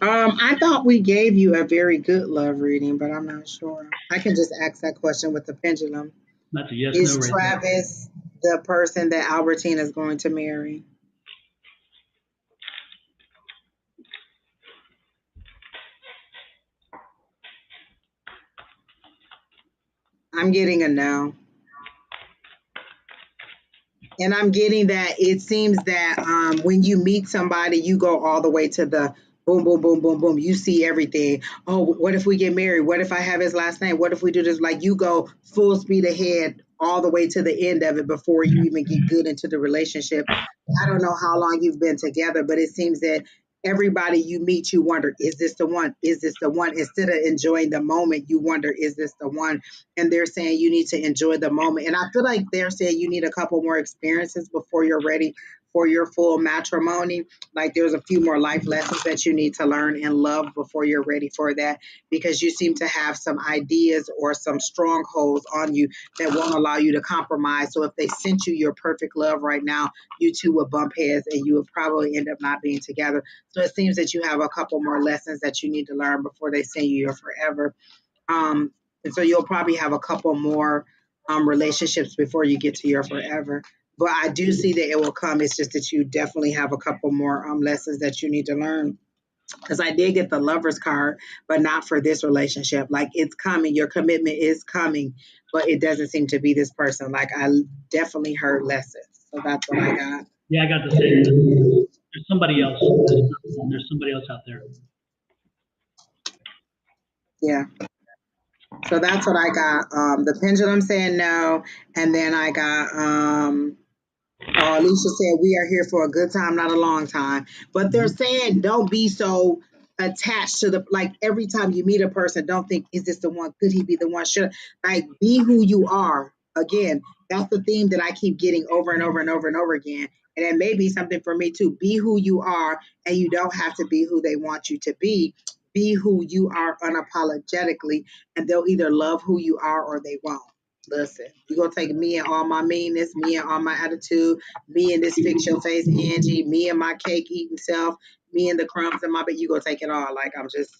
I thought we gave you a very good love reading, but I'm not sure. I can just ask that question with the pendulum. That's a yes, is no right Travis there. The person that Albertina is going to marry? I'm getting a no. And I'm getting that it seems that when you meet somebody, you go all the way to the boom, boom, boom, boom, boom. You see everything. Oh, what if we get married? What if I have his last name? What if we do this? Like you go full speed ahead all the way to the end of it before you even get good into the relationship. I don't know how long you've been together, but it seems that everybody you meet, you wonder, is this the one? Is this the one? Instead of enjoying the moment, you wonder, is this the one? And they're saying you need to enjoy the moment. And I feel like they're saying you need a couple more experiences before you're ready for your full matrimony. Like there's a few more life lessons that you need to learn and love before you're ready for that, because you seem to have some ideas or some strongholds on you that won't allow you to compromise. So if they sent you your perfect love right now, you two would bump heads and you would probably end up not being together. So it seems that you have a couple more lessons that you need to learn before they send you your forever. And so you'll probably have a couple more relationships before you get to your forever. But I do see that it will come. It's just that you definitely have a couple more lessons that you need to learn. Because I did get the lover's card, but not for this relationship. Like it's coming. Your commitment is coming, but it doesn't seem to be this person. Like I definitely heard lessons. So that's what I got. Yeah, I got the same. There's somebody else. There's somebody else out there. Yeah. So that's what I got. The pendulum saying no, and then I got Alycia said we are here for a good time, not a long time. But they're saying don't be so attached to the like every time you meet a person, don't think, is this the one? Could he be the one? Should like be who you are. Again, that's the theme that I keep getting over and over and over and over again. And it may be something for me too. Be who you are, and you don't have to be who they want you to be. Be who you are unapologetically, and they'll either love who you are or they won't. Listen, you gonna take me and all my meanness, me and all my attitude, me and this fix your face Angie, me and my cake eating self, me and the crumbs in my bed. You gonna take it all. Like I'm just,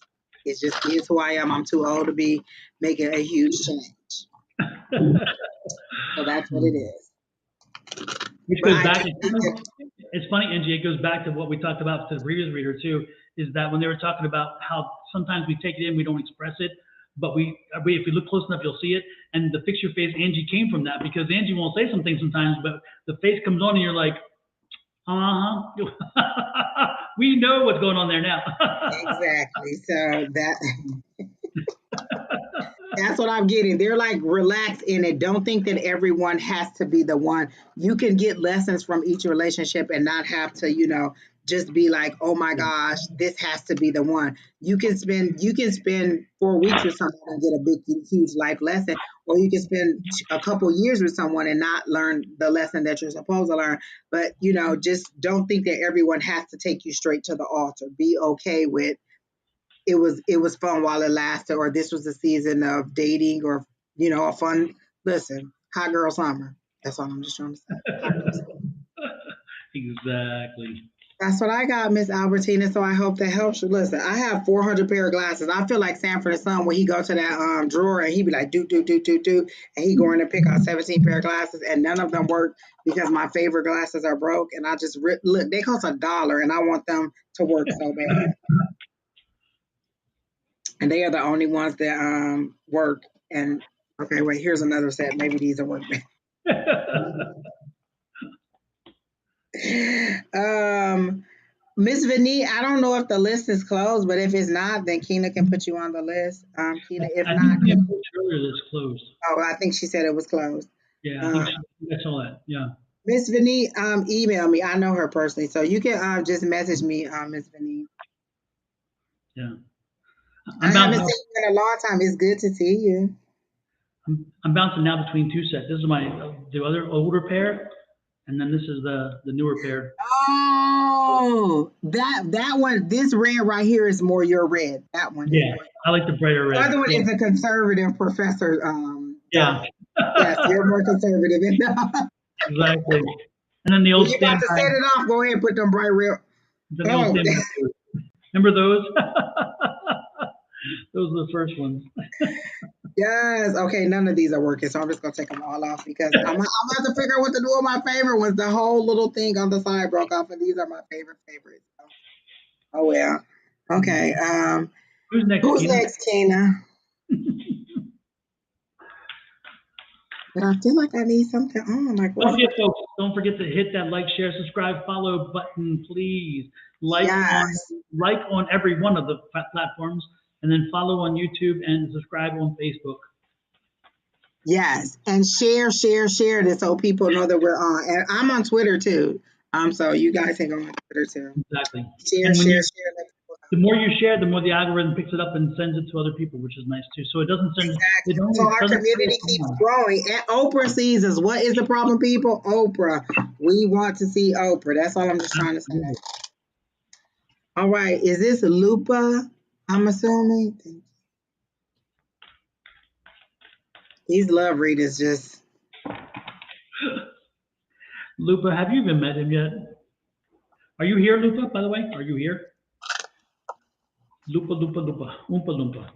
it's just is who I am. I'm too old to be making a huge change. So that's what it is. Which But goes back. It's funny, Angie. It goes back to what we talked about to the previous reader too. Is that when they were talking about how sometimes we take it in, we don't express it, but if we look close enough, you'll see it. And the fix your face Angie came from that, because Angie won't say something sometimes, but the face comes on and you're like, we know what's going on there now. Exactly. So that's what I'm getting. They're like, relax in it. Don't think that everyone has to be the one. You can get lessons from each relationship and not have to, just be like, oh my gosh, this has to be the one. You can spend 4 weeks with someone and get a big, huge life lesson, or you can spend a couple years with someone and not learn the lesson that you're supposed to learn. But just don't think that everyone has to take you straight to the altar. Be okay with it was fun while it lasted, or this was a season of dating, or a fun hot girl summer. That's all I'm just trying to say. Exactly. That's what I got, Miss Albertina. So I hope that helps you. Listen, I have 400 pair of glasses. I feel like Sanford and Son when he go to that drawer and he be like, do, and he going to pick out 17 pair of glasses, and none of them work because my favorite glasses are broke. And I just look, they cost $1, and I want them to work so bad. And they are the only ones that work. And okay, wait, here's another set. Maybe these are working. Miss Vinny, I don't know if the list is closed, but if it's not, then Keena can put you on the list. Keena, if I not, think earlier that's closed. oh, I think she said it was closed. Yeah, I think that's all that. Yeah. Miss Vinny, email me. I know her personally, so you can just message me, Miss Vinny. Yeah. I haven't seen you in a long time. It's good to see you. I'm bouncing now between two sets. This is the other older pair, and then this is the newer pair. Oh, that one. This red right here is more your red. That one. Yeah, I like the brighter red. The other one is a conservative professor. Yeah. Yes, you're more conservative. Exactly. And then the old standby. About to set it off. Go ahead and put them bright red. Remember those? Those are the first ones. Yes. Okay. None of these are working, so I'm just gonna take them all off because I'm gonna have to figure out what to do with my favorite ones. The whole little thing on the side broke off, and these are my favorites. Oh well. Okay. Who's next? Who's next, Keena? But I feel like I need something on. Like, Don't what's forget, folks, don't forget to hit that like, share, subscribe, follow button, please. Like yes. on every one of the platforms, and then follow on YouTube and subscribe on Facebook. Yes. And share this so people know that we're on. And I'm on Twitter too. So you guys can go on Twitter too. Exactly. Share, And when share, you, share. Let people know. the more you share, the more the algorithm picks it up and sends it to other people, which is nice too. So it doesn't send, Exactly. it only So our doesn't. community keeps growing. And Oprah sees us. What is the problem, people? Oprah. We want to see Oprah. That's all I'm just trying to say. All right. Is this Lupa? I'm assuming. These love readers just. Lupa, have you even met him yet? Are you here, Lupa, by the way? Are you here? Lupa, Lupa, Lupa, Oompa Loompa.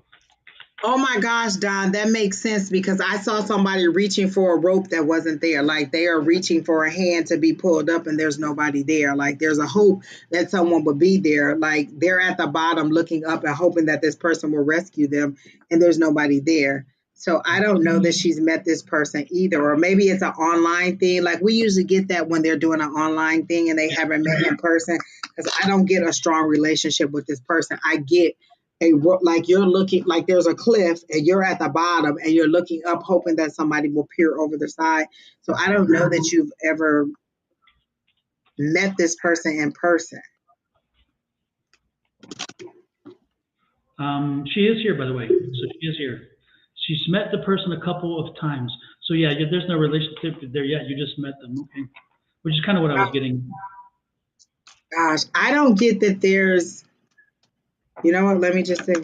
Oh my gosh, Don, that makes sense because I saw somebody reaching for a rope that wasn't there. Like they are reaching for a hand to be pulled up and there's nobody there. Like there's a hope that someone would be there. Like they're at the bottom looking up and hoping that this person will rescue them and there's nobody there. So I don't know that she's met this person either. Or maybe it's an online thing. Like we usually get that when they're doing an online thing and they haven't met in person because I don't get a strong relationship with this person. I get like you're looking like there's a cliff and you're at the bottom and you're looking up hoping that somebody will peer over the side. So I don't know that you've ever met this person in person. She is here, by the way. So she is here. She's met the person a couple of times. So yeah, there's no relationship there yet. You just met them, okay? Which is kind of what I was getting. Gosh, I don't get that there's, you know what, let me just say,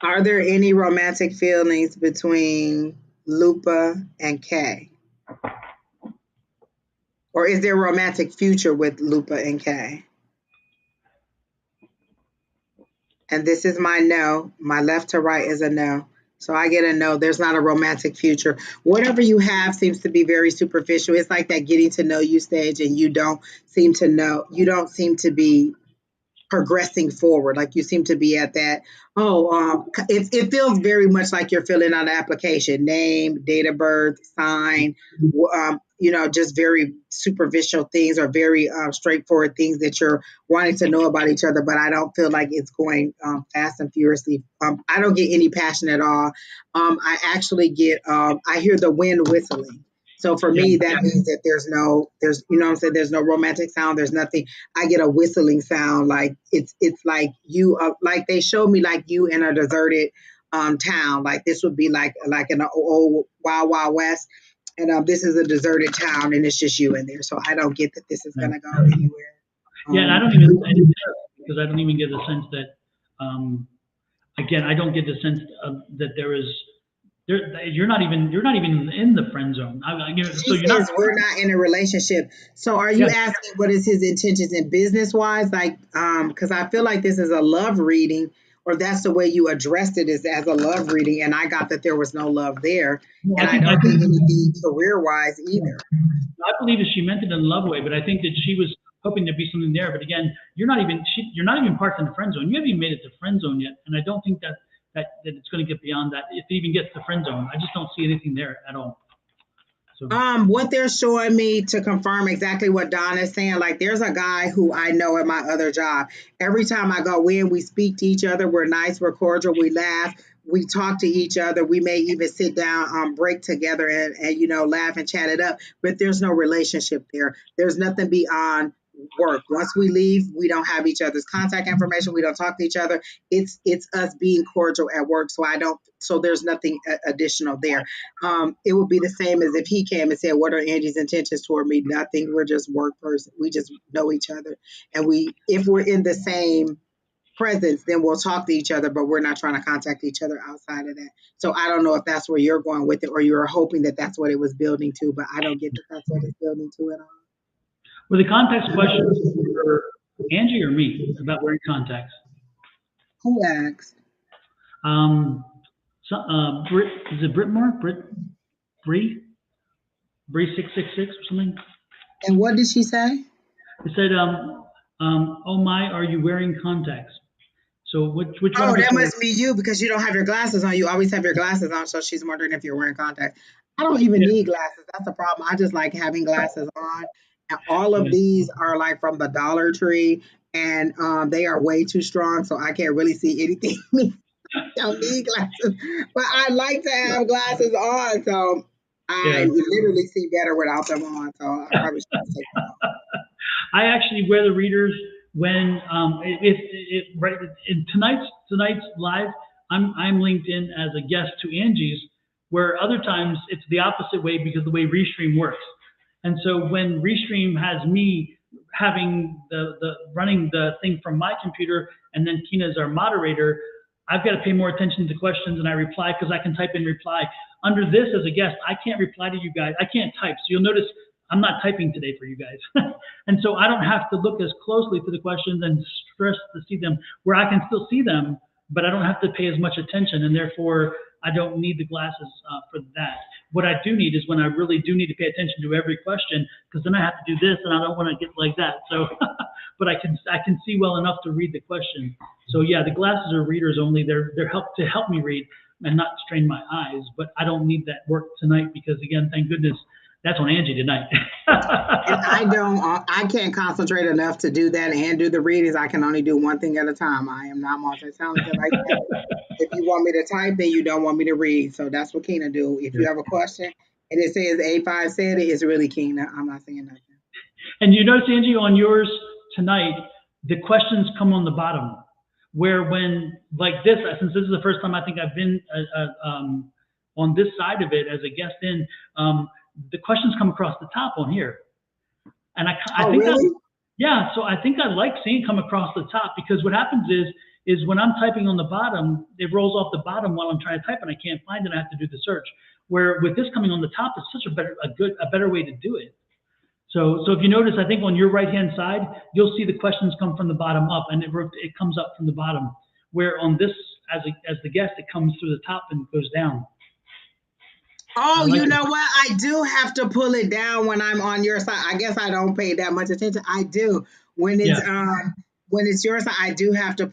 are there any romantic feelings between Lupa and Kay? Or is there a romantic future with Lupa and Kay? And this is my no. My left to right is a no. So I get a no. There's not a romantic future. Whatever you have seems to be very superficial. It's like that getting to know you stage, and you don't seem to know. You don't seem to be progressing forward. Like you seem to be at that. It feels very much like you're filling out an application: name, date of birth, sign. Just very superficial things or very straightforward things that you're wanting to know about each other. But I don't feel like it's going fast and furiously. I don't get any passion at all. I actually get. I hear the wind whistling. So for Yeah. me, that means that there's no romantic sound. There's nothing. I get a whistling sound, like it's like you like they showed me like you in a deserted town. Like this would be like in an old Wild Wild West, and this is a deserted town, and it's just you in there. So I don't get that this is gonna go anywhere. Yeah, and I don't even because I don't even get the sense that again, I don't get the sense that there is you're not even in the friend zone. So She you're not. says we're not in a relationship. So are you Yeah, asking what is his intentions in business wise? Like, because I feel like this is a love reading, or that's the way you addressed it is as a love reading, and I got that there was no love there, no, and I don't think anything career wise either. I believe that she meant it in a love way, but I think that she was hoping to be something there. But again, you're not even parked in the friend zone. You haven't even made it to friend zone yet, and I don't think that it's going to get beyond that. If it even gets to friend zone, I just don't see anything there at all. So What they're showing me to confirm exactly what Don is saying, like there's a guy who I know at my other job. Every time I go in, we speak to each other. We're nice, we're cordial, we laugh, we talk to each other. We may even sit down on break together and laugh and chat it up. But there's no relationship there. There's nothing beyond work. Once we leave, we don't have each other's contact information. We don't talk to each other. It's us being cordial at work. So there's nothing additional there. It would be the same as if he came and said, "What are Angie's intentions toward me?" Nothing. We're just work person. We just know each other, and if we're in the same presence, then we'll talk to each other, but we're not trying to contact each other outside of that. So I don't know if that's where you're going with it, or you're hoping that that's what it was building to, but I don't get that that's what it's building to at all. were the contacts questions for Angie or me about wearing contacts? Who asked? Brit, is it Britmore? Bree 666 or something? And what did she say? It said, oh my, are you wearing contacts? So which one Oh, of us that are? must be you because you don't have your glasses on. You always have your glasses on, so she's wondering if you're wearing contacts. I don't even Yeah, need glasses. That's the problem. I just like having glasses on. And all of yeah. these are like from the Dollar Tree, and they are way too strong, so I can't really see anything. I don't need glasses, but I like to have glasses on, so I Yeah. literally see better without them on. So I probably should take them off. I actually wear the readers when right in tonight's live. I'm linked in as a guest to Angie's, where other times it's the opposite way because the way Restream works. And so when Restream has me having the running the thing from my computer, and then Kina is our moderator, I've got to pay more attention to questions and I reply because I can type in reply. Under this as a guest, I can't reply to you guys. I can't type. So you'll notice I'm not typing today for you guys. And so I don't have to look as closely to the questions and stress to see them, where I can still see them, but I don't have to pay as much attention. And therefore, I don't need the glasses for that. What I do need is when I really do need to pay attention to every question, because then I have to do this and I don't want to get like that. So, but I can see well enough to read the question. So yeah, the glasses are readers only. They're to help me read and not strain my eyes. But I don't need that work tonight because again, thank goodness, that's on Angie tonight. And I can't concentrate enough to do that and do the readings. I can only do one thing at a time. I am not multi-talented like that. If you want me to type, then you don't want me to read. So that's what Keena do. If you have a question and it says A5 said it, it's really Keena. I'm not saying nothing. And you notice, Angie, on yours tonight, the questions come on the bottom. Where when, like this, since this is the first time I think I've been on this side of it as a guest in, the questions come across the top on here. And I think really? yeah, so I think I like seeing come across the top because what happens is when I'm typing on the bottom, it rolls off the bottom while I'm trying to type and I can't find it. I have to do the search. Where with this coming on the top, it's such a better way to do it. So if you notice, I think on your right-hand side, you'll see the questions come from the bottom up, and it comes up from the bottom. Where on this, as the guest, it comes through the top and goes down. Oh, you know what? I do have to pull it down when I'm on your side. I guess I don't pay that much attention. I do when it's your side. I do have to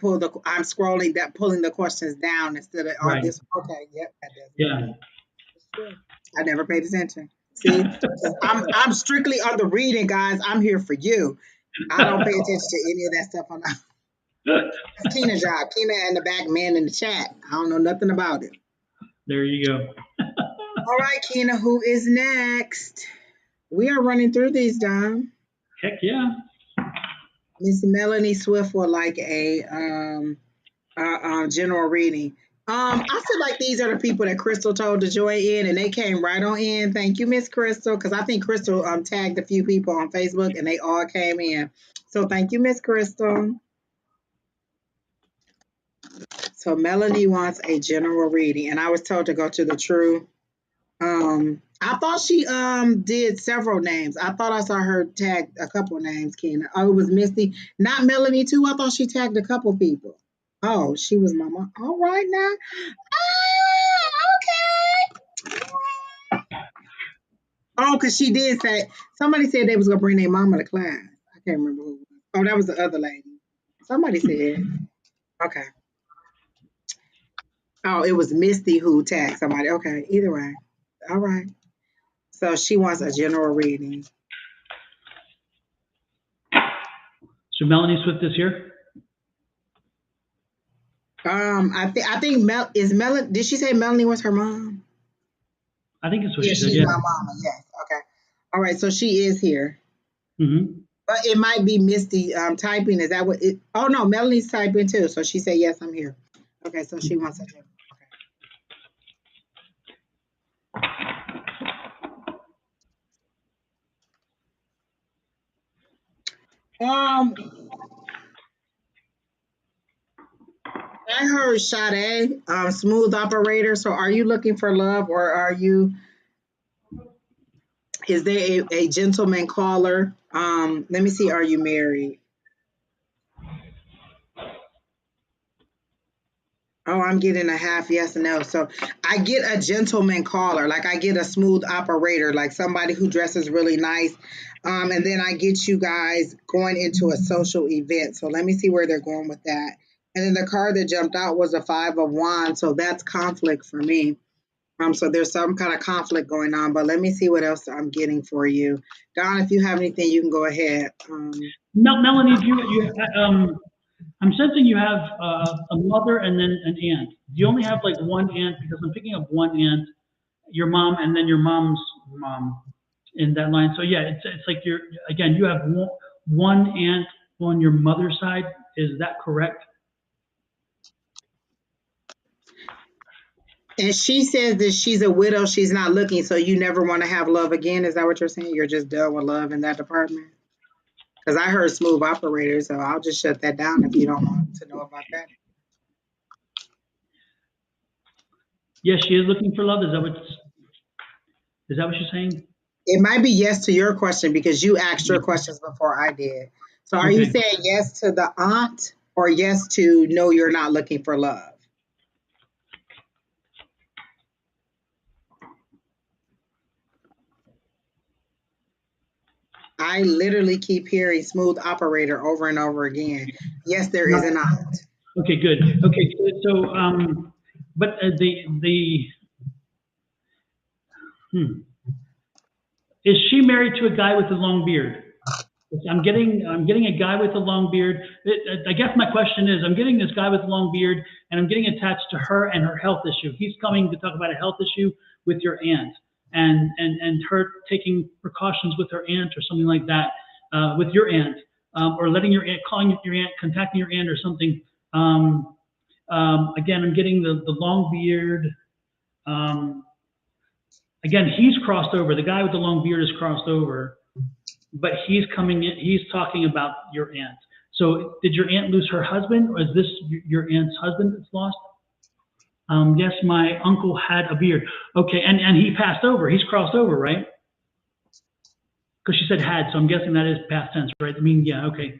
I'm scrolling that, pulling the questions down instead of on this. Okay, yep, that does. Yeah. I never paid attention. See, I'm strictly on the reading, guys. I'm here for you. I don't pay attention to any of that stuff on. It's Keena's job. Keena and the back man in the chat. I don't know nothing about it. There you go. All right, Keena, who is next? We are running through these, Dom. Heck yeah. Miss Melanie Swift would like a general reading. I feel like these are the people that Crystal told to join in, and they came right on in. Thank you, Miss Crystal, because I think Crystal tagged a few people on Facebook, and they all came in. So thank you, Miss Crystal. So Melanie wants a general reading, and I was told to go to the True. I thought she did several names. I thought I saw her tag a couple names, Keena. Oh, it was Misty. Not Melanie too. I thought she tagged a couple people. Oh, she was my mom. All right now. Okay. Oh, because she did say somebody said they was gonna bring their mama to class. I can't remember who. Oh, that was the other lady. Somebody said. Okay. Oh, it was Misty who tagged somebody. Okay, either way. All right. So she wants a general reading. So Melanie Swift is here? I think Melanie. Did she say Melanie was her mom? I think it's what Yeah, she said. she's Yeah. my mama. Yes. Okay. All right. So she is here. Mm-hmm. But it might be Misty typing. Is that what it? Oh no, Melanie's typing too. So she said yes, I'm here. Okay. So she wants a general. Okay. I heard Sade, smooth operator. So are you looking for love or is there a gentleman caller? Let me see. Are you married? Oh, I'm getting a half yes and no. So I get a gentleman caller, like I get a smooth operator, like somebody who dresses really nice. And then I get you guys going into a social event. So let me see where they're going with that. And then the card that jumped out was the 5 of Wands, so that's conflict for me. So there's some kind of conflict going on, but let me see what else I'm getting for you. Don, if you have anything, you can go ahead. Melanie, I'm sensing you have a mother and then an aunt. Do you only have like one aunt? Because I'm picking up one aunt, your mom, and then your mom's mom in that line. So yeah, it's like you have one aunt on your mother's side. Is that correct? And she says that she's a widow, she's not looking, so you never want to have love again. Is that what you're saying? You're just done with love in that department? Because I heard smooth operator, so I'll just shut that down if you don't want to know about that. Yes, she is looking for love. Is that what she's saying? It might be yes to your question because you asked your questions before I did. So are you saying yes to the aunt or yes to no, you're not looking for love? I literally keep hearing smooth operator over and over again. Yes, there is an aunt. Okay, good. Okay, so but is she married to a guy with a long beard? I'm getting a guy with a long beard. I guess my question is, I'm getting this guy with a long beard, and I'm getting attached to her and her health issue. He's coming to talk about a health issue with your aunt, and her taking precautions with her aunt or something like that, with your aunt, or letting your aunt, calling your aunt, contacting your aunt or something. Again, I'm getting the long beard. Again, he's crossed over. The guy with the long beard is crossed over, but he's coming in. He's talking about your aunt. So, did your aunt lose her husband, or is this your aunt's husband that's lost? Yes, my uncle had a beard. Okay, and he passed over. He's crossed over, right? Because she said had, so I'm guessing that is past tense, right? I mean, yeah, okay.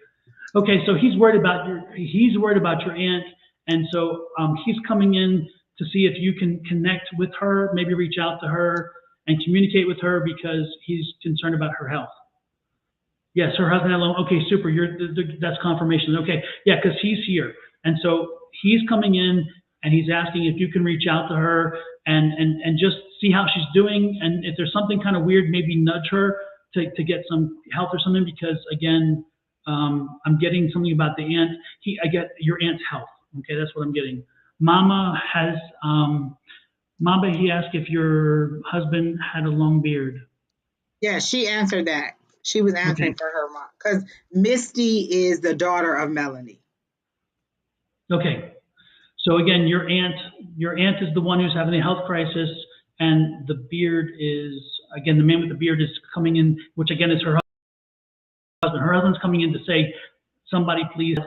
Okay, so he's worried about your aunt, and so he's coming in to see if you can connect with her, maybe reach out to her and communicate with her because he's concerned about her health. Yes, her husband had a loan. Okay, super. That's confirmation. Okay, yeah, because he's here, and so he's coming in and he's asking if you can reach out to her and just see how she's doing, and if there's something kind of weird, maybe nudge her to get some help or something. Because again, I'm getting something about the aunt. I get your aunt's health. Okay, that's what I'm getting. Mama has, Mama, he asked if your husband had a long beard. Yeah, she answered that. She was answering for her mom because Misty is the daughter of Melanie. Okay. So again, your aunt is the one who's having a health crisis, and the beard is, again, the man with the beard is coming in, which again is her husband. Her husband's coming in to say, somebody please,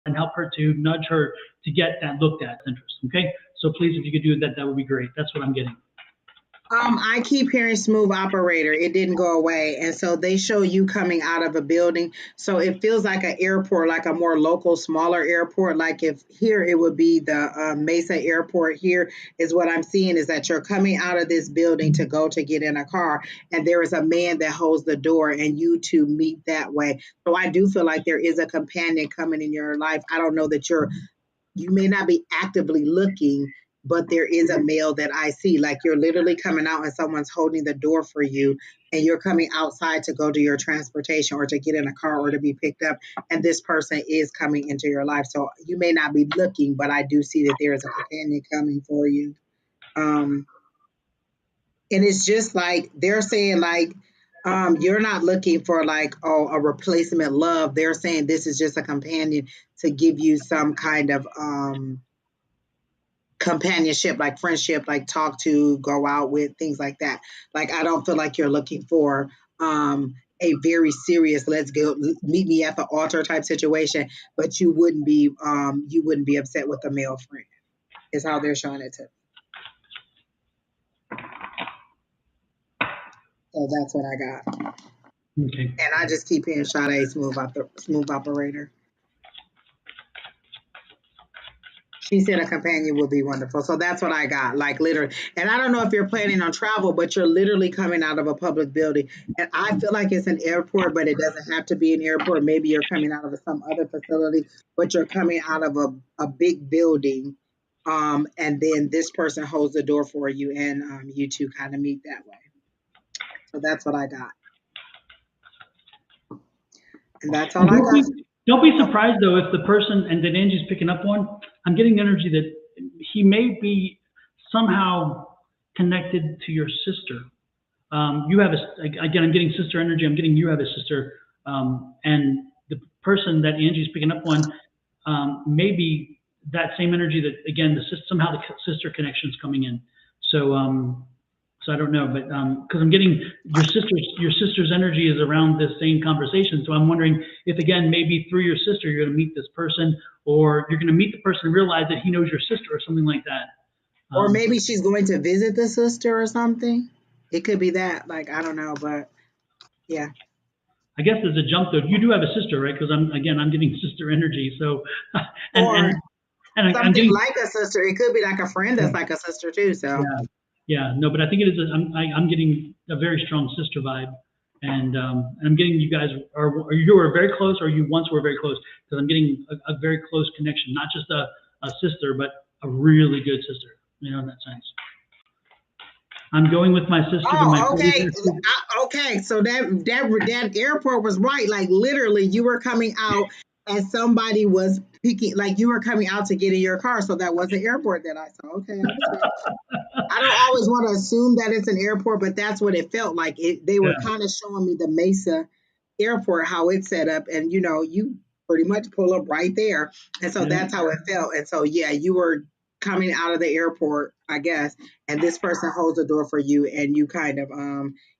and help her to nudge her to get that looked at interest. Okay. So please, if you could do that, that would be great. That's what I'm getting. I keep hearing smooth operator. It didn't go away. And so they show you coming out of a building. So it feels like an airport, like a more local, smaller airport. Like if here it would be the Mesa airport. Here is what I'm seeing is that you're coming out of this building to go to get in a car. And there is a man that holds the door and you two meet that way. So I do feel like there is a companion coming in your life. I don't know that you may not be actively looking, but there is a male that I see. Like you're literally coming out and someone's holding the door for you, and you're coming outside to go to your transportation or to get in a car or to be picked up. And this person is coming into your life. So you may not be looking, but I do see that there is a companion coming for you. And it's just like they're saying, like, you're not looking for like, oh, a replacement love. They're saying this is just a companion to give you some kind of companionship, like friendship, like talk to, go out with, things like that. Like I don't feel like you're looking for a very serious let's go meet me at the altar type situation, but you wouldn't be upset with a male friend is how they're showing it to me. So that's what I got. Okay. And I just keep hearing Sade smooth operator. She said a companion would be wonderful. So that's what I got, like literally. And I don't know if you're planning on travel, but you're literally coming out of a public building. And I feel like it's an airport, but it doesn't have to be an airport. Maybe you're coming out of some other facility, but you're coming out of a big building. And then this person holds the door for you, and you two kind of meet that way. So that's what I got. And that's all I got. Don't be surprised though if the person and that Angie's picking up on. I'm getting energy that he may be somehow connected to your sister. You have again. I'm getting sister energy. I'm getting you have a sister, and the person that Angie's picking up on may be that same energy that again somehow the sister connection is coming in. So I don't know, but because I'm getting your sister's energy is around this same conversation. So I'm wondering if, again, maybe through your sister, you're going to meet this person, or you're going to meet the person and realize that he knows your sister or something like that. Or maybe she's going to visit the sister or something. It could be that. Like, I don't know, but yeah. I guess there's a jump though. You do have a sister, right? Because I'm getting sister energy. So, and something I'm getting, like a sister. It could be like a friend that's like a sister too. So. Yeah, no, but I think it is. I'm getting a very strong sister vibe, and I'm getting you guys you are very close, or you once were very close, because I'm getting a very close connection, not just a sister, but a really good sister. You know, in that sense. I'm going with my sister. Okay. Okay. So that airport was right. Like literally, you were coming out and somebody was picking. Like you were coming out to get in your car. So that was the airport that I saw. Okay. I don't always want to assume that it's an airport, but that's what it felt like. They were kind of showing me the Mesa airport, how it's set up, and you pretty much pull up right there, and so that's how it felt. And so you were coming out of the airport, I guess, and this person holds the door for you, and you kind of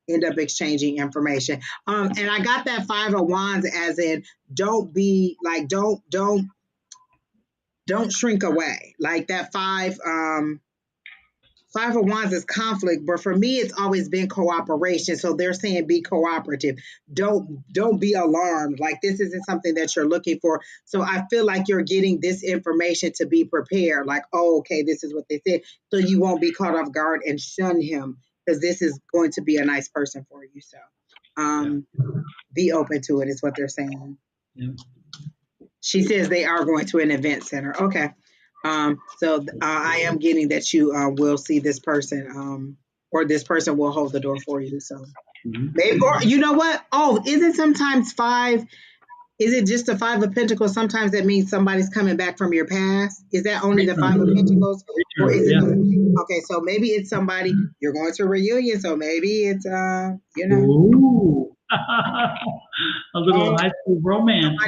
end up exchanging information. And I got that 5 of Wands as in don't be like don't shrink away, like that 5 of Wands is conflict, but for me, it's always been cooperation. So they're saying be cooperative. Don't be alarmed. Like this isn't something that you're looking for. So I feel like you're getting this information to be prepared. Like, oh, okay, this is what they said. So you won't be caught off guard and shun him, because this is going to be a nice person for you. So be open to it is what they're saying. Yeah. She says they are going to an event center. Okay. So I am getting that you will see this person, or this person will hold the door for you. So maybe, or you know what? Oh, isn't sometimes 5? Is it just the 5 of Pentacles? Sometimes that means somebody's coming back from your past. Is that only the 5 of Pentacles, or is it? Okay, so maybe it's somebody you're going to a reunion. So maybe it's Ooh. A little high school romance.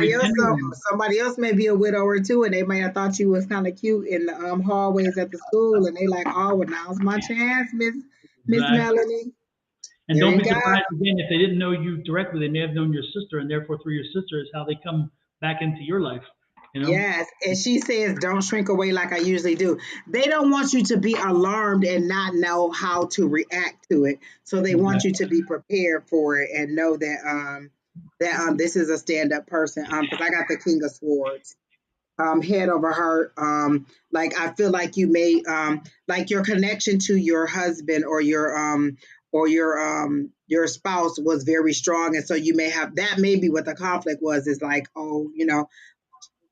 Somebody else may be a widower too, and they may have thought you was kind of cute in the hallways at the school, and they like, oh, well, now's my chance, Miss Melanie. And don't be surprised again if they didn't know you directly; they may have known your sister, and therefore through your sister is how they come back into your life. You know? Yes, and she says, don't shrink away like I usually do. They don't want you to be alarmed and not know how to react to it. So they want you to be prepared for it and know that this is a stand-up person. Because I got the King of Swords. Head over heart. Like I feel like you may like your connection to your husband or your spouse was very strong, and so you may have that. Maybe what the conflict was is like, oh,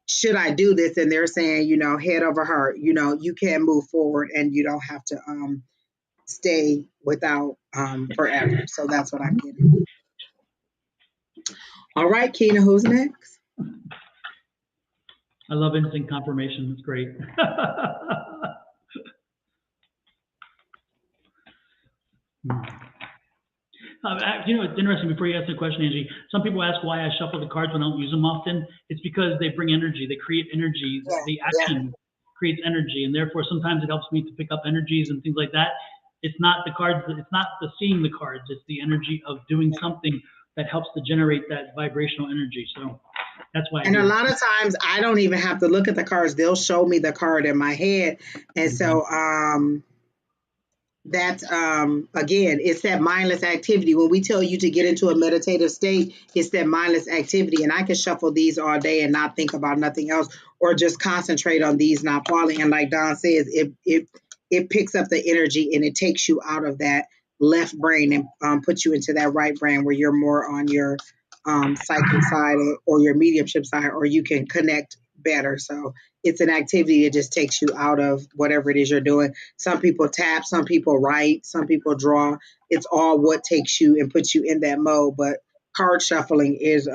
should I do this? And they're saying, head over heart, you can move forward and you don't have to stay without forever. So that's what I'm getting. All right, Keena, who's next? I love instant confirmation. It's great. It's interesting. Before you ask the question, Angie, some people ask why I shuffle the cards when I don't use them often. It's because they bring energy. They create energy. The action creates energy, and therefore sometimes it helps me to pick up energies and things like that. It's not the cards. It's not the seeing the cards. It's the energy of doing something that helps to generate that vibrational energy. So that's why. And a lot of times I don't even have to look at the cards. They'll show me the card in my head, and so that's again, it's that mindless activity. When we tell you to get into a meditative state, it's that mindless activity. And I can shuffle these all day and not think about nothing else, or just concentrate on these not falling. And like Don says, it picks up the energy and it takes you out of that left brain and puts you into that right brain where you're more on your psychic side, or your mediumship side, or you can connect better. So it's an activity that just takes you out of whatever it is you're doing. Some people tap, some people write, some people draw. It's all what takes you and puts you in that mode. But card shuffling is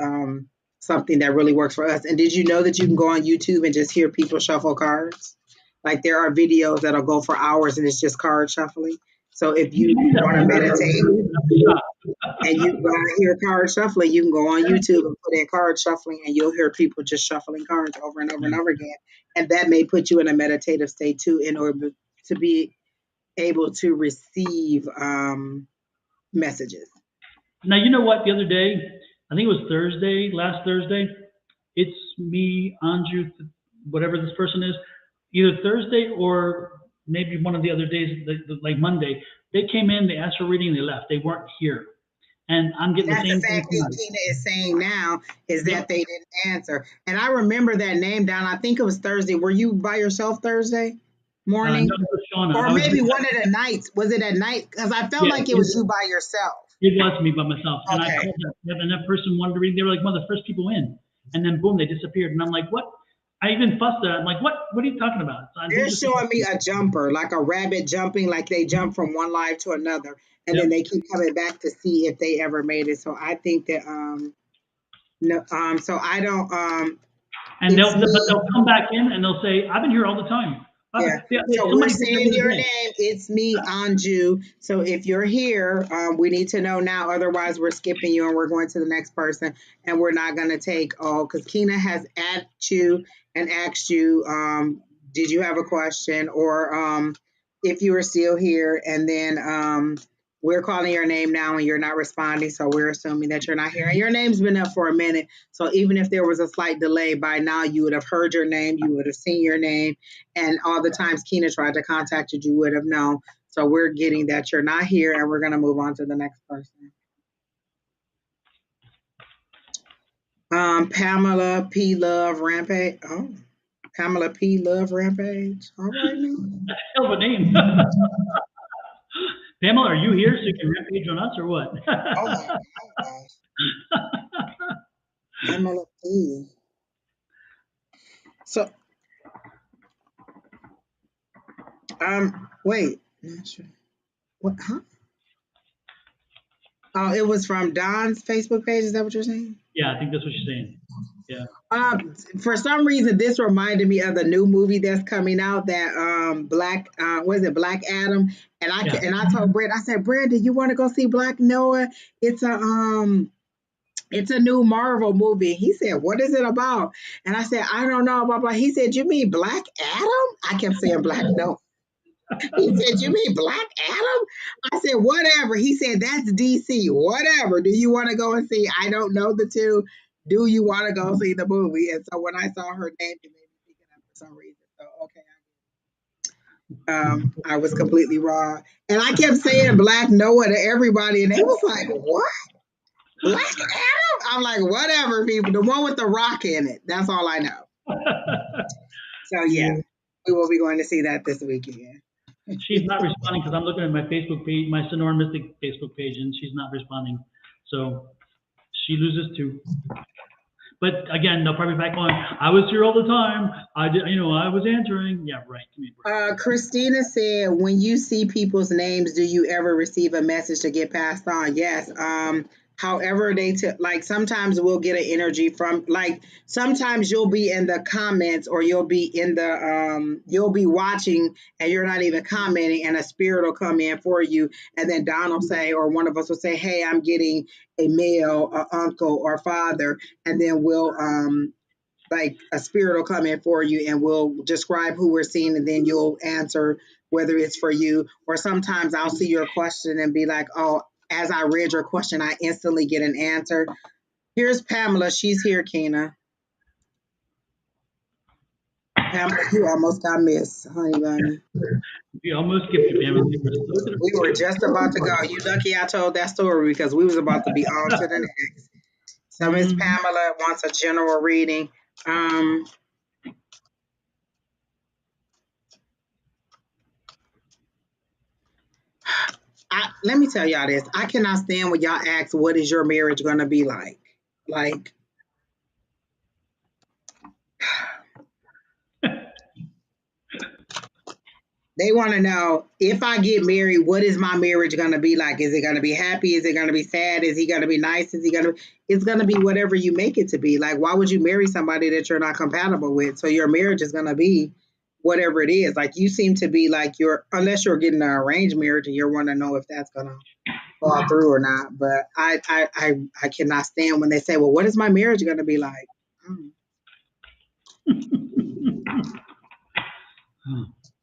something that really works for us. And did you know that you can go on YouTube and just hear people shuffle cards? Like there are videos that'll go for hours and it's just card shuffling. So if you want to meditate and you want to hear card shuffling, you can go on YouTube and put in card shuffling and you'll hear people just shuffling cards over and over and over again. And that may put you in a meditative state too, in order to be able to receive messages. Now, you know what? The other day, I think it was Thursday, last Thursday, it's me, Anju, whatever this person is, either Thursday or maybe one of the other days, like Monday, they came in, they asked for reading, they left. They weren't here. And I'm getting the That's same the thing fact that tonight. Tina is saying now is that Yep. they didn't answer. And I remember that name down. I think it was Thursday. Were you by yourself Thursday morning? No, it was Shauna. Or I was maybe with, one of the nights. Was it at night? Because I felt yeah, like it was you by yourself. it was me by myself. And I Okay. called them, and that person wanted to read. They were like one of the first people in. And then boom, they disappeared. And I'm like, what? I even fussed at it. I'm like, what are you talking about? So They're showing me a jumper, like a rabbit jumping, like they jump from one live to another, and Yep. then they keep coming back to see if they ever made it. So I think that no so I don't And it's but me. they'll come back in and they'll say, I've been here all the time. Yeah. So we're Somebody did that the saying other your day. name. It's me, Anju. So if you're here, we need to know now. Otherwise, we're skipping you and we're going to the next person. And we're not going to take all because Keena has asked you and asked you, did you have a question? Or if you are still here. And then we're calling your name now and you're not responding. So we're assuming that you're not here. And your name's been up for a minute. So even if there was a slight delay, by now you would have heard your name, you would have seen your name, and all the times Keena tried to contact you, you would have known. So we're getting that you're not here, and we're going to move on to the next person. Pamela P. Love Rampage. Oh, Pamela P. Love Rampage. All right now. That's a hell of a name. Pamela, are you here so you can rampage on us or what? Oh my gosh. Pamela P. So, wait. Not sure. What? Huh? Oh, it was from Don's Facebook page. Is that what you're saying? Yeah, I think that's what she's saying. Yeah. For some reason, this reminded me of the new movie that's coming out. That Black, was it Black Adam? And Yeah. I told Brent, I said, Brandon, you want to go see Black Noah? It's a new Marvel movie. He said, what is it about? And I said, I don't know. Blah blah. He said, you mean Black Adam? I kept saying Black Noah. He said, you mean Black Adam? I said, whatever. He said, that's DC. Whatever. Do you want to go and see? I don't know the two. Do you want to go see the movie? And so when I saw her name, it made me think of that for some reason. So, okay. I was completely wrong. And I kept saying Black Noah to everybody, and they was like, what? Black Adam? I'm like, whatever, people. The one with the rock in it. That's all I know. So, yeah, we will be going to see that this weekend. She's not responding because I'm looking at my Facebook page, my Sonoran Mystic Facebook page, and she's not responding. So she loses too. But again, they'll probably back on. I was here all the time. I did, I was answering. Yeah, right. Christina said, when you see people's names, do you ever receive a message to get passed on? Yes. However, like sometimes we'll get an energy from, like sometimes you'll be in the comments or you'll be in the you'll be watching and you're not even commenting, and a spirit will come in for you, and then Don will say, or one of us will say, hey, I'm getting a male, a uncle or father, and then we'll like a spirit will come in for you and we'll describe who we're seeing, and then you'll answer whether it's for you. Or sometimes I'll see your question and be like, oh, as I read your question, I instantly get an answer. Here's Pamela. She's here, Keena. Pamela, you almost got missed, honey bunny. We almost skipped you, Pamela. You were so to the We were just about to go. You lucky I told that story because we was about to be on to the next. So Miss Pamela wants a general reading. Let me tell y'all this. I cannot stand when y'all ask, what is your marriage going to be like? Like, they want to know, if I get married, what is my marriage going to be like? Is it going to be happy? Is it going to be sad? Is he going to be nice? It's going to be whatever you make it to be. Like, why would you marry somebody that you're not compatible with? So your marriage is going to be whatever it is. Like, you seem to be like, unless you're getting an arranged marriage and you want to know if that's going to fall through or not. But I cannot stand when they say, well, what is my marriage going to be like?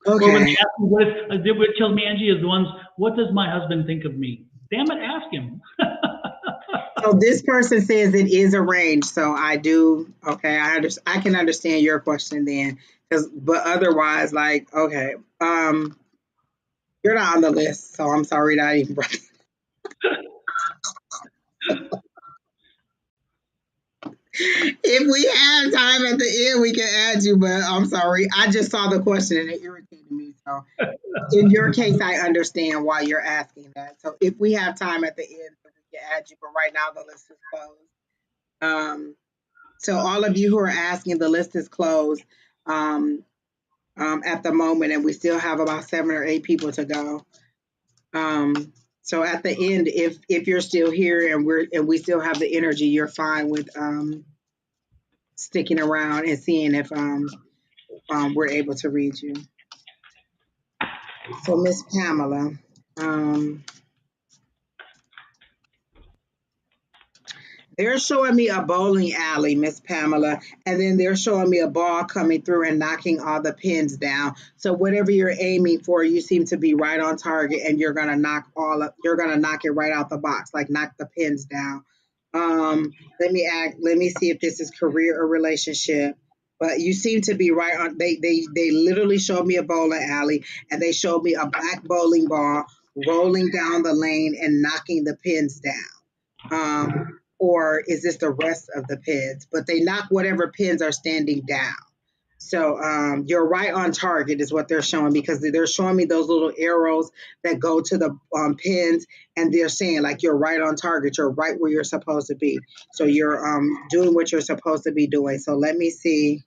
Okay. Or when they ask me what tells me, Angie, is the ones, what does my husband think of me? Damn it, ask him. So this person says it is arranged. So I do. Okay, I can understand your question then, but otherwise, like, okay, you're not on the list, so I'm sorry that I even brought. If we have time at the end, we can add you, but I'm sorry. I just saw the question and it irritated me. So in your case, I understand why you're asking that. So if we have time at the end, we can add you, but right now the list is closed. So all of you who are asking, the list is closed at the moment, and we still have about 7 or 8 people to go. So at the end, if you're still here and we still have the energy, you're fine with sticking around and seeing if we're able to read you. So Miss Pamela, they're showing me a bowling alley, Miss Pamela, and then they're showing me a ball coming through and knocking all the pins down. So whatever you're aiming for, you seem to be right on target, and you're gonna knock it right out the box, like knock the pins down. Let me see if this is career or relationship. But you seem to be right on. They literally showed me a bowling alley, and they showed me a black bowling ball rolling down the lane and knocking the pins down. Or is this the rest of the pins? But they knock whatever pins are standing down. So you're right on target is what they're showing, because they're showing me those little arrows that go to the pins, and they're saying like you're right on target. You're right where you're supposed to be. So you're doing what you're supposed to be doing. So let me see.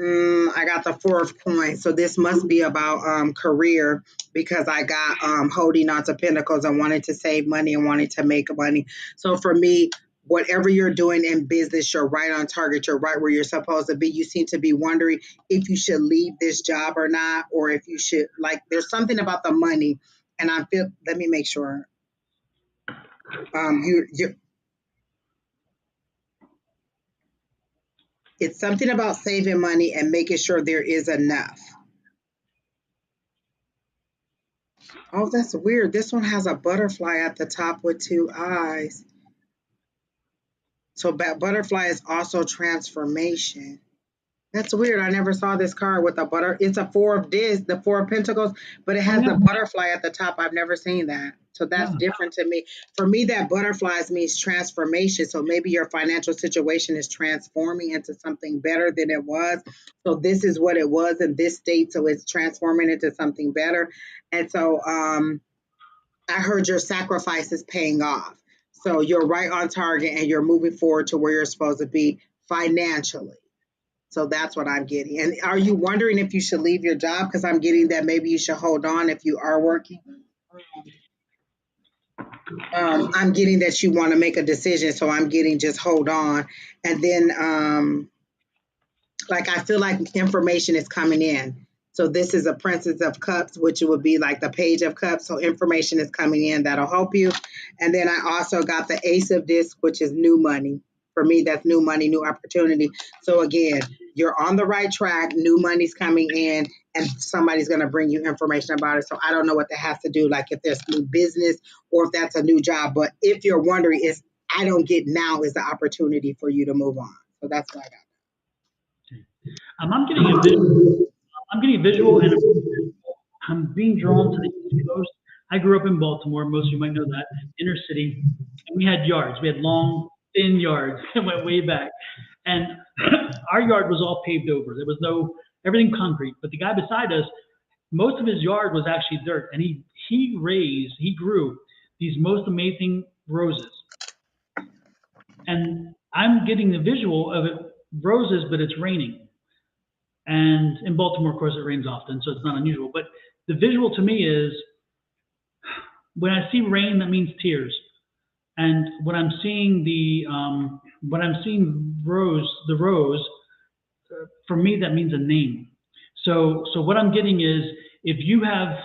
I got the 4th point. So this must be about career, because I got holding on to pentacles and wanting to save money and wanting to make money. So for me, whatever you're doing in business, you're right on target. You're right where you're supposed to be. You seem to be wondering if you should leave this job or not, or if you should, like, there's something about the money. And let me make sure. It's something about saving money and making sure there is enough. Oh, that's weird. This one has a butterfly at the top with 2 eyes. So butterfly is also transformation. That's weird. I never saw this card with a It's a 4 of the 4 of pentacles, but it has the butterfly at the top. I've never seen that. So that's different to me. For me, that butterflies means transformation. So maybe your financial situation is transforming into something better than it was. So this is what it was in this state. So it's transforming into something better. And so I heard your sacrifice is paying off. So you're right on target and you're moving forward to where you're supposed to be financially. So that's what I'm getting. And are you wondering if you should leave your job? Because I'm getting that maybe you should hold on if you are working. I'm getting that you want to make a decision. So I'm getting just hold on. And then like I feel like information is coming in. So this is a Princess of Cups, which would be like the Page of Cups. So information is coming in that'll help you. And then I also got the Ace of Discs, which is new money. For me, that's new money, new opportunity. So again, you're on the right track. New money's coming in, and somebody's going to bring you information about it. So I don't know what that has to do, like if there's new business or if that's a new job. But if you're wondering, I don't get now is the opportunity for you to move on. So that's what I got. I'm getting a visual. I'm getting a visual, and I'm being drawn to the East Coast. I grew up in Baltimore. Most of you might know that, inner city. And we had yards. We had long, thin yards that went way back. And our yard was all paved over. There was no, everything concrete. But the guy beside us, most of his yard was actually dirt. And he grew these most amazing roses. And I'm getting the visual of it, roses, but it's raining. And in Baltimore, of course, it rains often, so it's not unusual. But the visual to me is when I see rain, that means tears. And when I'm seeing the rose, for me that means a name. So what I'm getting is if you have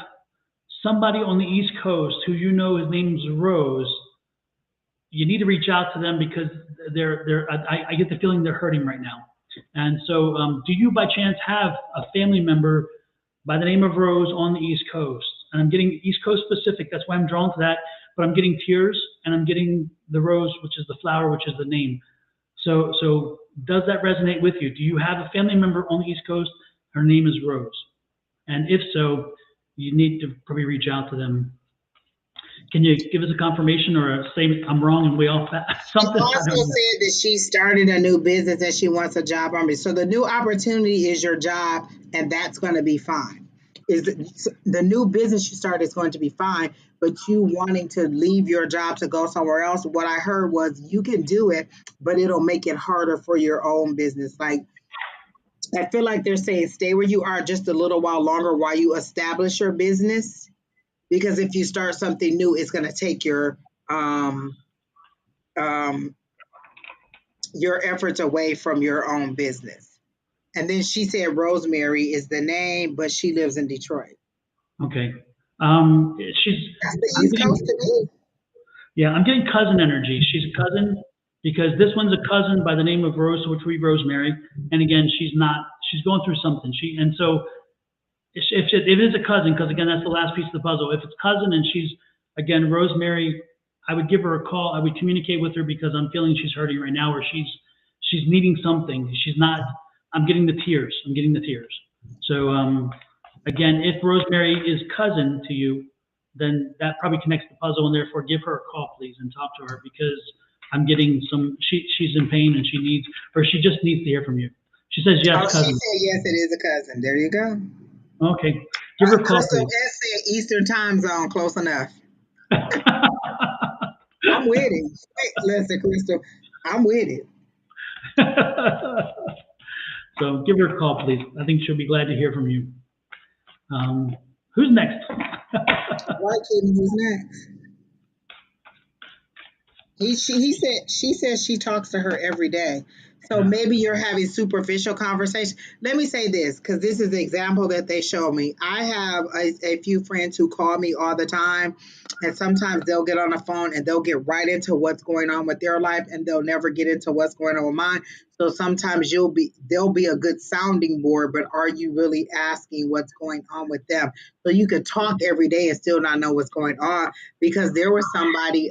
somebody on the East Coast who you know his name's Rose, you need to reach out to them because I get the feeling they're hurting right now. And so, do you by chance have a family member by the name of Rose on the East Coast? And I'm getting East Coast specific. That's why I'm drawn to that. But I'm getting tears, and I'm getting the rose, which is the flower, which is the name. So does that resonate with you? Do you have a family member on the East Coast? Her name is Rose. And if so, you need to probably reach out to them. Can you give us a confirmation or a statement? I'm wrong and way off that something. She also said that she started a new business and she wants a job on me. So the new opportunity is your job, and that's going to be fine. The new business you start is going to be fine, but you wanting to leave your job to go somewhere else, what I heard was you can do it, but it'll make it harder for your own business. Like, I feel like they're saying stay where you are just a little while longer while you establish your business. Because if you start something new, it's going to take your efforts away from your own business. And then she said Rosemary is the name, but she lives in Detroit. Okay. That's the East Coast to me. Yeah, I'm getting cousin energy. She's a cousin because this one's a cousin by the name of Rose, which we Rosemary. And again, she's going through something. And so if it is a cousin, because again, that's the last piece of the puzzle. If it's cousin and she's, again, Rosemary, I would give her a call. I would communicate with her because I'm feeling she's hurting right now or she's needing something. She's not, I'm getting the tears. So again, if Rosemary is cousin to you, then that probably connects the puzzle, and therefore give her a call, please, and talk to her because I'm getting she's in pain and she just needs to hear from you. She says yes, cousin. She said yes, it is a cousin. There you go. Okay. Give her a call, Crystal please. S said Eastern time zone, close enough. I'm with it. Listen, Crystal, I'm with it. So give her a call, please. I think she'll be glad to hear from you. Who's next? Why couldn't who's next? She said she talks to her every day. So maybe you're having superficial conversation. Let me say this, because this is the example that they show me. I have a few friends who call me all the time, and sometimes they'll get on the phone and they'll get right into what's going on with their life, and they'll never get into what's going on with mine. So sometimes they'll be a good sounding board, but are you really asking what's going on with them? So you could talk every day and still not know what's going on, because there was somebody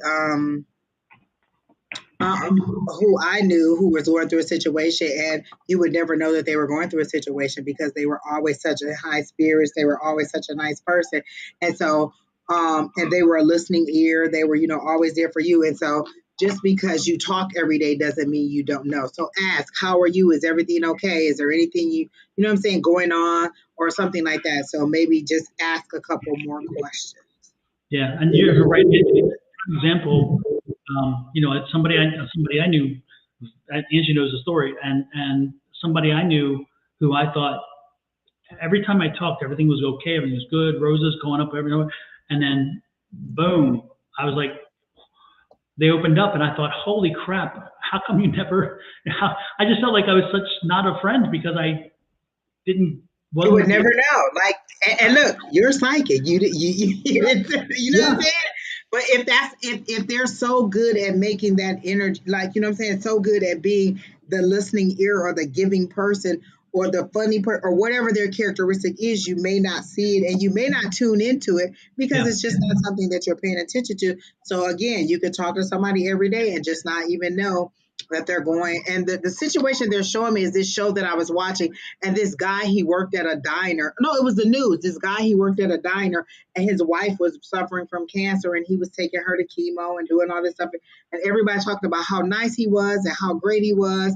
who I knew who was going through a situation, and you would never know that they were going through a situation because they were always such a high spirits. They were always such a nice person. And so, and they were a listening ear. They were, always there for you. And so just because you talk every day doesn't mean you don't know. So ask, how are you? Is everything okay? Is there anything you know what I'm saying, going on or something like that? So maybe just ask a couple more questions. Yeah. And you're right. For example, it's somebody I knew, Angie knows the story, and somebody I knew who I thought every time I talked, everything was okay, everything was good, roses going up everywhere, and then boom, I was like, they opened up, and I thought, holy crap, how come you never? I just felt like I was such not a friend because I didn't. You would never know. Like, and look, you're psychic. You know what I'm saying? But if they're so good at making that energy, like, what I'm saying, so good at being the listening ear or the giving person or the funny person or whatever their characteristic is, you may not see it and you may not tune into it because it's just not something that you're paying attention to. So again, you could talk to somebody every day and just not even know that they're going, and the situation they're showing me is this show that I was watching, and this guy, he worked at a diner. No, it was the news. This guy, he worked at a diner, and his wife was suffering from cancer, and he was taking her to chemo and doing all this stuff, and everybody talked about how nice he was and how great he was,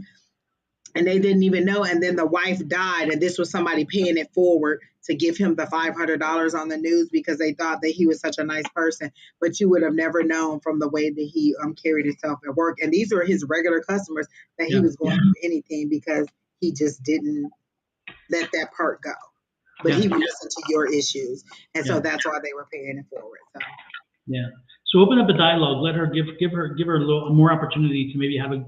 and they didn't even know. And then the wife died, and this was somebody paying it forward to give him the $500 on the news because they thought that he was such a nice person. But you would have never known from the way that he carried himself at work. And these were his regular customers that he was going through anything because he just didn't let that part go. But he would listen to your issues, and so that's why they were paying it forward. So. Yeah. So open up a dialogue. Let her give her a little more opportunity to maybe have a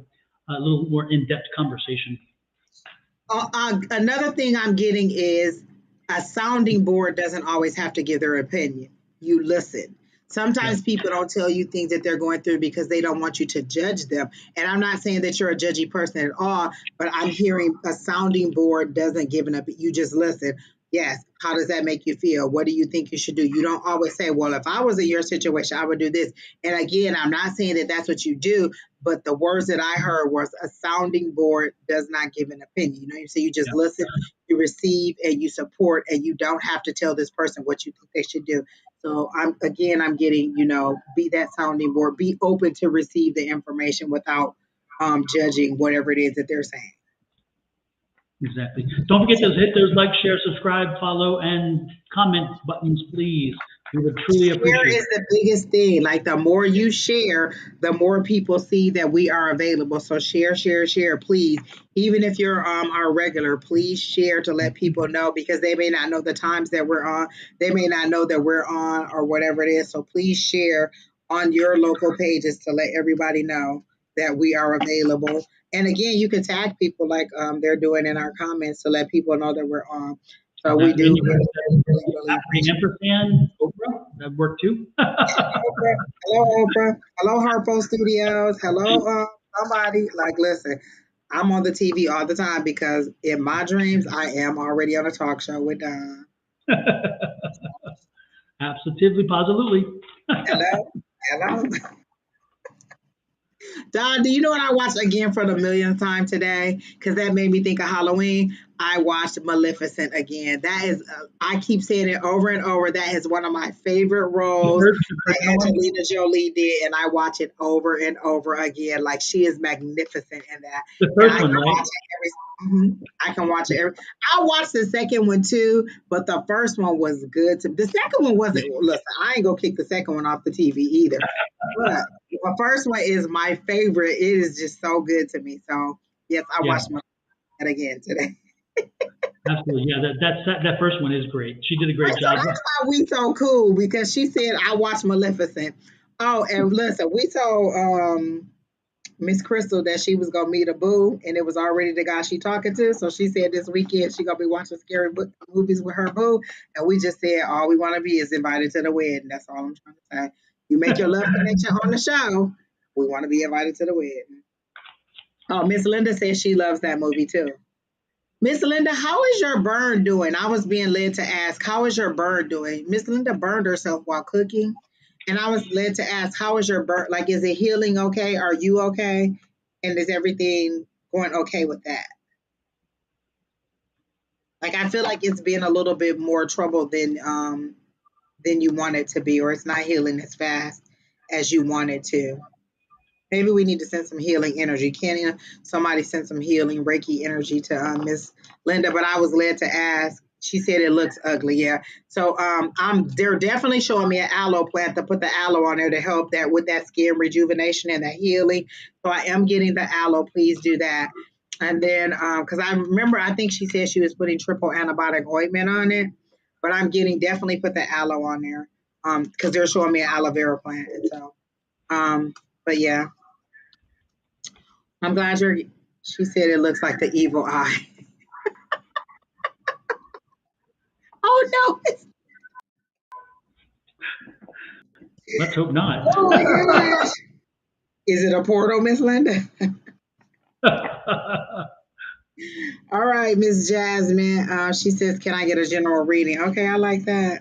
little more in-depth conversation. Another thing I'm getting is a sounding board doesn't always have to give their opinion. You listen. Sometimes people don't tell you things that they're going through because they don't want you to judge them. And I'm not saying that you're a judgy person at all, but I'm hearing a sounding board doesn't give an opinion. You just listen. Yes. How does that make you feel? What do you think you should do? You don't always say, well, if I was in your situation, I would do this. And again, I'm not saying that that's what you do, but the words that I heard was a sounding board does not give an opinion. You know, so you just listen, you receive, and you support, and you don't have to tell this person what you think they should do. So I'm getting, be that sounding board, be open to receive the information without judging whatever it is that they're saying. Exactly. Don't forget to hit those like, share, subscribe, follow, and comment buttons, please. We would truly appreciate it. Share is the biggest thing. Like the more you share, the more people see that we are available. So share, please. Even if you're our regular, please share to let people know, because they may not know the times that we're on. They may not know that we're on or whatever it is. So please share on your local pages to let everybody know that we are available. And again, you can tag people like they're doing in our comments to let people know that we're on. So we do really ampersand Oprah, that worked too. Hello, Oprah. Hello, Harpo Studios. Hello, somebody. Like, listen, I'm on the TV all the time because in my dreams, I am already on a talk show with Don. Absolutely, positively. Hello. Don, do you know what I watched again for the millionth time today? Because that made me think of Halloween. I watched Maleficent again. That is, I keep saying it over and over. That is one of my favorite roles that Angelina Jolie did, and I watch it over and over again. Like, she is magnificent in that. The first one, right? I can watch it. I watched the second one too, but the first one was good. The second one wasn't. Listen, I ain't gonna kick the second one off the TV either. But the first one is my favorite. It is just so good to me. So yes, I watched it again today. Absolutely, yeah. That first one is great. She did a great job. That's why we so cool, because she said I watched Maleficent. Oh, and listen, we told Miss Crystal that she was gonna meet a boo, and it was already the guy she talking to. So she said this weekend she gonna be watching scary movies with her boo, and we just said all we want to be is invited to the wedding. That's all I'm trying to say. You make your love connection on the show. We want to be invited to the wedding. Oh, Miss Linda says she loves that movie too. Miss Linda, how is your burn doing? I was being led to ask, how is your burn doing? Miss Linda burned herself while cooking. And I was led to ask, how is your burn? Like, is it healing okay? Are you okay? And is everything going okay with that? Like, I feel like it's been a little bit more trouble than you want it to be, or it's not healing as fast as you want it to. Maybe we need to send some healing energy. Can somebody send some healing Reiki energy to Miss Linda? But I was led to ask. She said it looks ugly. Yeah. So they're definitely showing me an aloe plant to put the aloe on there to help that with that skin rejuvenation and that healing. So I am getting the aloe. Please do that. And then because I remember, I think she said she was putting triple antibiotic ointment on it, but I'm getting definitely put the aloe on there because they're showing me an aloe vera plant. And so, but yeah. I'm glad she said it looks like the evil eye. Oh, no. Let's hope not. Oh, my gosh. Is it a portal, Miss Linda? All right, Miss Jasmine. She says, can I get a general reading? Okay, I like that.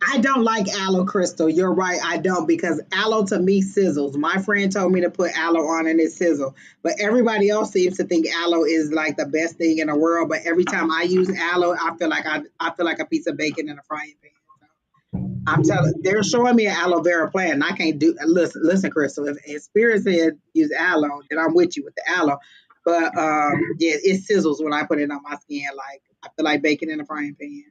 I don't like aloe crystal. You're right. I don't because aloe to me sizzles. My friend told me to put aloe on and it sizzle. But everybody else seems to think aloe is like the best thing in the world. But every time I use aloe, I feel like a piece of bacon in a frying pan. I'm telling. They're showing me an aloe vera plant, and I can't do. Listen, Crystal. If Spirit said use aloe, then I'm with you with the aloe. But yeah, it sizzles when I put it on my skin. Like I feel like bacon in a frying pan.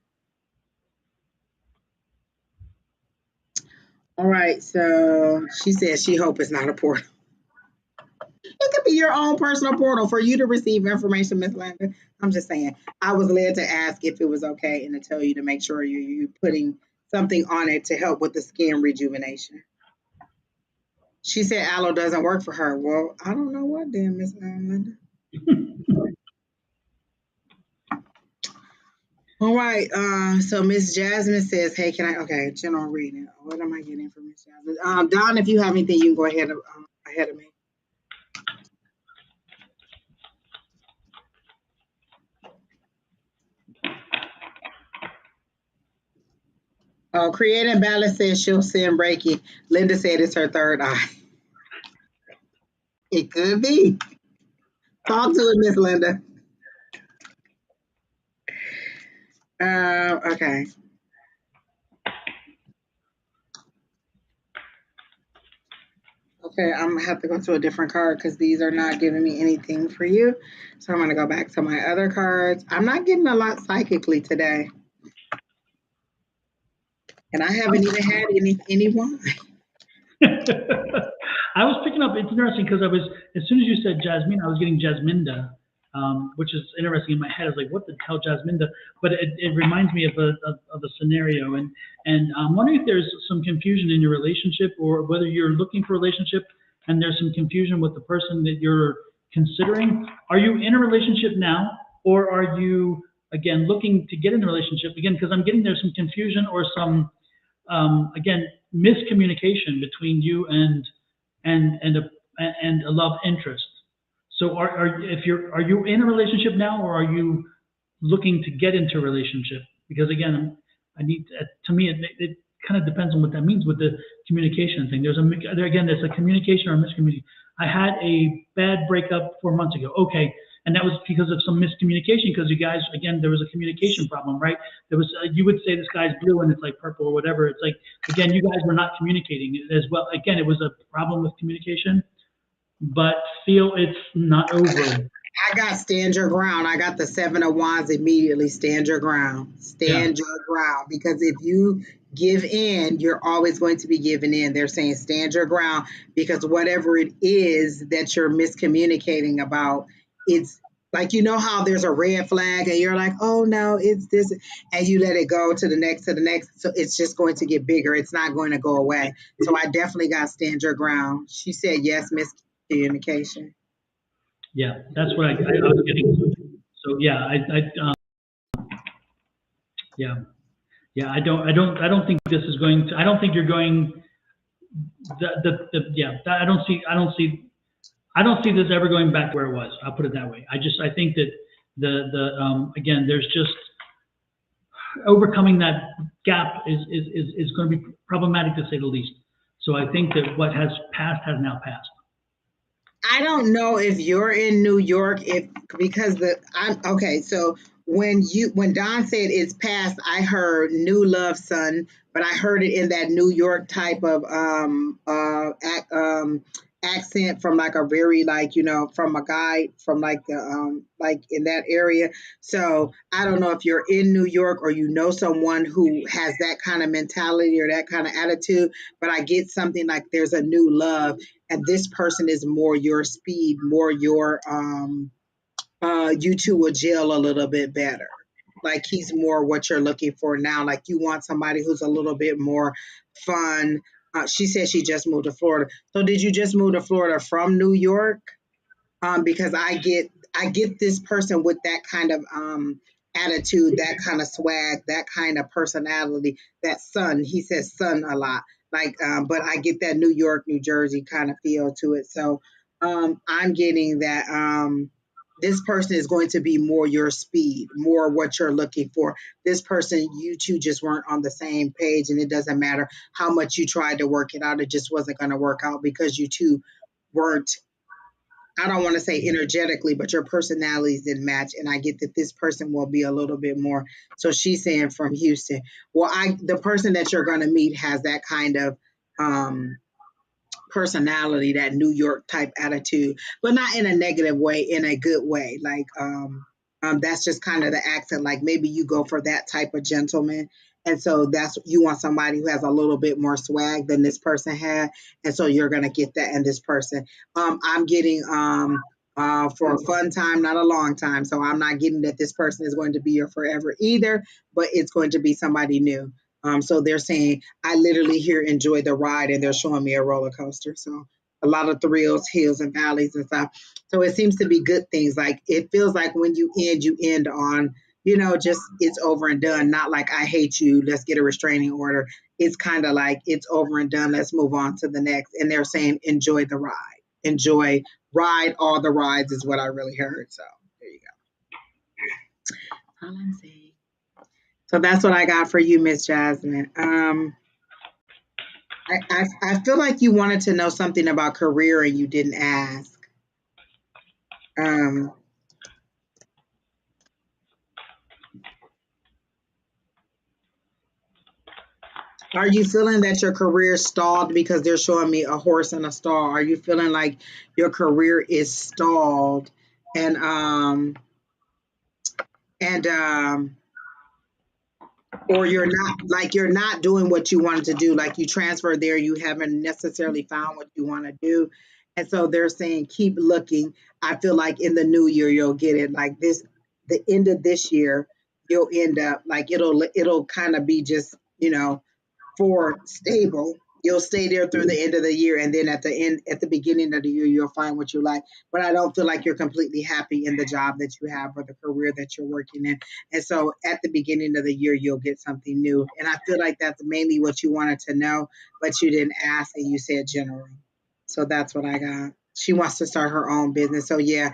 All right, so she says she hope it's not a portal. It could be your own personal portal for you to receive information, Miss Linda. I'm just saying. I was led to ask if it was okay and to tell you to make sure you're putting something on it to help with the skin rejuvenation. She said aloe doesn't work for her. Well, I don't know what then, Miss Linda. All right. So Miss Jasmine says, "Hey, can I?" Okay, general reading. What am I getting from Miss Jasmine? Don, if you have anything, you can go ahead of me. Oh, Creative Balance says she'll send Reiki. Linda said it's her third eye. It could be. Talk to it, Miss Linda. Okay. Okay, I'm gonna have to go to a different card because these are not giving me anything for you. So I'm gonna go back to my other cards. I'm not getting a lot psychically today, and I haven't even had any wine. I was picking up. It's interesting because I was, as soon as you said Jasmine, I was getting Jasminda, which is interesting in my head. I was like, what the hell, Jasminda? But it reminds me of a scenario, and I'm wondering if there's some confusion in your relationship, or whether you're looking for a relationship and there's some confusion with the person that you're considering. Are you in a relationship now, or are you again looking to get in a relationship again? Because I'm getting there's some confusion or some again miscommunication between you and a love interest. So are you in a relationship now, or are you looking to get into a relationship? Because again, I need to me it kind of depends on what that means with the communication thing. There's a communication or a miscommunication. I had a bad breakup 4 months ago. Okay, and that was because of some miscommunication. Because you guys, again, there was a communication problem, right? There was you would say the sky's blue and it's like purple or whatever. It's like again, you guys were not communicating as well. Again, it was a problem with communication, but feel it's not over. I got stand your ground. I got the 7 of Wands immediately. Stand your ground. Yeah. Stand your ground. Because if you give in, you're always going to be giving in. They're saying stand your ground because whatever it is that you're miscommunicating about, it's like you know how there's a red flag and you're like, oh no, it's this, and you let it go to the next to the next. So it's just going to get bigger. It's not going to go away. So I definitely got stand your ground. She said yes, miscommunication. Yeah, that's what I was getting. So yeah, yeah, yeah. I don't think this is going to. I don't think you're going. Yeah. I don't see this ever going back to where it was. I'll put it that way. I think that again, there's just overcoming that gap is going to be problematic to say the least. So I think that what has passed has now passed. I don't know if you're in New York, if because I'm okay. So when Don said it's past, I heard new love, son, but I heard it in that New York type of accent from like a very like from a guy from like in that area. So I don't know if you're in New York or you know someone who has that kind of mentality or that kind of attitude, but I get something like there's a new love and this person is more your speed, more your you two will gel a little bit better. Like he's more what you're looking for now. Like you want somebody who's a little bit more fun. She said she just moved to Florida. So did you just move to Florida from New York? Because I get this person with that kind of attitude, that kind of swag, that kind of personality. That son, he says son a lot. Like, but I get that New York, New Jersey kind of feel to it. So I'm getting that this person is going to be more your speed, more what you're looking for. This person, you two just weren't on the same page, and it doesn't matter how much you tried to work it out, it just wasn't going to work out because you two weren't, I don't want to say energetically, but your personalities didn't match. And I get that this person will be a little bit more. So she's saying from Houston. Well, the person that you're going to meet has that kind of um, personality, that New York type attitude, but not in a negative way, in a good way. Like, that's just kind of the accent. Like maybe you go for that type of gentleman. And so that's, you want somebody who has a little bit more swag than this person had. And so you're going to get that in this person. I'm getting, for a fun time, not a long time. So I'm not getting that this person is going to be your forever either, but it's going to be somebody new. So they're saying, I literally here enjoy the ride, and they're showing me a roller coaster. So a lot of thrills, hills, and valleys and stuff. So it seems to be good things. Like it feels like when you end on, just it's over and done. Not like I hate you, let's get a restraining order. It's kind of like it's over and done. Let's move on to the next. And they're saying, enjoy the ride. Enjoy, ride all the rides is what I really heard. So there you go. All I'm saying. So that's what I got for you, Miss Jasmine. I feel like you wanted to know something about career and you didn't ask. Um, are you feeling that your career stalled, because they're showing me a horse and a stall? Are you feeling like your career is stalled and and or you're not doing what you wanted to do, like you transferred there, you haven't necessarily found what you want to do, and so they're saying keep looking. I feel like in the new year you'll get it, like this, the end of this year you'll end up like it'll kind of be just for stable. You'll stay there through the end of the year, and then at the beginning of the year, you'll find what you like. But I don't feel like you're completely happy in the job that you have or the career that you're working in. And so at the beginning of the year, you'll get something new. And I feel like that's mainly what you wanted to know, but you didn't ask and you said general. So that's what I got. She wants to start her own business. So yeah,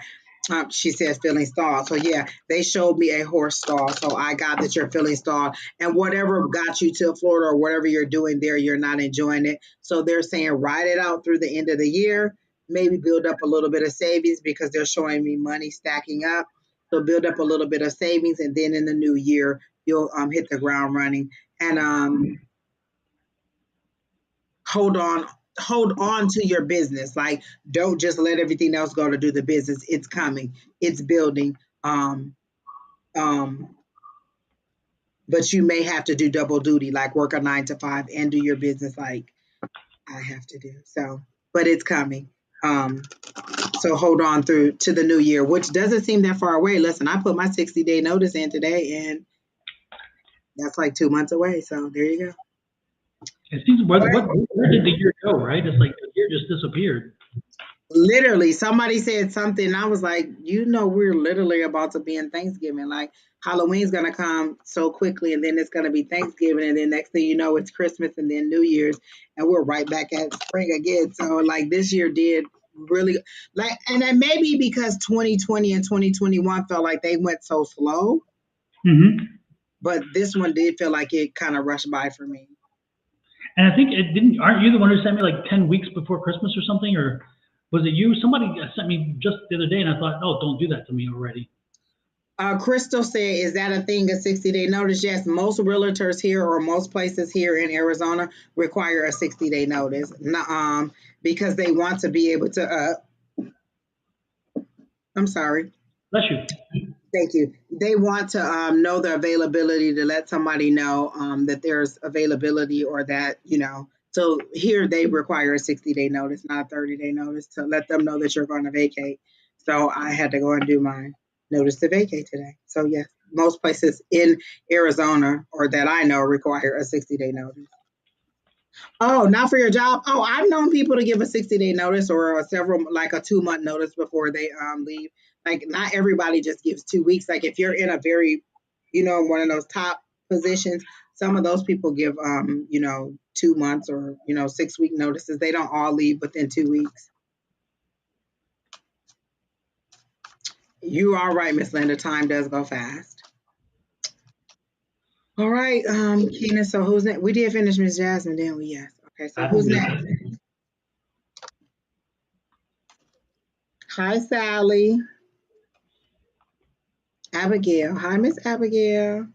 she says feeling stalled. So yeah, they showed me a horse stall. So I got that you're feeling stalled. And whatever got you to Florida or whatever you're doing there, you're not enjoying it. So they're saying ride it out through the end of the year. Maybe build up a little bit of savings, because they're showing me money stacking up. So build up a little bit of savings, and then in the new year you'll hit the ground running. And hold on to your business. Like don't just let everything else go to do the business. It's coming, it's building. Um but you may have to do double duty, like work a 9 to 5 and do your business like I have to do. So but it's coming. So hold on through to the new year, which doesn't seem that far away. Listen, I put my 60-day notice in today, and that's like 2 months away. So there you go. It seems, where did the year go, right? It's like the year just disappeared. Literally, somebody said something, and I was like, we're literally about to be in Thanksgiving. Like Halloween's gonna come so quickly, and then it's gonna be Thanksgiving, and then next thing you know, it's Christmas, and then New Year's, and we're right back at spring again. So like this year did really like, and then maybe because 2020 and 2021 felt like they went so slow, but this one did feel like it kind of rushed by for me. And I think aren't you the one who sent me like 10 weeks before Christmas or something? Or was it you? Somebody sent me just the other day, and I thought, oh, don't do that to me already. Crystal said, is that a thing, a 60-day notice? Yes, most realtors here or most places here in Arizona require a 60-day notice, because they want to be able to, I'm sorry. Bless you. Thank you. They want to know the availability, to let somebody know that there's availability, or that, so here they require a 60-day notice, not a 30-day notice, to let them know that you're going to vacate. So I had to go and do my notice to vacate today. So yes, most places in Arizona, or that I know, require a 60-day notice. Oh, not for your job. Oh, I've known people to give a 60-day notice, or like a 2-month notice before they leave. Like not everybody just gives 2 weeks. Like if you're in a very, one of those top positions, some of those people give 2 months or 6-week notices. They don't all leave within 2 weeks. You are right, Miss Linda. Time does go fast. All right, Keena. So who's next? We did finish Miss Jasmine, didn't we? Yes. Okay. So who's next? Hi, Sally. Abigail. Hi, Miss Abigail.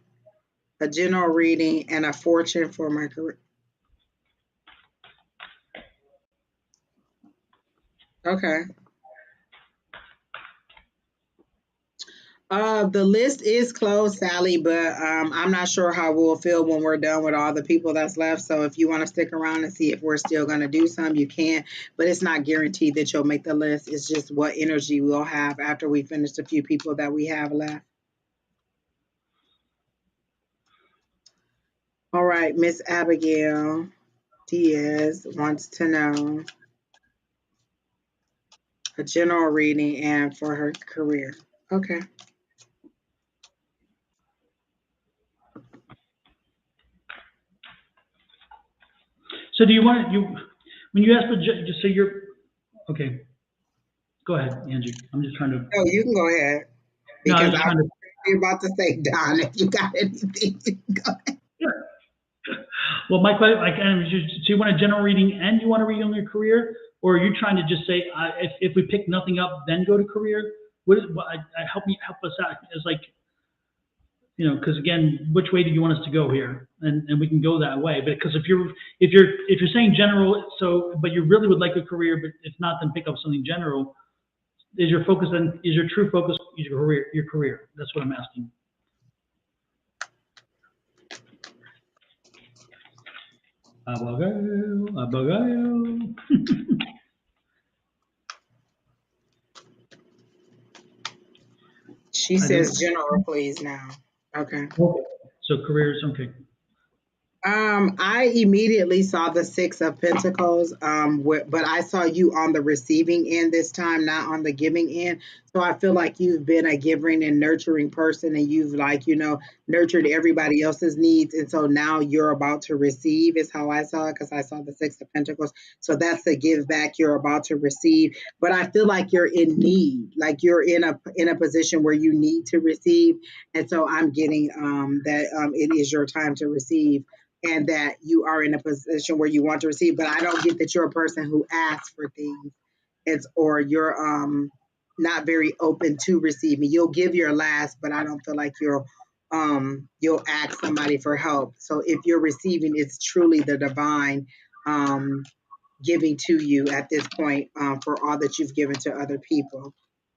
A general reading and a fortune for my career. Okay. The list is closed, Sally, but I'm not sure how we'll feel when we're done with all the people that's left. So if you want to stick around and see if we're still going to do some, you can. But it's not guaranteed that you'll make the list. It's just what energy we'll have after we finish the few people that we have left. All right, Miss Abigail Diaz wants to know a general reading and for her career. Okay. So do you want you when you ask for just say you're okay? Go ahead, Angie. I'm just trying to. Oh, you can go ahead No, I because was just I trying to. was about to say, Don, if you got anything, go ahead. Well, my question, like, so you want a general reading and you want to read on your career, or are you trying to just say, if we pick nothing up, then go to career? Help us out. It's like, because again, which way do you want us to go here? And we can go that way. But because if you're saying general, so but you really would like a career, but if not, then pick up something general. Is your focus then? Is your true focus your career? Your career? That's what I'm asking. Abagayo, abagayo. She says general, please now. Okay. Okay. So careers, okay. I immediately saw the Six of Pentacles, but I saw you on the receiving end this time, not on the giving end. So I feel like you've been a giving and nurturing person, and you've nurtured everybody else's needs, and so now you're about to receive. Is how I saw it because I saw the Six of Pentacles. So that's the give back you're about to receive. But I feel like you're in need, like you're in a position where you need to receive, and so I'm getting that it is your time to receive and that you are in a position where you want to receive. But I don't get that you're a person who asks for things. Or you're not very open to receiving. You'll give your last, but I don't feel like you'll ask somebody for help. So if you're receiving, it's truly the divine giving to you at this point for all that you've given to other people.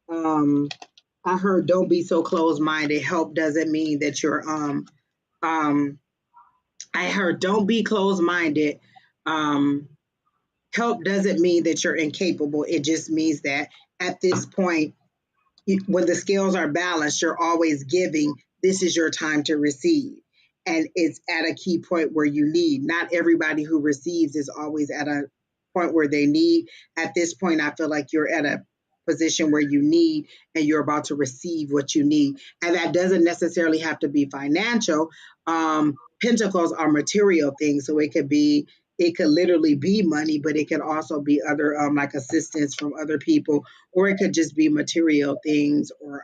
I heard don't be so closed minded. Help doesn't mean that you're um I heard don't be closed minded. Um, help doesn't mean that you're incapable. It just means that at this point, when the scales are balanced, you're always giving. This is your time to receive. And it's at a key point where you need. Not everybody who receives is always at a point where they need. At this point, I feel like you're at a position where you need and you're about to receive what you need. And that doesn't necessarily have to be financial. Pentacles are material things. So it could literally be money, but it could also be other like assistance from other people, or it could just be material things or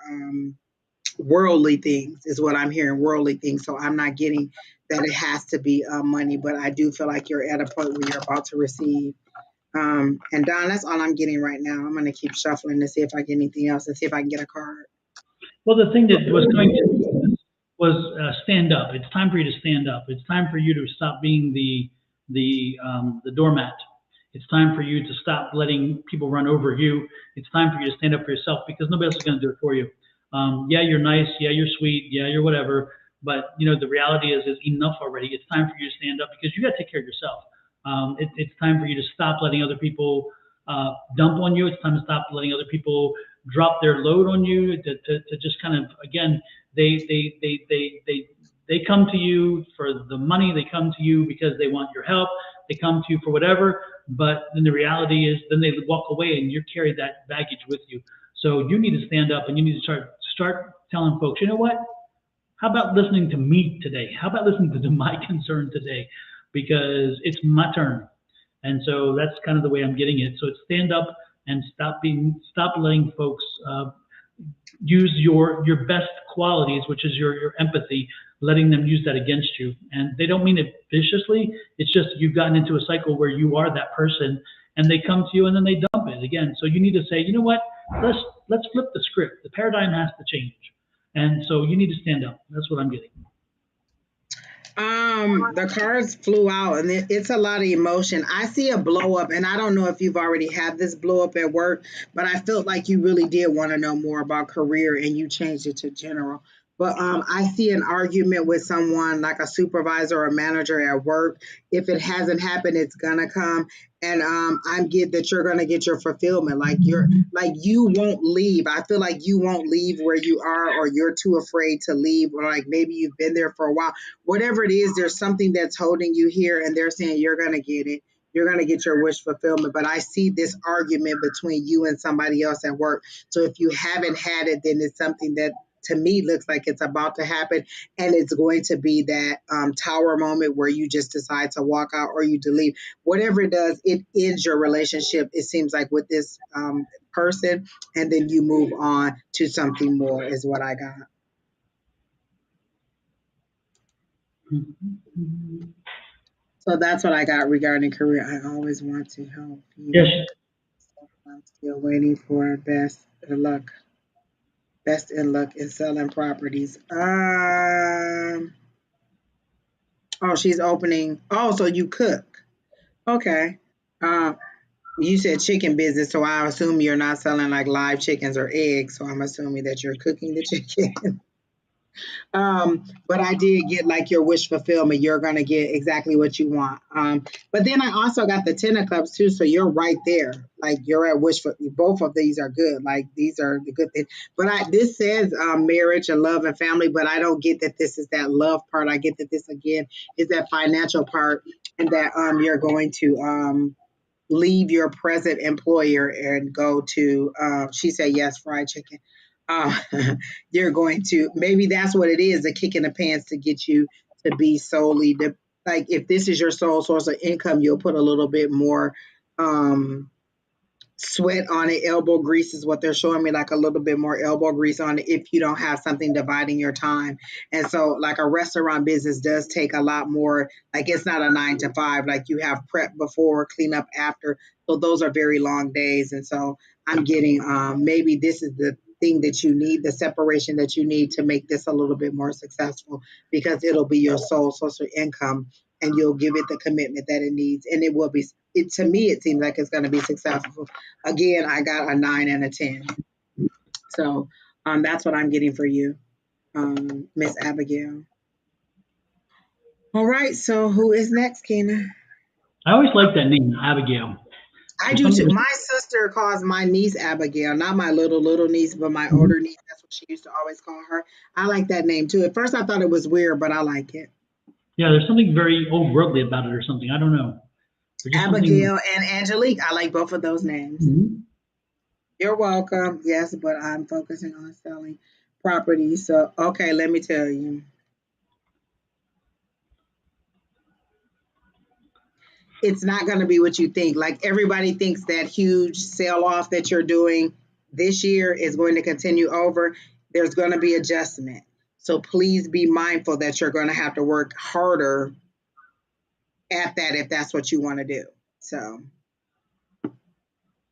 worldly things is what I'm hearing, worldly things. So I'm not getting that it has to be money, but I do feel like you're at a point where you're about to receive. And Don, that's all I'm getting right now. I'm going to keep shuffling to see if I get anything else and see if I can get a card. Well, the thing that was going to was stand up. It's time for you to stand up. It's time for you to stop being the doormat. It's time for you to stop letting people run over you. It's time for you to stand up for yourself because nobody else is going to do it for you. Yeah, you're nice. Yeah, you're sweet. Yeah, you're whatever. But the reality is enough already. It's time for you to stand up because you got to take care of yourself. It's time for you to stop letting other people dump on you. It's time to stop letting other people drop their load on you. To just kind of again, they come to you for the money. They come to you because they want your help. They come to you for whatever. But then the reality is, then they walk away, and you carry that baggage with you. So you need to stand up, and you need to start telling folks, you know what? How about listening to me today? How about listening to my concern today? Because it's my turn. And so that's kind of the way I'm getting it. So it's stand up and stop letting folks use your best qualities, which is your empathy, letting them use that against you. And they don't mean it viciously. It's just you've gotten into a cycle where you are that person, and they come to you and then they dump it again. So you need to say, you know what? Let's flip the script. The paradigm has to change, and so you need to stand up. That's what I'm getting. The cards flew out, and it's a lot of emotion. I see a blow up, and I don't know if you've already had this blow up at work, but I felt like you really did want to know more about career, and you changed it to general. But I see an argument with someone like a supervisor or a manager at work. If it hasn't happened, it's gonna come. And I'm get that you're gonna get your fulfillment. Like you won't leave. I feel like you won't leave where you are, or you're too afraid to leave, or like maybe you've been there for a while. Whatever it is, there's something that's holding you here, and they're saying you're gonna get it. You're gonna get your wish fulfillment. But I see this argument between you and somebody else at work. So if you haven't had it, then it's something that to me looks like it's about to happen, and it's going to be that tower moment where you just decide to walk out or you delete. Whatever it does, it ends your relationship, it seems like, with this person, and then you move on to something more is what I got. So that's what I got regarding career. I always want to help you. Yes. I'm still waiting for best luck. Best in luck in selling properties. Oh, she's opening. Oh, so you cook. Okay. Uh, you said chicken business, so I assume you're not selling like live chickens or eggs. So I'm assuming that you're cooking the chicken. But I did get like your wish fulfillment. You're gonna get exactly what you want. But then I also got the 10 of cups too. So you're right there. Like you're at wish for both of these are good. Like these are the good things. But this says marriage and love and family, but I don't get that this is that love part. I get that this again is that financial part, and that you're going to leave your present employer and go to she said yes, fried chicken. uh, you're going to, maybe that's what it is, a kick in the pants to get you to be solely like if this is your sole source of income, you'll put a little bit more um sweat on it. Elbow grease is what they're showing me, like a little bit more elbow grease on it if you don't have something dividing your time. And so like a restaurant business does take a lot more, like it's not a 9 to 5, like you have prep before, clean up after. So those are very long days. And so I'm getting maybe this is the thing that you need, the separation that you need to make this a little bit more successful, because it'll be your sole source of income, and you'll give it the commitment that it needs, and it will be, it to me it seems like it's going to be successful. Again, I got a 9 and a 10. So that's what I'm getting for you, Miss Abigail. All right, so who is next, Kena? I always like that name, Abigail. I do too. My sister calls my niece Abigail, not my little niece, but my older niece. That's what she used to always call her. I like that name too. At first I thought it was weird, but I like it. Yeah, there's something very old worldly about it or something. I don't know. Abigail and Angelique. I like both of those names. Mm-hmm. You're welcome. Yes, but I'm focusing on selling property. So, okay, let me tell you. It's not going to be what you think. Like everybody thinks that huge sell off that you're doing this year is going to continue over. There's going to be adjustment. So please be mindful that you're going to have to work harder at that if that's what you want to do. So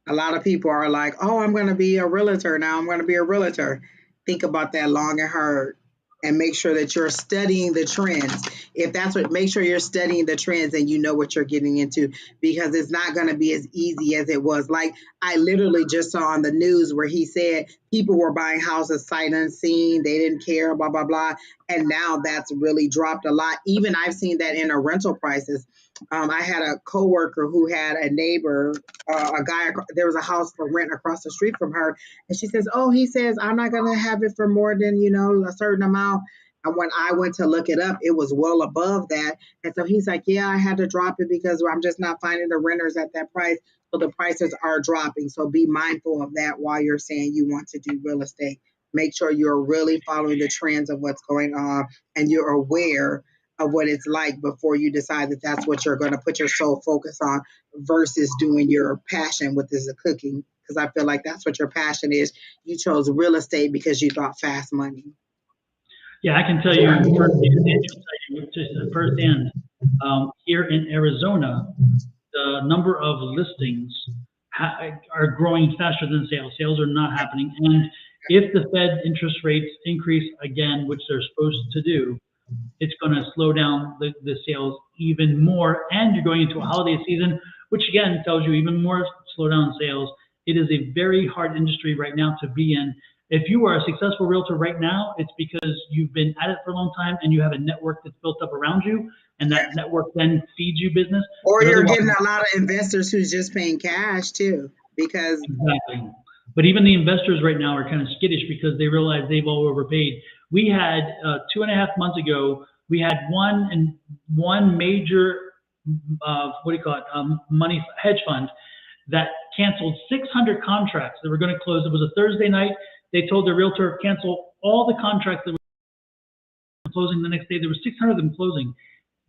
a lot of people are like, oh, I'm going to be a realtor now. I'm going to be a realtor. Think about that long and hard, and make sure that you're studying the trends. If that's what, make sure you're studying the trends and you know what you're getting into, because it's not going to be as easy as it was. Like I literally just saw on the news where he said people were buying houses sight unseen. They didn't care, blah, blah, blah. And now that's really dropped a lot. Even I've seen that in the rental prices. I had a coworker who had a neighbor, a guy, there was a house for rent across the street from her. And she says, oh, he says, I'm not going to have it for more than, a certain amount. And when I went to look it up, it was well above that. And so he's like, yeah, I had to drop it because I'm just not finding the renters at that price. So the prices are dropping. So be mindful of that while you're saying you want to do real estate. Make sure you're really following the trends of what's going on, and you're aware of what it's like before you decide that that's what you're going to put your sole focus on, versus doing your passion, which is the cooking, because I feel like that's what your passion is. You chose real estate because you thought fast money. Yeah, I can tell you firsthand, just firsthand, here in Arizona, the number of listings are growing faster than sales. Sales are not happening. And if the Fed interest rates increase again, which they're supposed to do, it's going to slow down the sales even more. And you're going into a holiday season, which again tells you even more slowdown in sales. It is a very hard industry right now to be in. If you are a successful realtor right now, it's because you've been at it for a long time and you have a network that's built up around you, and that network then feeds you business. Or you're getting a lot of investors who's just paying cash too, because exactly. But even the investors right now are kind of skittish because they realize they've all overpaid. We had 2.5 months ago, we had one major money hedge fund that canceled 600 contracts that were going to close. It was a Thursday night. They told their realtor cancel all the contracts that were closing the next day. There were 600 of them closing.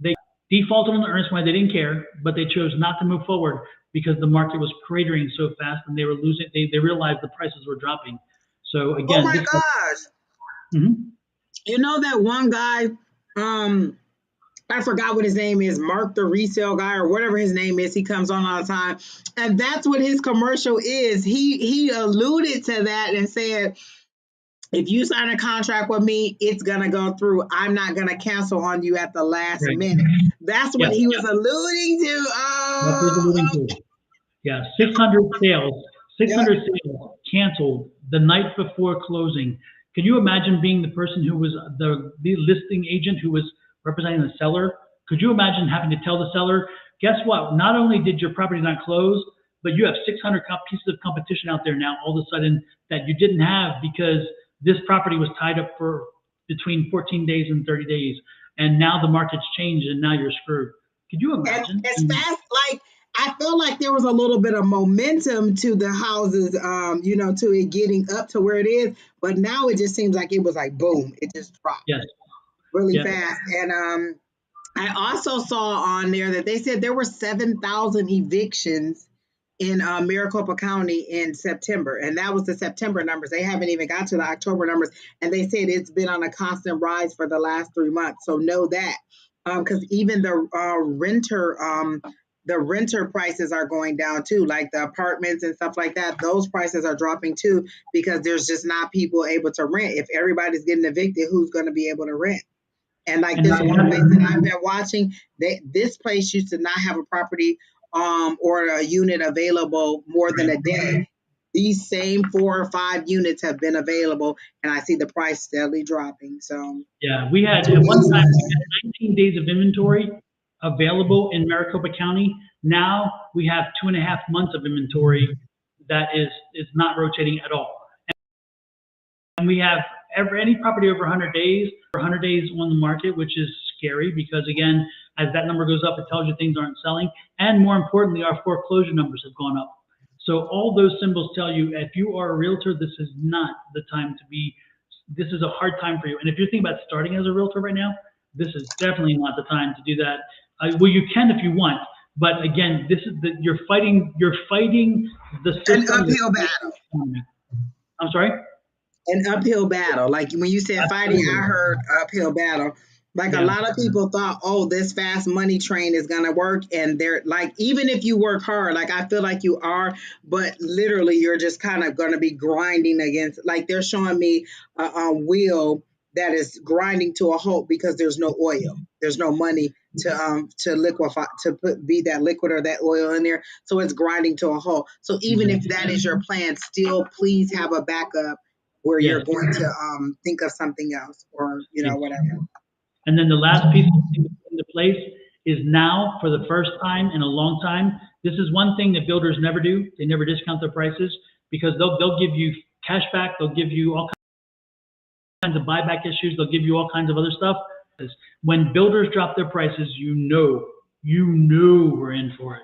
They defaulted on the earnest money. They didn't care, but they chose not to move forward because the market was cratering so fast and they were losing. They realized the prices were dropping. So again, oh my gosh, you know that one guy, I forgot what his name is, Mark the resale guy or whatever his name is. He comes on all the time, and that's what his commercial is. He alluded to that and said, if you sign a contract with me, it's gonna go through. I'm not gonna cancel on you at the last minute. That's what he was alluding to. Oh, yeah, 600 sales, 600 sales canceled the night before closing. Can you imagine being the person who was the listing agent who was representing the seller? Could you imagine having to tell the seller, guess what? Not only did your property not close, but you have 600 pieces of competition out there now all of a sudden that you didn't have because this property was tied up for between 14 days and 30 days. And now the market's changed and now you're screwed. Could you imagine? And it's fast, like, I feel like there was a little bit of momentum to the houses, to it getting up to where it is. But now it just seems like it was like, boom, it just dropped really fast. And I also saw on there that they said there were 7,000 evictions in Maricopa County in September. And that was the September numbers. They haven't even got to the October numbers. And they said it's been on a constant rise for the last 3 months. So know that. Because even the renter prices are going down too, like the apartments and stuff like that. Those prices are dropping too because there's just not people able to rent. If everybody's getting evicted, who's going to be able to rent? And like this one place that I've been watching, this place used to not have a property or a unit available more than a day. These same 4 or 5 units have been available, and I see the price steadily dropping. So yeah, we had at one time we had 19 days of inventory available in Maricopa County. Now we have 2.5 months of inventory that is not rotating at all. And we have any property over 100 days on the market, which is scary because again, as that number goes up, it tells you things aren't selling. And more importantly, our foreclosure numbers have gone up. So all those symbols tell you if you are a realtor, this is not the time to be, this is a hard time for you. And if you're thinking about starting as a realtor right now, this is definitely not the time to do that. Well, you can if you want, but again, this is you're fighting the system. An uphill battle. I'm sorry? An uphill battle. Like when you said fighting, I heard uphill battle. Like a lot of people thought, oh, this fast money train is going to work. And they're like, even if you work hard, like I feel like you are, but literally you're just kind of going to be grinding against, like they're showing me a wheel that is grinding to a halt because there's no oil. There's no money to liquefy, be that liquid or that oil in there. So it's grinding to a halt. So even if that is your plan, still please have a backup where you're going to think of something else or, whatever. And then the last piece into place is now, for the first time in a long time, this is one thing that builders never do. They never discount their prices because they'll give you cash back. They'll give you all kinds of buyback issues. They'll give you all kinds of other stuff. When builders drop their prices, you know we're in for it.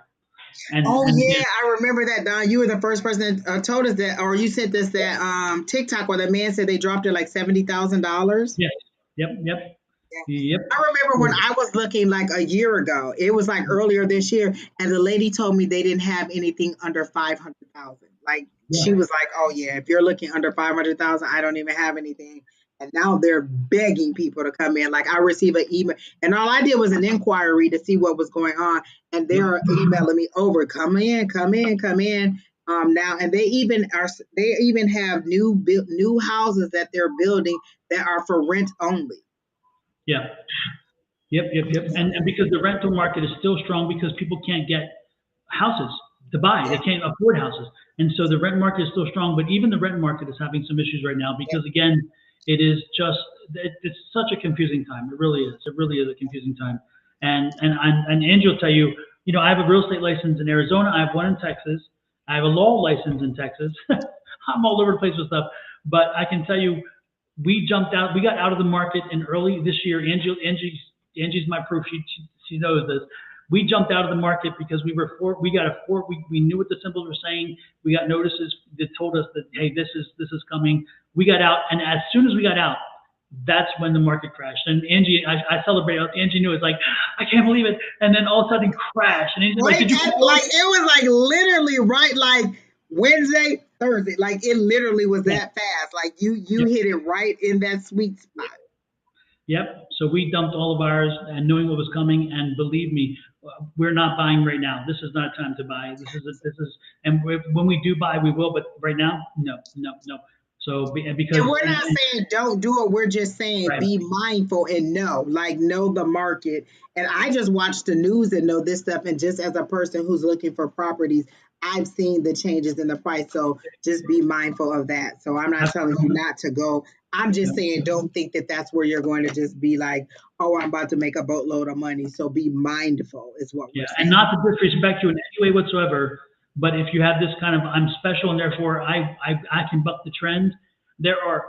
And I remember that, Don. You were the first person that told us that, or you said this, that TikTok where the man said they dropped it like $70,000. Yes. Yep. I remember when I was looking like a year ago, it was like earlier this year, and the lady told me they didn't have anything under 500,000. Like Yeah. she was like, oh yeah, if you're looking under 500,000, I don't even have anything. And now they're begging people to come in. Like I receive an email, and all I did was an inquiry to see what was going on, and they're emailing me over, come in, come in, come in. Now, and they even have new houses that they're building that are for rent only. Yeah. Yep. And because the rental market is still strong because people can't get houses to buy. They can't afford houses. And so the rent market is still strong, but even the rent market is having some issues right now because again, it's such a confusing time. It really is. It really is a confusing time. And Angie will tell you, I have a real estate license in Arizona. I have one in Texas. I have a law license in Texas. I'm all over the place with stuff, but I can tell you, we got out of the market in early this year. Angie's my proof. She knows this. We jumped out of the market because we knew what the symbols were saying. We got notices that told us that, hey, this is coming. We got out, and as soon as we got out, that's when the market crashed. And Angie, I celebrate. Angie knew, it's like, I can't believe it. And then all of a sudden crashed. And Angie's like, did you like it was like literally right like Wednesday, Thursday. Like it literally was that fast. Like you hit it right in that sweet spot. Yep. So we dumped all of ours and knowing what was coming. And believe me, we're not buying right now. This is not time to buy. And when we do buy, we will. But right now, no. So because and we're not saying don't do it. We're just saying be mindful and know the market. And I just watch the news and know this stuff. And just as a person who's looking for properties, I've seen the changes in the price. So just be mindful of that. So I'm not telling you not to go. I'm just saying don't think that that's where you're going to just be like, oh, I'm about to make a boatload of money. So be mindful is what we're saying. And not to disrespect you in any way whatsoever. But if you have this kind of, I'm special and therefore I can buck the trend, there are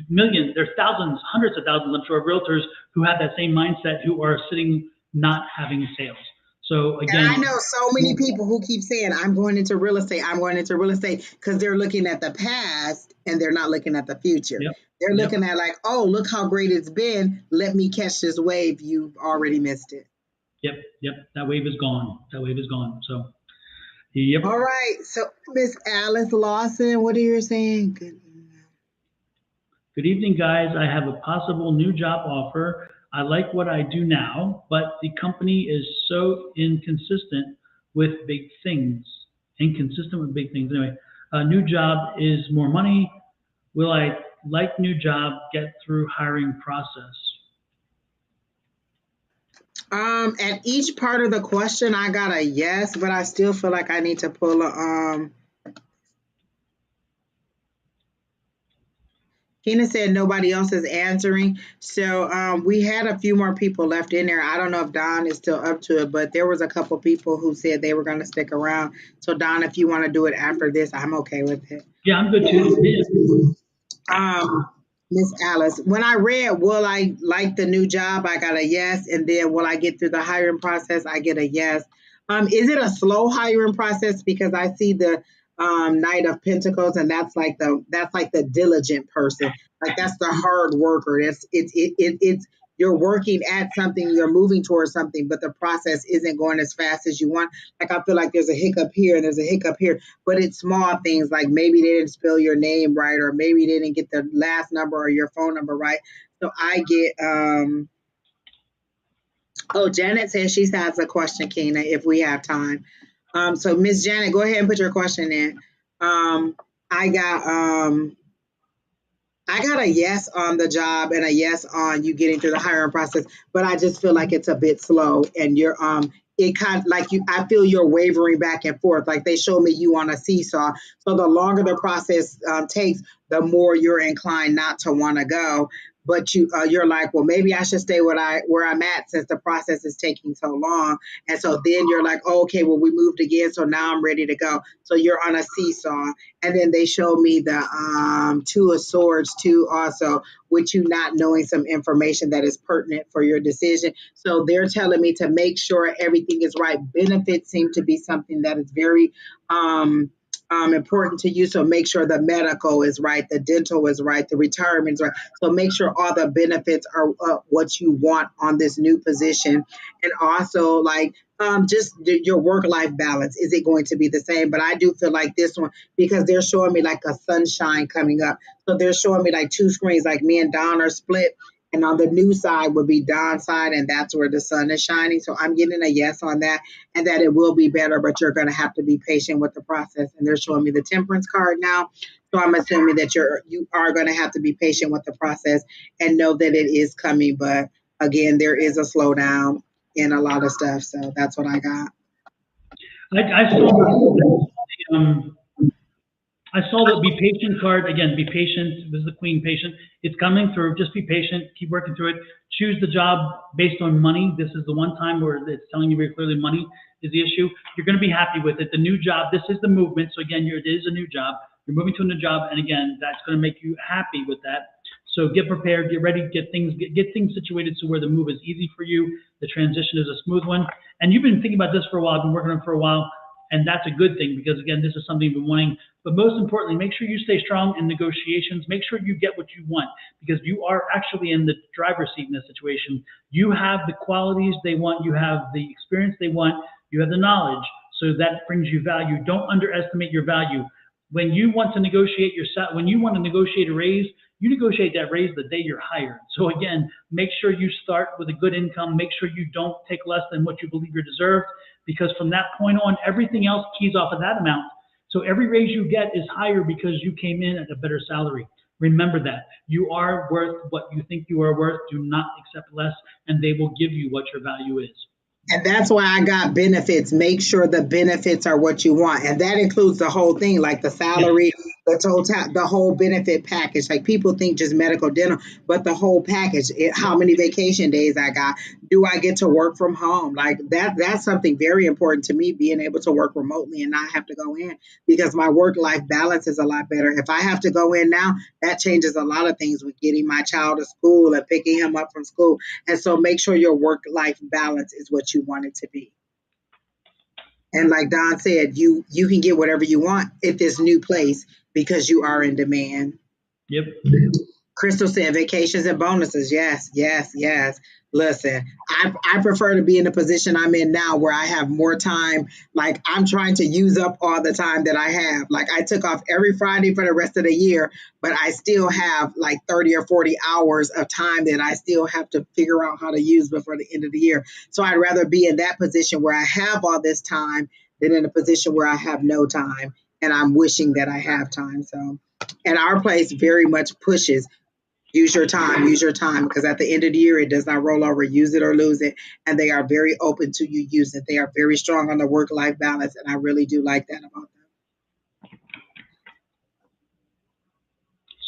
millions, there's thousands, hundreds of thousands, I'm sure, of realtors who have that same mindset who are sitting not having sales. So again, and I know so many people who keep saying, I'm going into real estate, because they're looking at the past and they're not looking at the future. They're looking at like, oh, look how great it's been. Let me catch this wave. You've already missed it. Yep. That wave is gone. So. Yep. All right. So, Miss Alice Lawson, what are you saying? Good evening, guys. I have a possible new job offer. I like what I do now, but the company is so inconsistent with big things. Anyway, a new job is more money. Will I like new job get through hiring process? At each part of the question, I got a yes, but I still feel like I need to pull a Kena said nobody else is answering. So we had a few more people left in there. I don't know if Don is still up to it, but there was a couple people who said they were going to stick around. So Don, if you want to do it after this, I'm okay with it. Yeah, I'm good too. Miss Alice, when I read, will I like the new job? I got a yes. And then will I get through the hiring process? I get a yes. Is it a slow hiring process? Because I see the Knight of Pentacles, and that's like the diligent person. Like that's the hard worker. It's you're working at something, you're moving towards something, but the process isn't going as fast as you want. Like I feel like there's a hiccup here and there's a hiccup here, but it's small things like maybe they didn't spell your name right, or maybe they didn't get the last number or your phone number right. So I get Janet says she has a question, Kena, if we have time. So Miss Janet, go ahead and put your question in. I got a yes on the job and a yes on you getting through the hiring process, but I just feel like it's a bit slow, and you're it kind of like I feel you're wavering back and forth. Like they show me you on a seesaw. So the longer the process takes, the more you're inclined not to want to go. But you're like, well, maybe I should stay where I'm at since the process is taking so long. And so then you're like, oh, okay, well, we moved again, so now I'm ready to go. So you're on a seesaw. And then they show me the Two of Swords too, also, with you not knowing some information that is pertinent for your decision. So they're telling me to make sure everything is right. Benefits seem to be something that is very important to you. So make sure the medical is right, the dental is right, the retirement is right. So make sure all the benefits are what you want on this new position. And also, like, just your work life balance. Is it going to be the same? But I do feel like this one, because they're showing me like a sunshine coming up. So they're showing me like two screens, like me and Don are split. And on the new side would be Don's side, and that's where the sun is shining. So I'm getting a yes on that, and that it will be better, but you're going to have to be patient with the process. And they're showing me the temperance card now. So I'm assuming that you are going to have to be patient with the process and know that it is coming. But again, there is a slowdown in a lot of stuff. So that's what I got. I saw um, I saw the be patient card again. Be patient. This is the queen. Patient. It's coming through. Just be patient. Keep working through it. Choose the job based on money. This is the one time where it's telling you very clearly money is the issue. You're going to be happy with it. The new job. This is the movement. So again, it is a new job. You're moving to a new job, and again, that's going to make you happy with that. So get prepared. Get ready. Get things situated so where the move is easy for you. The transition is a smooth one. And you've been thinking about this for a while. Been working on it for a while. And that's a good thing because, again, this is something you've been wanting. But most importantly, make sure you stay strong in negotiations. Make sure you get what you want because you are actually in the driver's seat in this situation. You have the qualities they want. You have the experience they want. You have the knowledge. So that brings you value. Don't underestimate your value. When you want to negotiate a raise, you negotiate that raise the day you're hired. So again, make sure you start with a good income. Make sure you don't take less than what you believe you're deserved, because from that point on, everything else keys off of that amount. So every raise you get is higher because you came in at a better salary. Remember that. You are worth what you think you are worth. Do not accept less, and they will give you what your value is. And that's why I got benefits. Make sure the benefits are what you want. And that includes the whole thing, like the salary, the total, the whole benefit package. Like people think just medical, dental, but the whole package. How many vacation days I got? Do I get to work from home? Like that's something very important to me, being able to work remotely and not have to go in, because my work life balance is a lot better. If I have to go in now, that changes a lot of things with getting my child to school and picking him up from school. And so make sure your work life balance is what you want it to be. And like Don said, you can get whatever you want at this new place because you are in demand. Yep. Crystal said vacations and bonuses. Yes, yes, yes. Listen, I prefer to be in the position I'm in now where I have more time. Like I'm trying to use up all the time that I have. Like I took off every Friday for the rest of the year, but I still have like 30 or 40 hours of time that I still have to figure out how to use before the end of the year. So I'd rather be in that position where I have all this time than in a position where I have no time and I'm wishing that I have time. So, and our place very much pushes use your time, because at the end of the year, it does not roll over, use it or lose it. And they are very open to you use it. They are very strong on the work-life balance. And I really do like that about them.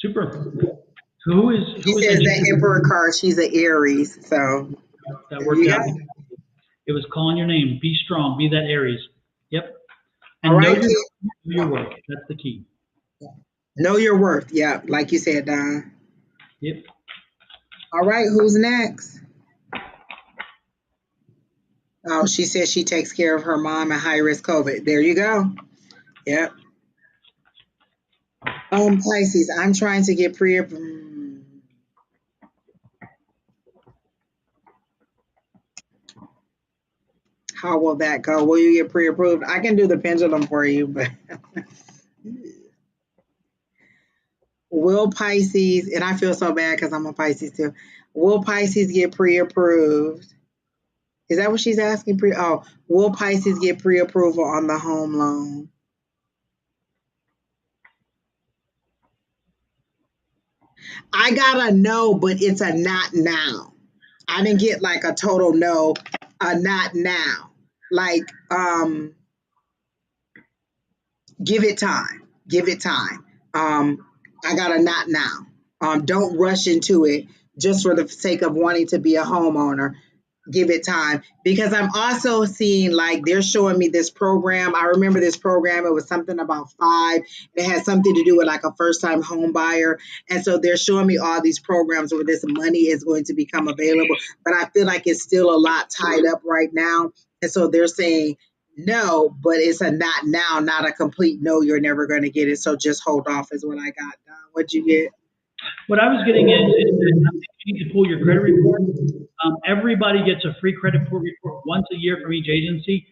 Super. So who is that Emperor card? She's an Aries. So that worked out. It was calling your name. Be strong. Be that Aries. Yep. And know your worth. That's the key. Know your worth. Yeah, like you said, Don. Yep. All right, who's next? Oh, she says she takes care of her mom and high-risk COVID. There you go. Yep. Pisces, I'm trying to get How will that go? Will you get pre-approved? I can do the pendulum for you, but will Pisces, and I feel so bad because I'm a Pisces too. Will Pisces get pre-approved? Is that what she's asking? Will Pisces get pre-approval on the home loan? I got a no, but it's a not now. I didn't get like a total no, a not now. Like, give it time. Give it time. I got a not now. Don't rush into it just for the sake of wanting to be a homeowner. Give it time, because I'm also seeing like they're showing me this program. I remember this program. It was something about 5. It had something to do with like a first time home buyer. And so they're showing me all these programs where this money is going to become available. But I feel like it's still a lot tied up right now. And so they're saying no, but it's a not now, not a complete no, you're never going to get it. So just hold off is what I got. What'd you get? What I was getting is that you need to pull your credit report. Everybody gets a free credit report once a year from each agency.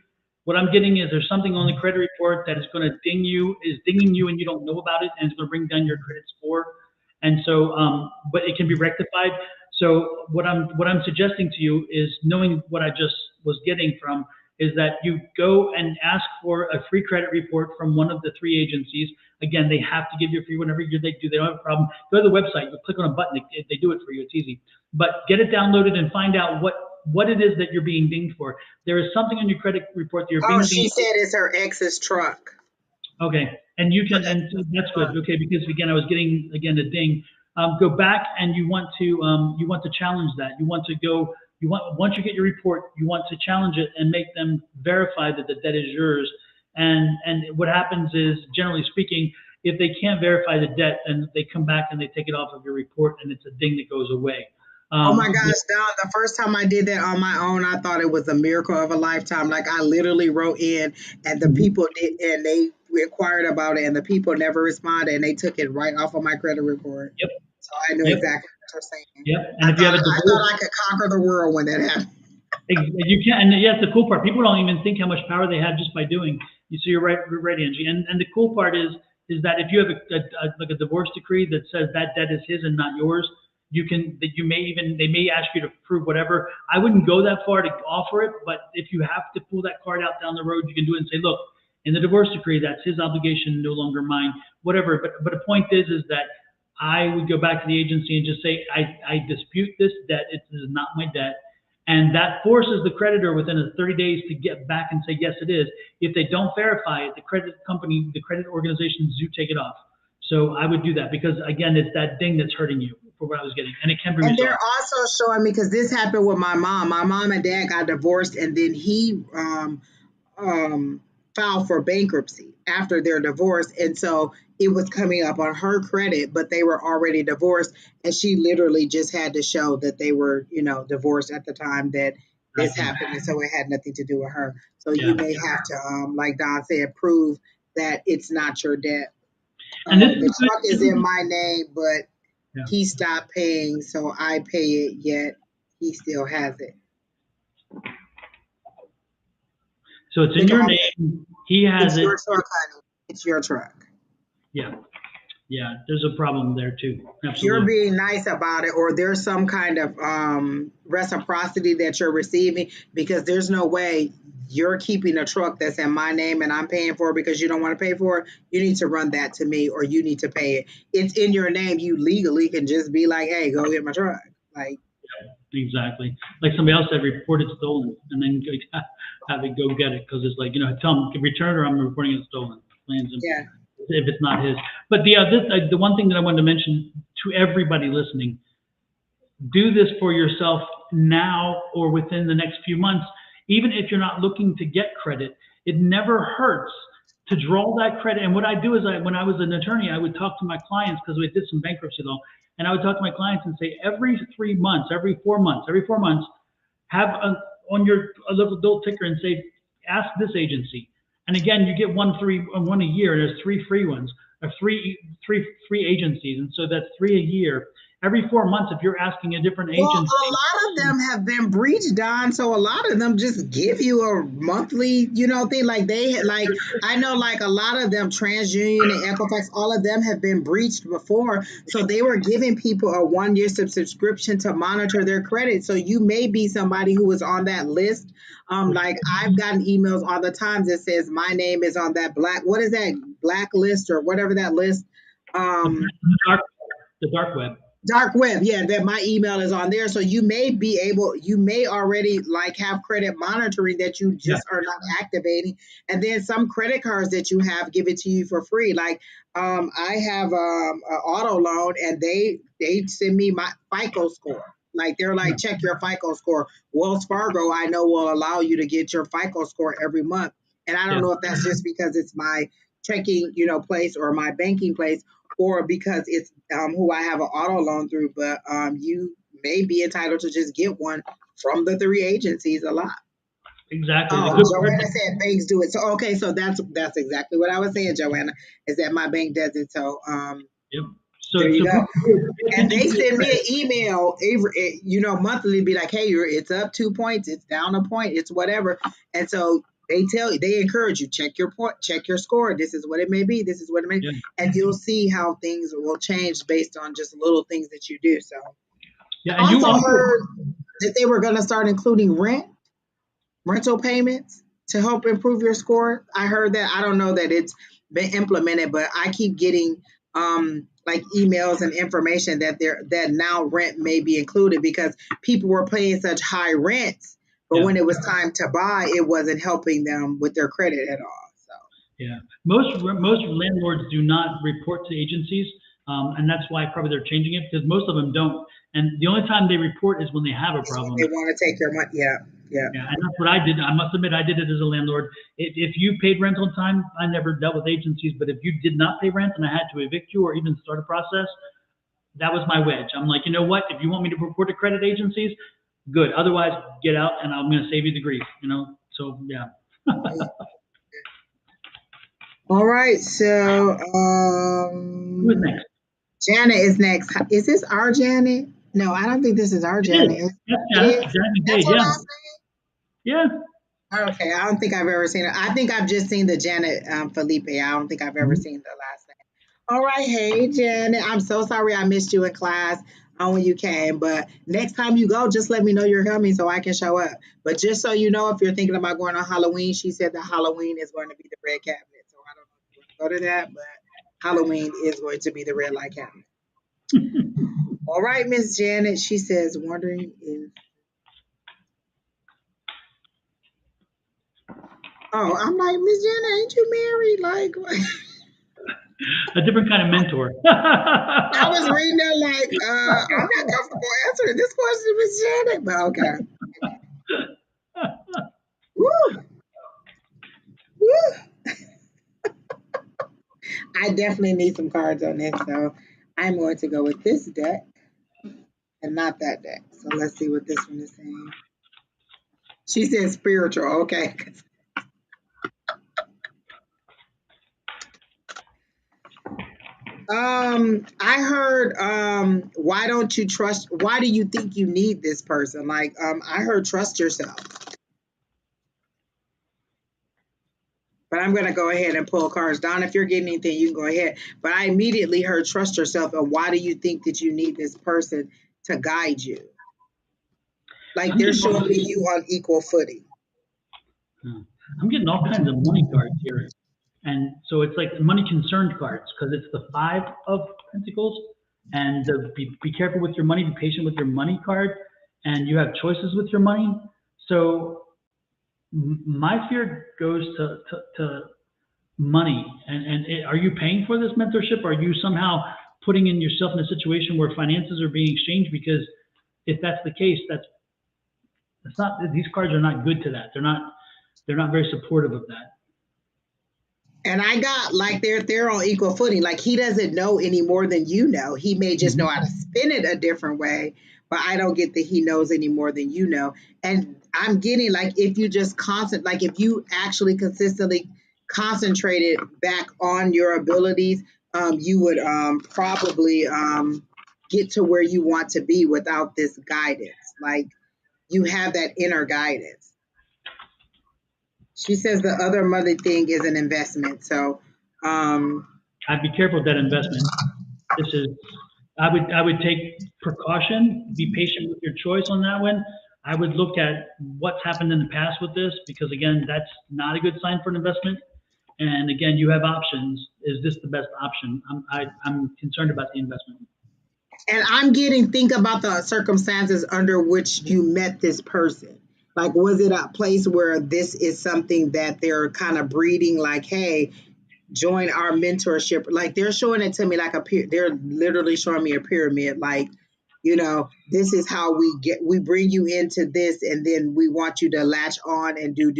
What I'm getting is there's something on the credit report that is going to dinging you, and you don't know about it, and it's going to bring down your credit score. And so, but it can be rectified. So what I'm suggesting to you is, knowing what I just was getting from, is that you go and ask for a free credit report from one of the three agencies. Again, they have to give you a free whenever they do. They don't have a problem. Go to the website. You click on a button. They do it for you. It's easy. But get it downloaded and find out what it is that you're being dinged for. There is something on your credit report that you're being she dinged for. said it's her ex's truck. Okay, and you can, and that's good. Okay, because again, I was getting a ding. Go back and you want to challenge that. Once you get your report, you want to challenge it and make them verify that the debt is yours. And what happens is, generally speaking, if they can't verify the debt, and they come back and they take it off of your report, and it's a ding that goes away. Oh my gosh, Don, the first time I did that on my own, I thought it was a miracle of a lifetime. Like, I literally wrote in, and the people did, and they inquired about it, and the people never responded, and they took it right off of my credit report. Yep. So I knew Yep. exactly what you're saying. Yep. And if you have a I thought I could conquer the world when that happened. You can, and that's the cool part. People don't even think how much power they have just by doing. So you're right, Angie. And the cool part is that if you have like a divorce decree that says that debt is his and not yours, they may ask you to prove whatever. I wouldn't go that far to offer it, but if you have to pull that card out down the road, you can do it and say, look, in the divorce decree, that's his obligation, no longer mine, whatever. But the point is that I would go back to the agency and just say, I dispute this debt. It is not my debt. And that forces the creditor within 30 days to get back and say, yes, it is. If they don't verify it, the credit company, the credit organizations do take it off. So I would do that, because again, it's that ding that's hurting you for what I was getting, and it can be resolved. And they're also showing me, because this happened with my mom. My mom and dad got divorced, and then he filed for bankruptcy after their divorce, and so it was coming up on her credit, but they were already divorced, and she literally just had to show that they were, divorced at the time that this happened, and so it had nothing to do with her. So you may have to, like Don said, prove that it's not your debt. And the truck is in my name, but he stopped paying, so I pay it, yet he still has it. So it's in your name. He has it. It's your truck, honey. It's your truck. Yeah. There's a problem there too. Absolutely. You're being nice about it, or there's some kind of reciprocity that you're receiving, because there's no way you're keeping a truck that's in my name and I'm paying for it because you don't want to pay for it. You need to run that to me, or you need to pay it. It's in your name. You legally can just be like, hey, go get my truck. Like, exactly. Like somebody else said, report it stolen, and then have it go get it, because it's like, tell them, return, or I'm reporting it stolen. Yeah. If it's not his. But the one thing that I wanted to mention to everybody listening: do this for yourself now or within the next few months. Even if you're not looking to get credit, it never hurts to draw that credit. And what I do is, when I was an attorney, I would talk to my clients, because we did some bankruptcy law, and I would talk to my clients and say, every 3 months, every 4 months, have on your little ticker and say, ask this agency. And again, you get one a year. There's 3 free ones, or three agencies, and so that's 3 a year. Every 4 months, if you're asking a different agency. Well, a lot of them have been breached, Don. So a lot of them just give you a monthly, thing. I know, a lot of them, TransUnion and Equifax, all of them have been breached before. So they were giving people a 1-year subscription to monitor their credit. So you may be somebody who is on that list. I've gotten emails all the time that says my name is on that blacklist or whatever that list. The dark web. Dark web, yeah, that my email is on there. So you may already have credit monitoring that you just are not activating. And then some credit cards that you have give it to you for free. I have an auto loan, and they send me my FICO score. They're like, check your FICO score. Wells Fargo, I know, will allow you to get your FICO score every month. And I don't know if that's just because it's my checking, place, or my banking place, or because it's who I have an auto loan through, but you may be entitled to just get one from the 3 agencies a lot. Exactly. Oh, The good part. Joanna said banks do it. So okay, so that's exactly what I was saying, Joanna, is that my bank does it. So Yep. there So you good. go. Pay And attention they to your send me credit. an email every, monthly, be like, hey, it's up 2 points, it's down a point, it's whatever. And so they encourage you, check your point, check your score. This is what it may be. This is what it may be. Yeah. And you'll see how things will change based on just little things that you do. So Yeah. I And you also also. heard that they were going to start including rental payments to help improve your score. I heard that. I don't know that it's been implemented, but I keep getting like emails and information that now rent may be included because people were paying such high rents, but Yeah. when it was time to buy, it wasn't helping them with their credit at all. So Yeah, most landlords do not report to agencies, and that's why probably they're changing it because most of them don't. And the only time they report is when they have a it's when problem. they want to take your money. Yeah, yeah. Yeah, and that's what I did. I must admit, I did it as a landlord. If you paid rent on time, I never dealt with agencies. But if you did not pay rent and I had to evict you or even start a process, that was my wedge. I'm like, you know what? If you want me to report to credit agencies, good. Otherwise, get out, and I'm going to save you the grief. So yeah. All right. So Who is next? Janet is next. Is this our Janet? No, I don't think this is our It is. Janet. That's It Janet. is. Janet That's McDade. what Yeah. I Yeah. said. Okay, I don't think I've ever seen it. I think I've just seen the Janet Felipe. I don't think I've ever Mhm. seen the last name. All right, hey Janet. I'm so sorry I missed you in class when you came, but next time you go, just let me know you're coming so I can show up. But just so you know, if you're thinking about going on Halloween, she said that Halloween is going to be the red cabinet. So I don't know if you want to go to that, but Halloween is going to be the red light cabinet. All right, Miss Janet. She says, wondering if. Oh, I'm like, Miss Janet, ain't you married? Like, A different kind of mentor. I was reading that like, I'm not comfortable answering this question, Miss Janet, but okay. Woo, woo. I definitely need some cards on this, so I'm going to go with this deck and not that deck. So let's see what this one is saying. She said spiritual, okay. I heard why do you think you need this person? Like I heard trust yourself. But I'm gonna go ahead and pull cards. Don, if you're getting anything, you can go ahead. But I immediately heard trust yourself and why do you think that you need this person to guide you? Like I'm they're getting all, showing me you on equal footing. I'm getting all kinds of money cards here. And so it's like money concerned cards because it's the Five of Pentacles and the be careful with your money, be patient with your money card, and you have choices with your money. So my fear goes to money. And are you paying for this mentorship? Are you somehow putting in yourself in a situation where finances are being exchanged? Because if that's the case, that's not, these cards are not good to that. They're not very supportive of that. And I got like they're on equal footing. Like he doesn't know any more than you know. He may just know how to spin it a different way, but I don't get that he knows any more than you know. And I'm getting like if you just like if you actually consistently concentrated back on your abilities, you would probably get to where you want to be without this guidance. Like you have that inner guidance. She says the other mother thing is an investment. So I'd be careful with that investment. This is, I would take precaution, be patient with your choice on that one. I would look at what's happened in the past with this because again, that's not a good sign for an investment. And again, you have options. Is this the best option? I'm concerned about the investment. and I'm getting think about the circumstances under which you met this person. Like, was it a place where this is something that they're kind of breeding? Like, hey, join our mentorship. Like they're showing it to me like they're literally showing me a pyramid. Like, this is how we bring you into this, and then we want you to latch on and do.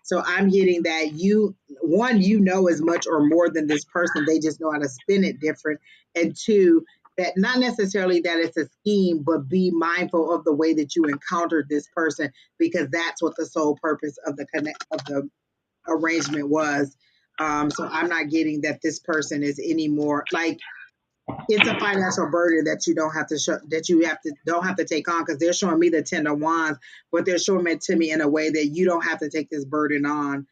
So I'm getting that you know as much or more than this person. They just know how to spin it different, and two, that not necessarily that it's a scheme, but be mindful of the way that you encountered this person, because that's what the sole purpose of the arrangement was. So I'm not getting that this person is any more like it's a financial burden that you don't have to show, that you don't have to take on, because they're showing me the 10 of Wands, but they're showing it to me in a way that you don't have to take this burden on.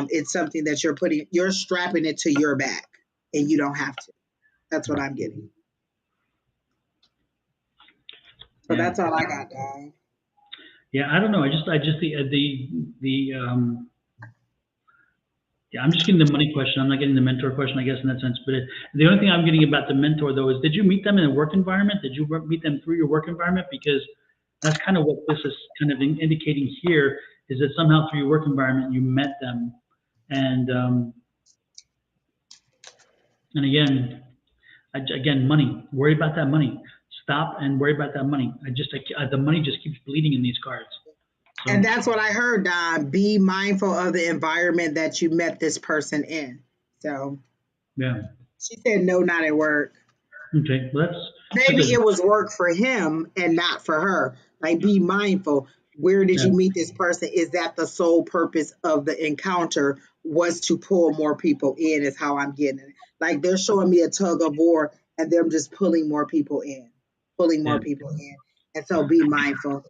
It's something that you're strapping it to your back, and you don't have to. That's what I'm getting. So that's all I got, dog. Yeah, I don't know. I just I'm just getting the money question. I'm not getting the mentor question, I guess, in that sense. But the only thing I'm getting about the mentor, though, is did you meet them in a work environment? Did you meet them through your work environment? Because that's kind of what this is kind of indicating here, is that somehow through your work environment you met them, and again, money. Worry about that money. Stop and worry about that money. The money just keeps bleeding in these cards. So, and that's what I heard, Don. Be mindful of the environment that you met this person in. So yeah. She said no, not at work. Okay, well, maybe it was work for him and not for her. Like, be mindful. Where did you meet this person? Is that the sole purpose of the encounter was to pull more people in, is how I'm getting it. Like, they're showing me a tug of war and them just pulling more people in. And so be mindful.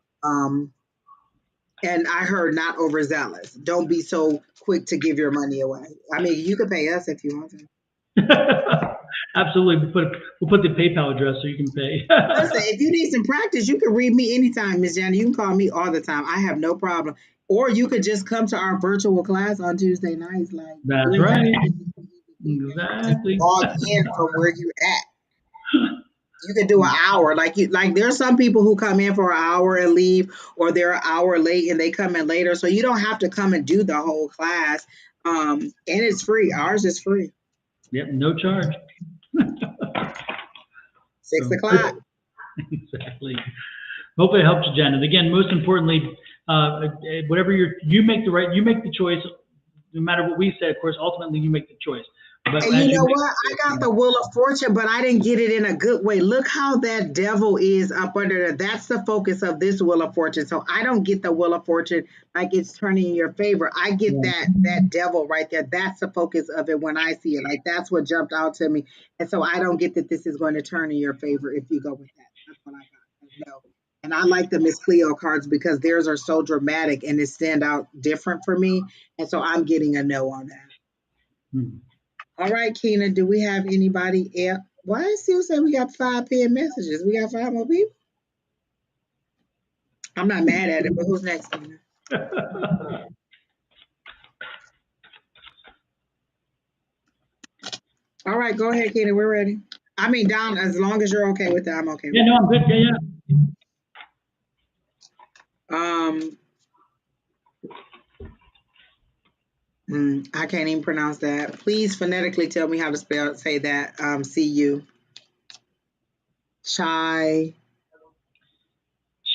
And I heard not overzealous. Don't be so quick to give your money away. I mean, you could pay us if you want to. Absolutely. We'll put the PayPal address so you can pay. Listen, if you need some practice, you can read me anytime, Miss Janet. You can call me all the time. I have no problem. Or you could just come to our virtual class on Tuesday nights. Like, that's right. Exactly. Log in from where you at. You could do an hour. Like there's some people who come in for an hour and leave, or they're an hour late and they come in later. So you don't have to come and do the whole class. And it's free. Ours is free. Yep, no charge. 6 o'clock. Exactly. Hopefully it helps you, Janet. Again, most importantly, whatever you make the choice. No matter what we say, of course, ultimately you make the choice. But and you know what? I got the Wheel of Fortune, but I didn't get it in a good way. Look how that devil is up under there. That's the focus of this Wheel of Fortune. So I don't get the Wheel of Fortune like it's turning in your favor. I get that devil right there. That's the focus of it when I see it. Like, that's what jumped out to me. And so I don't get that this is going to turn in your favor if you go with that. That's what I got. No. And I like the Miss Cleo cards because theirs are so dramatic and they stand out different for me. And so I'm getting a no on that. Hmm. All right, Keena, do we have anybody else? Why is still saying we got 5 pinned messages? We got 5 more people? I'm not mad at it, but who's next, Keena? All right, go ahead, Keena. We're ready. I mean, Don, as long as you're okay with that, I'm okay with no, I'm good. I can't even pronounce that. Please phonetically tell me how to say that. C-U. Chai.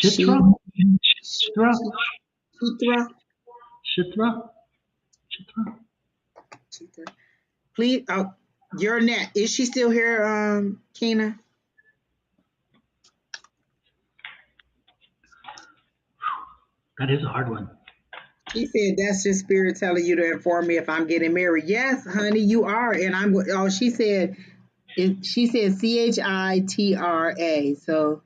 Chitra. Please, your net. Is she still here, Keena? That is a hard one. She said that's just spirit telling you to inform me if I'm getting married. Yes, honey, you are. And I'm. Oh, she said CHITRA. So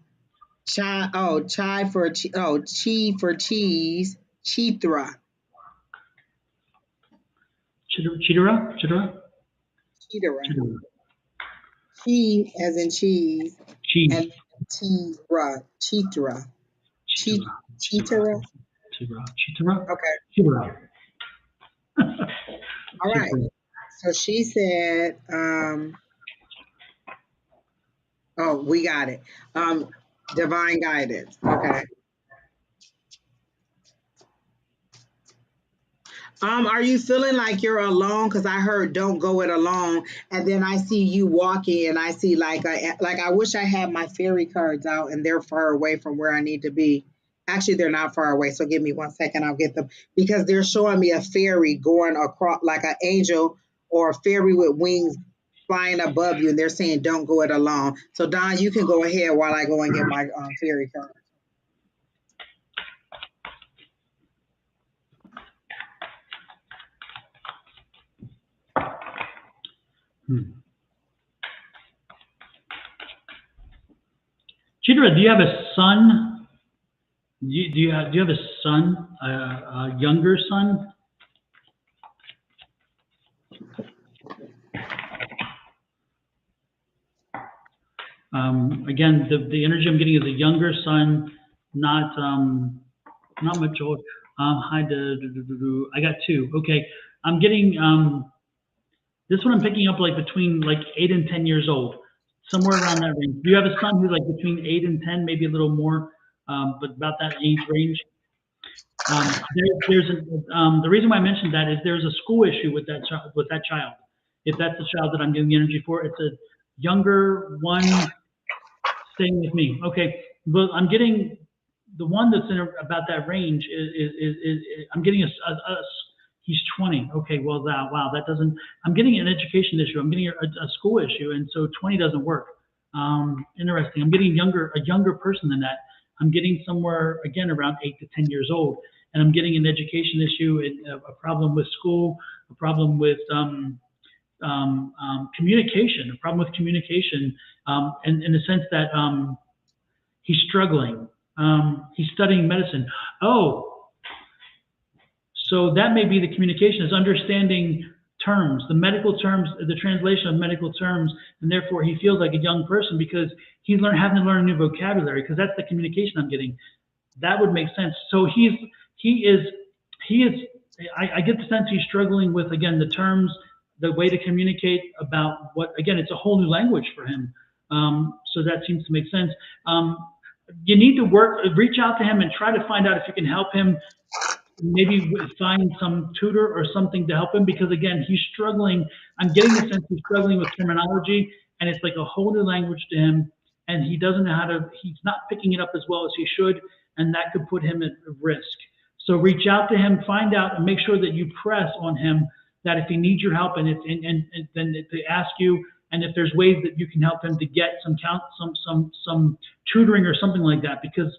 chai. Oh, chai for chi for cheese. Chitra. Chitara. Chi as in cheese. Cheese. And Chitra. Chitra. Okay. Chitara. All right. So she said, oh, we got it. Divine guidance. Okay. Are you feeling like you're alone? Because I heard don't go it alone. And then I see you walking and I see like I wish I had my fairy cards out and they're far away from where I need to be. Actually, they're not far away. So give me 1 second. I'll get them because they're showing me a fairy going across like an angel or a fairy with wings flying above you, and they're saying don't go it alone. So Don, you can go ahead while I go and get my fairy card. Chitra, do you have a son? Do you have a son, a younger son? Again, the energy I'm getting is a younger son, not much older. I got two. Okay, I'm getting this one. I'm picking up like between like 8 and 10 years old, somewhere around that range. Do you have a son who's like between 8 and 10, maybe a little more, but about that age range? The reason why I mentioned that is there's a school issue with that child. If that's the child that I'm giving the energy for, it's a younger one. Staying with me, okay. But I'm getting the one that's in about that range is I'm getting he's 20. Okay, well wow that doesn't. I'm getting an education issue. I'm getting a school issue, and so 20 doesn't work. Interesting. I'm getting a younger person than that. I'm getting somewhere again around 8 to 10 years old, and I'm getting an education issue, a problem with school, a problem with communication, a problem with communication, and in the sense that he's struggling. He's studying medicine. Oh, so that may be the communication, is understanding terms, the medical terms, the translation of medical terms, and therefore he feels like a young person because he's having to learn a new vocabulary, because that's the communication I'm getting. That would make sense. So he is. I get the sense he's struggling with, again, the terms, the way to communicate about what, again, it's a whole new language for him. So that seems to make sense. You need to reach out to him and try to find out if you can help him, maybe find some tutor or something to help him, because again, he's struggling. I'm getting the sense he's struggling with terminology, and it's like a whole new language to him, and he doesn't know how to, he's not picking it up as well as he should, and that could put him at risk. So reach out to him, find out, and make sure that you press on him that if he needs your help, and then they ask you, and if there's ways that you can help him to get some tutoring or something like that, because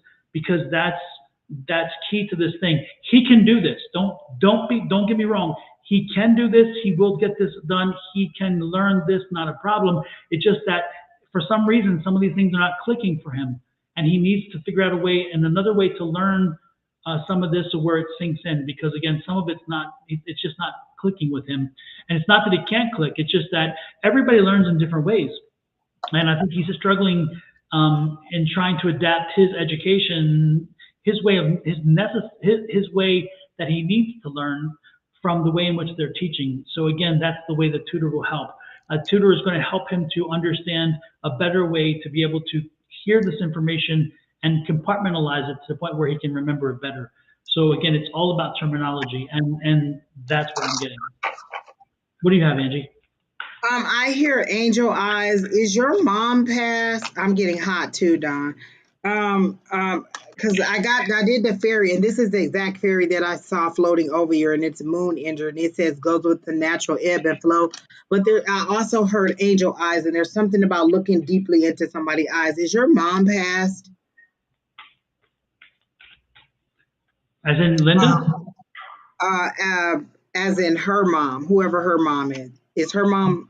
that's key to this thing. He can do this. Don't get me wrong. He can do this. He will get this done. He can learn this, not a problem. It's just that for some reason, some of these things are not clicking for him, and he needs to figure out a way and another way to learn some of this to where it sinks in, because again, some of it's just not clicking with him. And it's not that it can't click. It's just that everybody learns in different ways. And I think he's struggling in trying to adapt his education, his way that he needs to learn from the way in which they're teaching. So again, that's the way the tutor will help. A tutor is going to help him to understand a better way to be able to hear this information and compartmentalize it to the point where he can remember it better. So again, it's all about terminology, and that's what I'm getting. What do you have, Angie? I hear angel eyes. Is your mom passed? I'm getting hot too, Don. Because I did the fairy, and this is the exact fairy that I saw floating over here, and it's moon energy, and it says goes with the natural ebb and flow. But I also heard angel eyes, and there's something about looking deeply into somebody's eyes. Is your mom passed? As in Linda? As in her mom, whoever her mom is. Is her mom?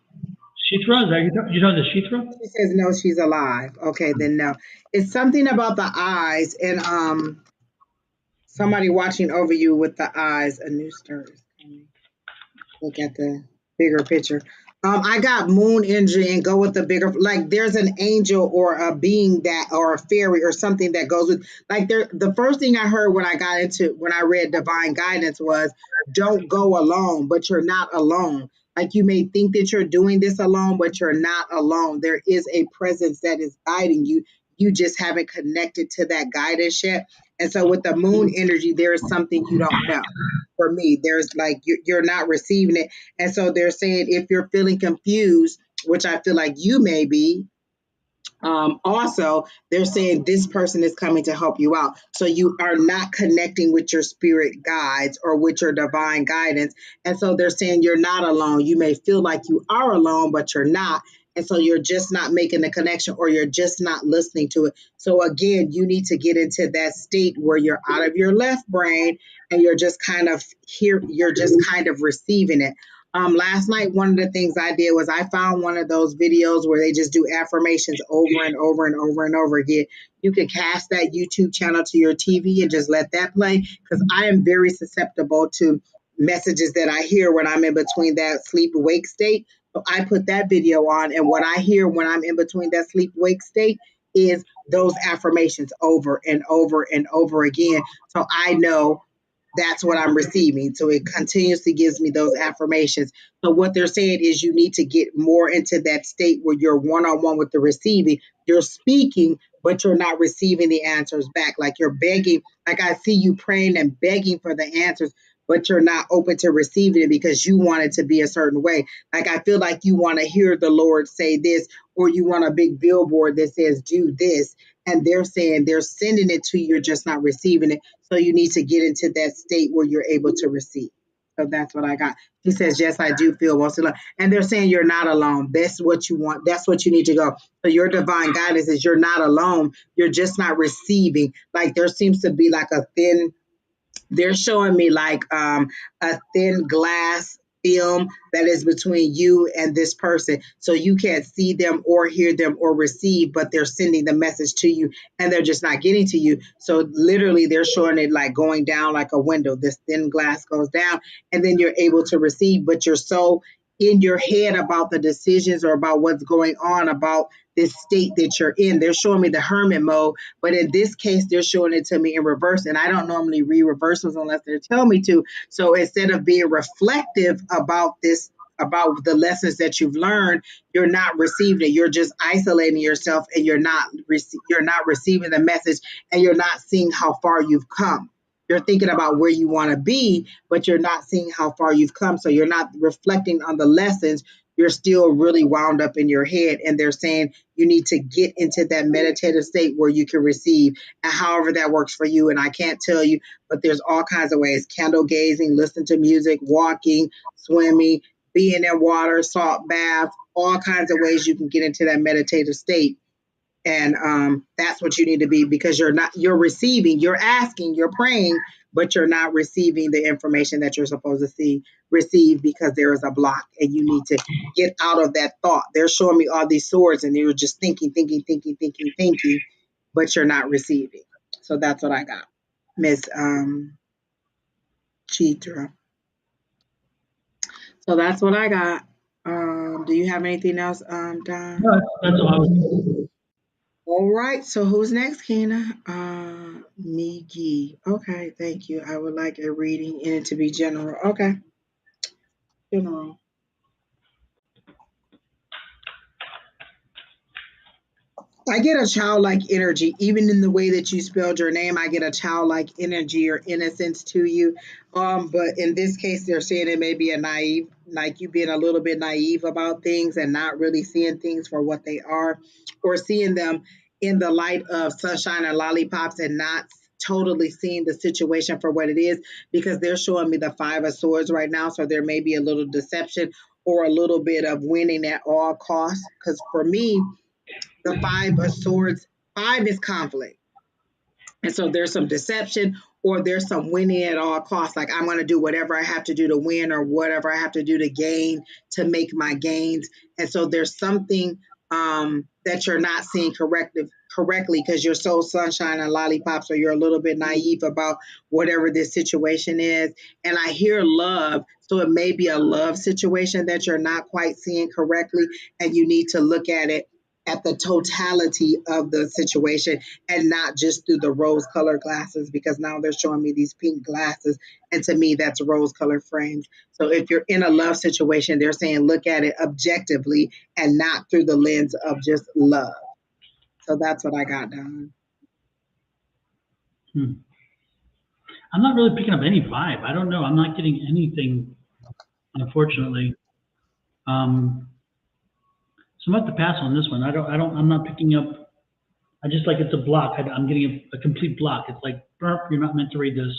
Shitra? Is that you know the Shitra? She says no, she's alive. Okay, then no. It's something about the eyes, and somebody watching over you with the eyes. A new star is coming. Look at the bigger picture. I got moon energy and go with the bigger, like there's an angel or a being or a fairy or something that goes with, like the first thing I heard when I read divine guidance was don't go alone, but you're not alone. Like you may think that you're doing this alone, but you're not alone. There is a presence that is guiding you. You just haven't connected to that guidance yet. And so with the moon energy, there is something you don't know. For me, there's like you're not receiving it. And so they're saying if you're feeling confused, which I feel like you may be, Also, they're saying this person is coming to help you out. So you are not connecting with your spirit guides or with your divine guidance. And so they're saying you're not alone. You may feel like you are alone, but you're not. And so you're just not making the connection or you're just not listening to it. So again, you need to get into that state where you're out of your left brain and you're just kind of here, you're just kind of receiving it. Last night, one of the things I did was I found one of those videos where they just do affirmations over and over and over and over again. You can cast that YouTube channel to your TV and just let that play because I am very susceptible to messages that I hear when I'm in between that sleep awake state. So I put that video on, and what I hear when I'm in between that sleep awake state is those affirmations over and over and over again. So I know that's what I'm receiving. So it continuously gives me those affirmations. So what they're saying is you need to get more into that state where you're one-on-one with the receiving. You're speaking, but you're not receiving the answers back. Like you're begging, like I see you praying and begging for the answers, but you're not open to receiving it because you want it to be a certain way. Like I feel like you want to hear the Lord say this, or you want a big billboard that says do this. And they're saying they're sending it to you, you're just not receiving it. So you need to get into that state where you're able to receive. So that's what I got. She says, yes, I do feel most alone. And they're saying you're not alone. That's what you want. That's what you need to go. So your divine guidance is you're not alone. You're just not receiving. Like there seems to be like a thin, they're showing me like a thin glass film that is between you and this person. So you can't see them or hear them or receive, but they're sending the message to you and they're just not getting to you. So literally they're showing it like going down like a window. This thin glass goes down and then you're able to receive, but you're so in your head about the decisions or about what's going on about this state that you're in. They're showing me the hermit mode, but in this case, they're showing it to me in reverse. And I don't normally read reversals unless they tell me to. So instead of being reflective about this, about the lessons that you've learned, you're not receiving it. You're just isolating yourself and you're not receiving the message and you're not seeing how far you've come. You're thinking about where you want to be, but you're not seeing how far you've come. So you're not reflecting on the lessons. You're still really wound up in your head. And they're saying you need to get into that meditative state where you can receive, and however that works for you. And I can't tell you, but there's all kinds of ways: candle gazing, listen to music, walking, swimming, being in water, salt bath, all kinds of ways you can get into that meditative state. And that's what you need to be, because you're receiving, you're asking, you're praying, but you're not receiving the information that you're supposed to receive because there is a block and you need to get out of that thought. They're showing me all these swords and you're just thinking, but you're not receiving. So that's what I got, Miss Chitra. So that's what I got. Do you have anything else, Don? No, that's all I was. All right, so who's next, Kena? Migi. Okay, thank you. I would like a reading and it to be general. Okay, general. I get a childlike energy, even in the way that you spelled your name. I get a childlike energy or innocence to you. But in this case, they're saying it may be a naive, like you being a little bit naive about things and not really seeing things for what they are, or seeing them in the light of sunshine and lollipops and not totally seeing the situation for what it is, because they're showing me the Five of Swords right now. So there may be a little deception or a little bit of winning at all costs. Because for me, the Five of Swords, five is conflict. And so there's some deception or there's some winning at all costs. Like I'm going to do whatever I have to do to win or whatever I have to do to gain, to make my gains. And so there's something that you're not seeing correctly because you're so sunshine and lollipops, or you're a little bit naive about whatever this situation is. And I hear love. So it may be a love situation that you're not quite seeing correctly. And you need to look at it at the totality of the situation and not just through the rose colored glasses, because now they're showing me these pink glasses. And to me, that's rose colored frames. So if you're in a love situation, they're saying look at it objectively and not through the lens of just love. So that's what I got done. I'm not really picking up any vibe. I don't know. I'm not getting anything, unfortunately. So So I'm going to have to pass on this one. I'm not picking up. I just like it's a block. I'm getting a complete block. It's like, burp, you're not meant to read this.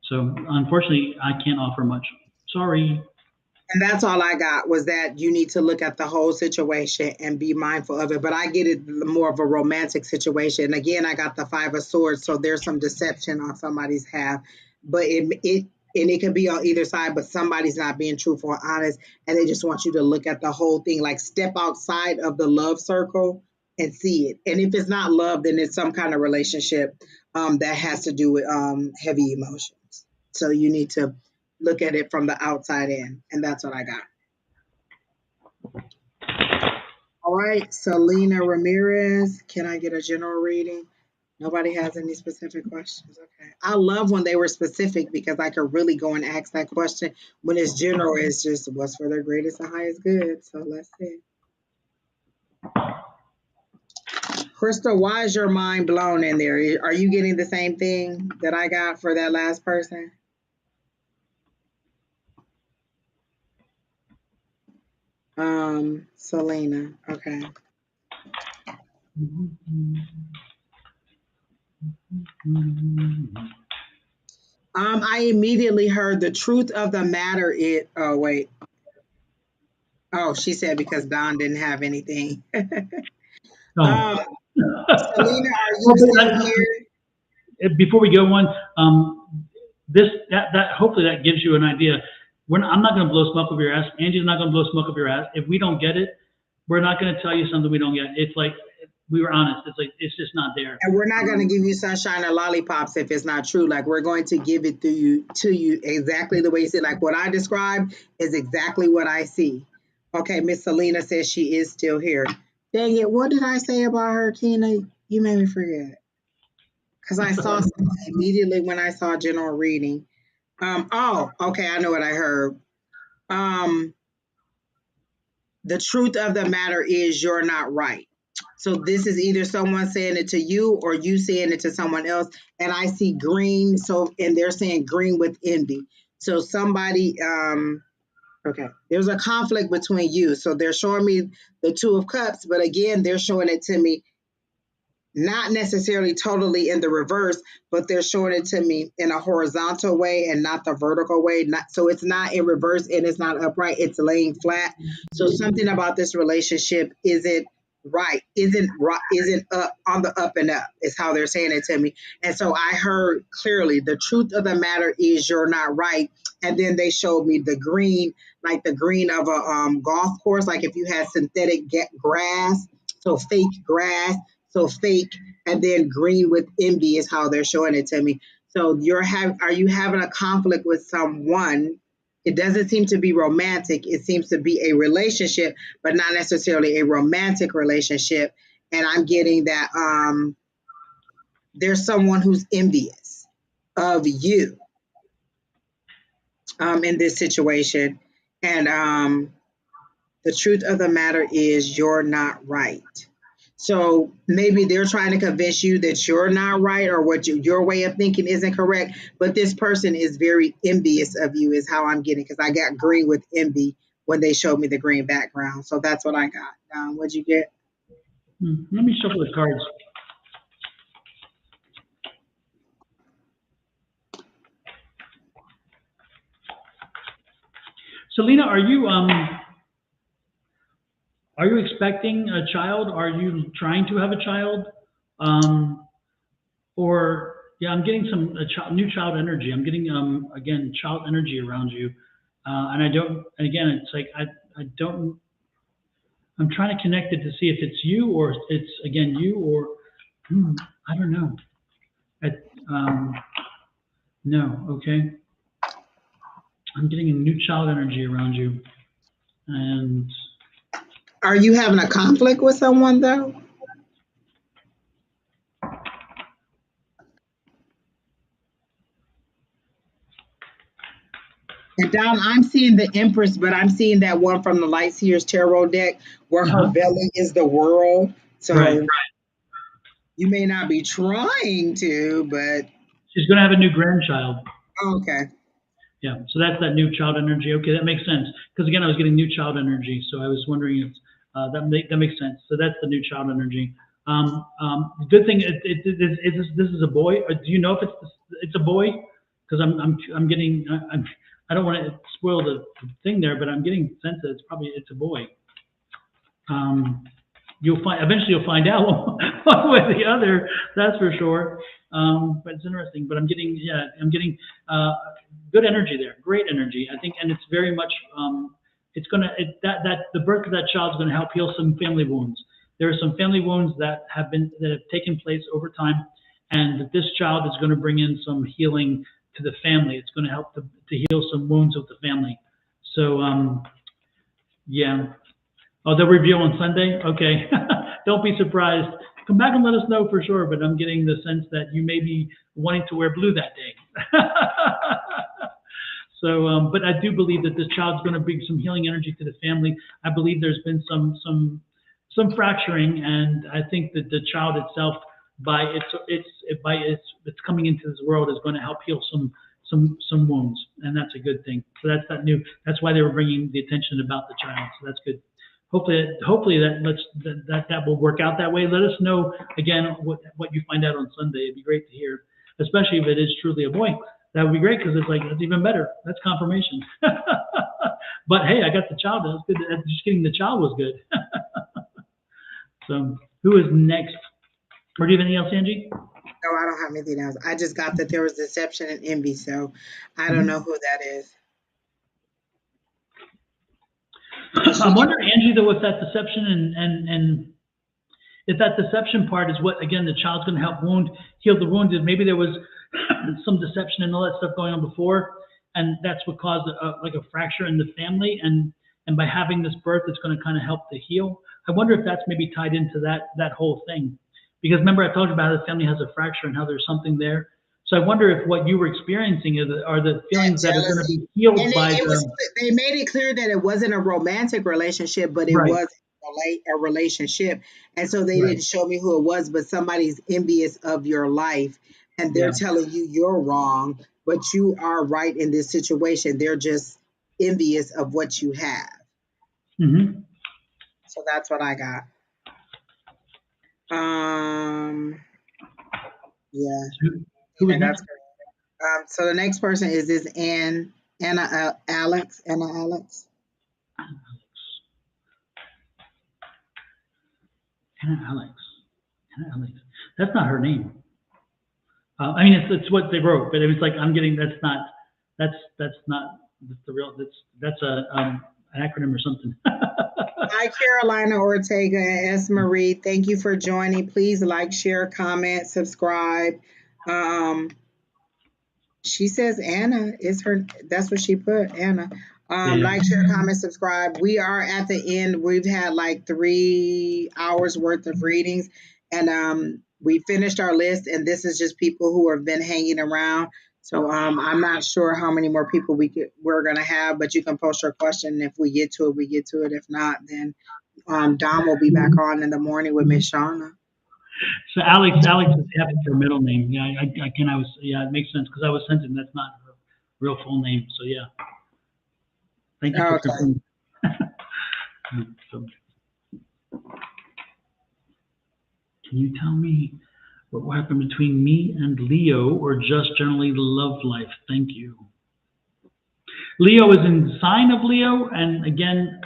So unfortunately, I can't offer much. Sorry. And that's all I got was that you need to look at the whole situation and be mindful of it. But I get it more of a romantic situation. And again, I got the Five of Swords, so there's some deception on somebody's half. But it could be on either side, but somebody's not being truthful or honest, and they just want you to look at the whole thing, like step outside of the love circle and see it. And if it's not love, then it's some kind of relationship that has to do with heavy emotions. So you need to look at it from the outside in, and that's what I got. All right, Selena Ramirez, can I get a general reading? Nobody has any specific questions. Okay. I love when they were specific because I could really go and ask that question. When it's general, it's just what's for their greatest and highest good. So let's see. Crystal, why is your mind blown in there? Are you getting the same thing that I got for that last person? Selena. Okay. I immediately heard the truth of the matter is, oh wait. Oh, she said because Don didn't have anything. Oh. Selena, are you still here? Before we go on, that hopefully that gives you an idea. I'm not going to blow smoke up your ass. Angie's not going to blow smoke up your ass. If we don't get it, we're not going to tell you something we don't get. It's like we were honest. It's like it's just not there. And we're not going to give you sunshine or lollipops if it's not true. Like we're going to give it to you exactly the way you see. Like what I described is exactly what I see. Okay, Miss Selena says she is still here. Dang it, what did I say about her, Tina? You made me forget. Because I saw something immediately when I saw general reading. Oh, okay, I know what I heard. The truth of the matter is you're not right. So this is either someone saying it to you or you saying it to someone else. And I see green, and they're saying green with envy. So somebody, okay, there's a conflict between you. So they're showing me the Two of Cups, but again, they're showing it to me not necessarily totally in the reverse, but they're showing it to me in a horizontal way and not the vertical way. So it's not in reverse and it's not upright. It's laying flat. So something about this relationship isn't right, isn't up on the up and up is how they're saying it to me. And so I heard clearly the truth of the matter is you're not right. And then they showed me the green, like the green of a golf course, like if you had synthetic grass, so fake grass. So fake, and then green with envy is how they're showing it to me. So are you having a conflict with someone? It doesn't seem to be romantic. It seems to be a relationship, but not necessarily a romantic relationship. And I'm getting that there's someone who's envious of you in this situation. And the truth of the matter is you're not right. So maybe they're trying to convince you that you're not right or what your way of thinking isn't correct. But this person is very envious of you is how I'm getting, because I got green with envy when they showed me the green background. So that's what I got. What'd you get? Let me shuffle the cards. Selena, are you expecting a child? Are you trying to have a child? Or yeah, I'm getting some new child energy. I'm getting again child energy around you, and I don't. And again, it's like I don't. I'm trying to connect it to see if it's you or it's again you or I don't know. No, okay. I'm getting a new child energy around you, and. Are you having a conflict with someone though? And Don, I'm seeing the Empress, but I'm seeing that one from the Light Seers Tarot deck where her belly is the world. So right. You may not be trying to, but she's going to have a new grandchild. Okay. Yeah, so that's that new child energy. Okay, that makes sense. Because again, I was getting new child energy, so I was wondering if That makes sense. So that's the new child energy. Good thing this is a boy. Do you know if it's a boy? Because I'm getting I don't want to spoil the thing there, but I'm getting sense that it's a boy. Eventually you'll find out one way or the other. That's for sure. But it's interesting. But I'm getting good energy there, great energy. I think, and it's very much the birth of that child is going to help heal some family wounds. There are some family wounds that have taken place over time, and this child is going to bring in some healing to the family. It's going to help to heal some wounds of the family. So yeah. Oh, they'll reveal on Sunday? Okay. Don't be surprised. Come back and let us know for sure, but I'm getting the sense that you may be wanting to wear blue that day. So, but I do believe that this child's going to bring some healing energy to the family. I believe there's been some fracturing, and I think that the child itself, by its coming into this world, is going to help heal some wounds, and that's a good thing. So that's why they were bringing the attention about the child. So that's good. Hopefully that will work out that way. Let us know again what you find out on Sunday. It'd be great to hear, especially if it is truly a boy. That would be great, because it's like, that's even better. That's confirmation. But hey, I got the child. That's good. Just getting the child was good. So who is next? Or do you have anything else, Angie? No, I don't have anything else. I just got that there was deception and envy, so I don't know who that is. I'm wondering, Angie, though, if that deception and if that deception part is what, again, the child's going to help heal the wounded. Maybe there was some deception and all that stuff going on before, and that's what caused a fracture in the family. And by having this birth, it's going to kind of help to heal. I wonder if that's maybe tied into that whole thing, because remember I told you about how the family has a fracture and how there's something there. So I wonder if what you were experiencing are the feelings that are going to be healed by they made it clear that it wasn't a romantic relationship, but it was a relationship. And so they didn't show me who it was, but somebody's envious of your life, and they're telling you you're wrong, but you are right in this situation. They're just envious of what you have. Mm-hmm. So that's what I got. Yeah. Who is next? So the next person is this Anna Alex. Anna Alex. That's not her name. I mean, it's what they wrote, but it was like, I'm getting, that's not the real, that's an acronym or something. Hi, Carolina Ortega and S. Marie. Thank you for joining. Please like, share, comment, subscribe. She says Anna is her. That's what she put, Anna. Like, share, comment, subscribe. We are at the end. We've had like 3 hours worth of readings, and we finished our list. And this is just people who have been hanging around. So I'm not sure how many more people we're gonna have, but you can post your question. If we get to it, we get to it. If not, then Dom will be back on in the morning with Miss Shauna. So Alex is her middle name. Yeah, it makes sense, because I was sensing that's not her real full name. So yeah, thank you for confirming. So, can you tell me what happened between me and Leo, or just generally love life? Thank you. Leo is in the sign of Leo, and again,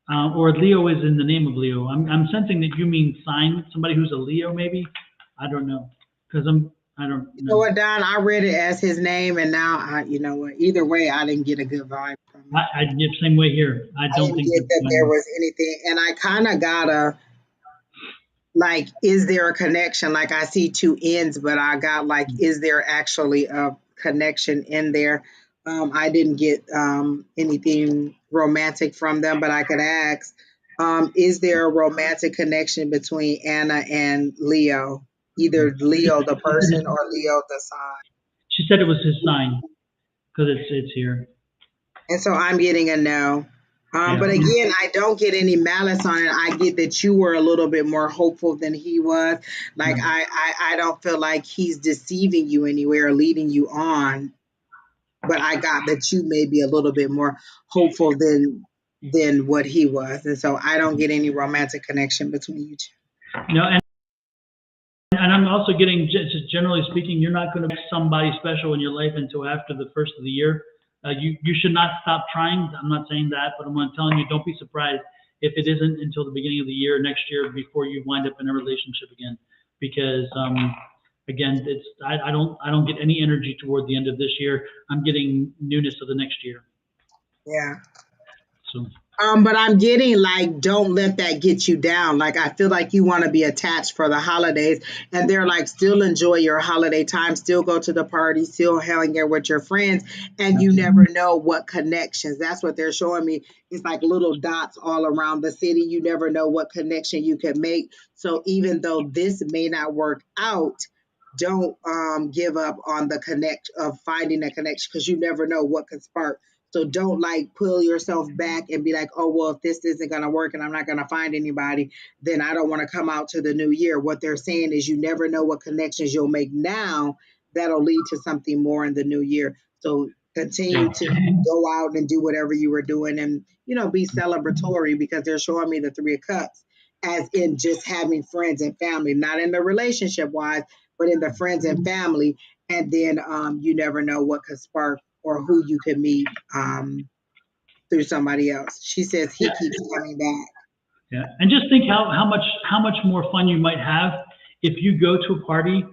or Leo is in the name of Leo. I'm sensing that you mean sign, somebody who's a Leo, maybe. I don't know, because I don't know. You know what, Don? I read it as his name, and now you know what? Either way, I didn't get a good vibe from it. I get same way here. I don't think that there was anything, and I kind of got like, is there a connection? Like, I see 2 ends, but I got like, is there actually a connection in there? I didn't get anything romantic from them, but I could ask, is there a romantic connection between Anna and Leo? Either Leo the person or Leo the sign. She said it was his sign, because it's here. And so I'm getting a no. But again, I don't get any malice on it. I get that you were a little bit more hopeful than he was. Like, I don't feel like he's deceiving you anywhere or leading you on. But I got that you may be a little bit more hopeful than than what he was. And so I don't get any romantic connection between you two. No, and I'm also getting, just generally speaking, you're not going to make somebody special in your life until after the first of the year. You should not stop trying. I'm not saying that, but I'm telling you, don't be surprised if it isn't until the beginning of the year next year before you wind up in a relationship again. Because again, I don't get any energy toward the end of this year. I'm getting newness of the next year. Yeah. So. But I'm getting like, don't let that get you down. Like, I feel like you want to be attached for the holidays, and they're like, still enjoy your holiday time, still go to the party, still hang out with your friends, and you never know what connections. That's what they're showing me. It's like little dots all around the city. You never know what connection you can make. So even though this may not work out, don't give up on the connect of finding a connection, because you never know what could spark. So don't like pull yourself back and be like, oh, well, if this isn't going to work and I'm not going to find anybody, then I don't want to come out to the new year. What they're saying is you never know what connections you'll make now that'll lead to something more in the new year. So continue to go out and do whatever you were doing, and, be celebratory, because they're showing me the Three of Cups as in just having friends and family, not in the relationship wise, but in the friends and family. And then you never know what could spark or who you could meet through somebody else. She says he keeps coming back. Yeah, and just think how much more fun you might have if you go to a party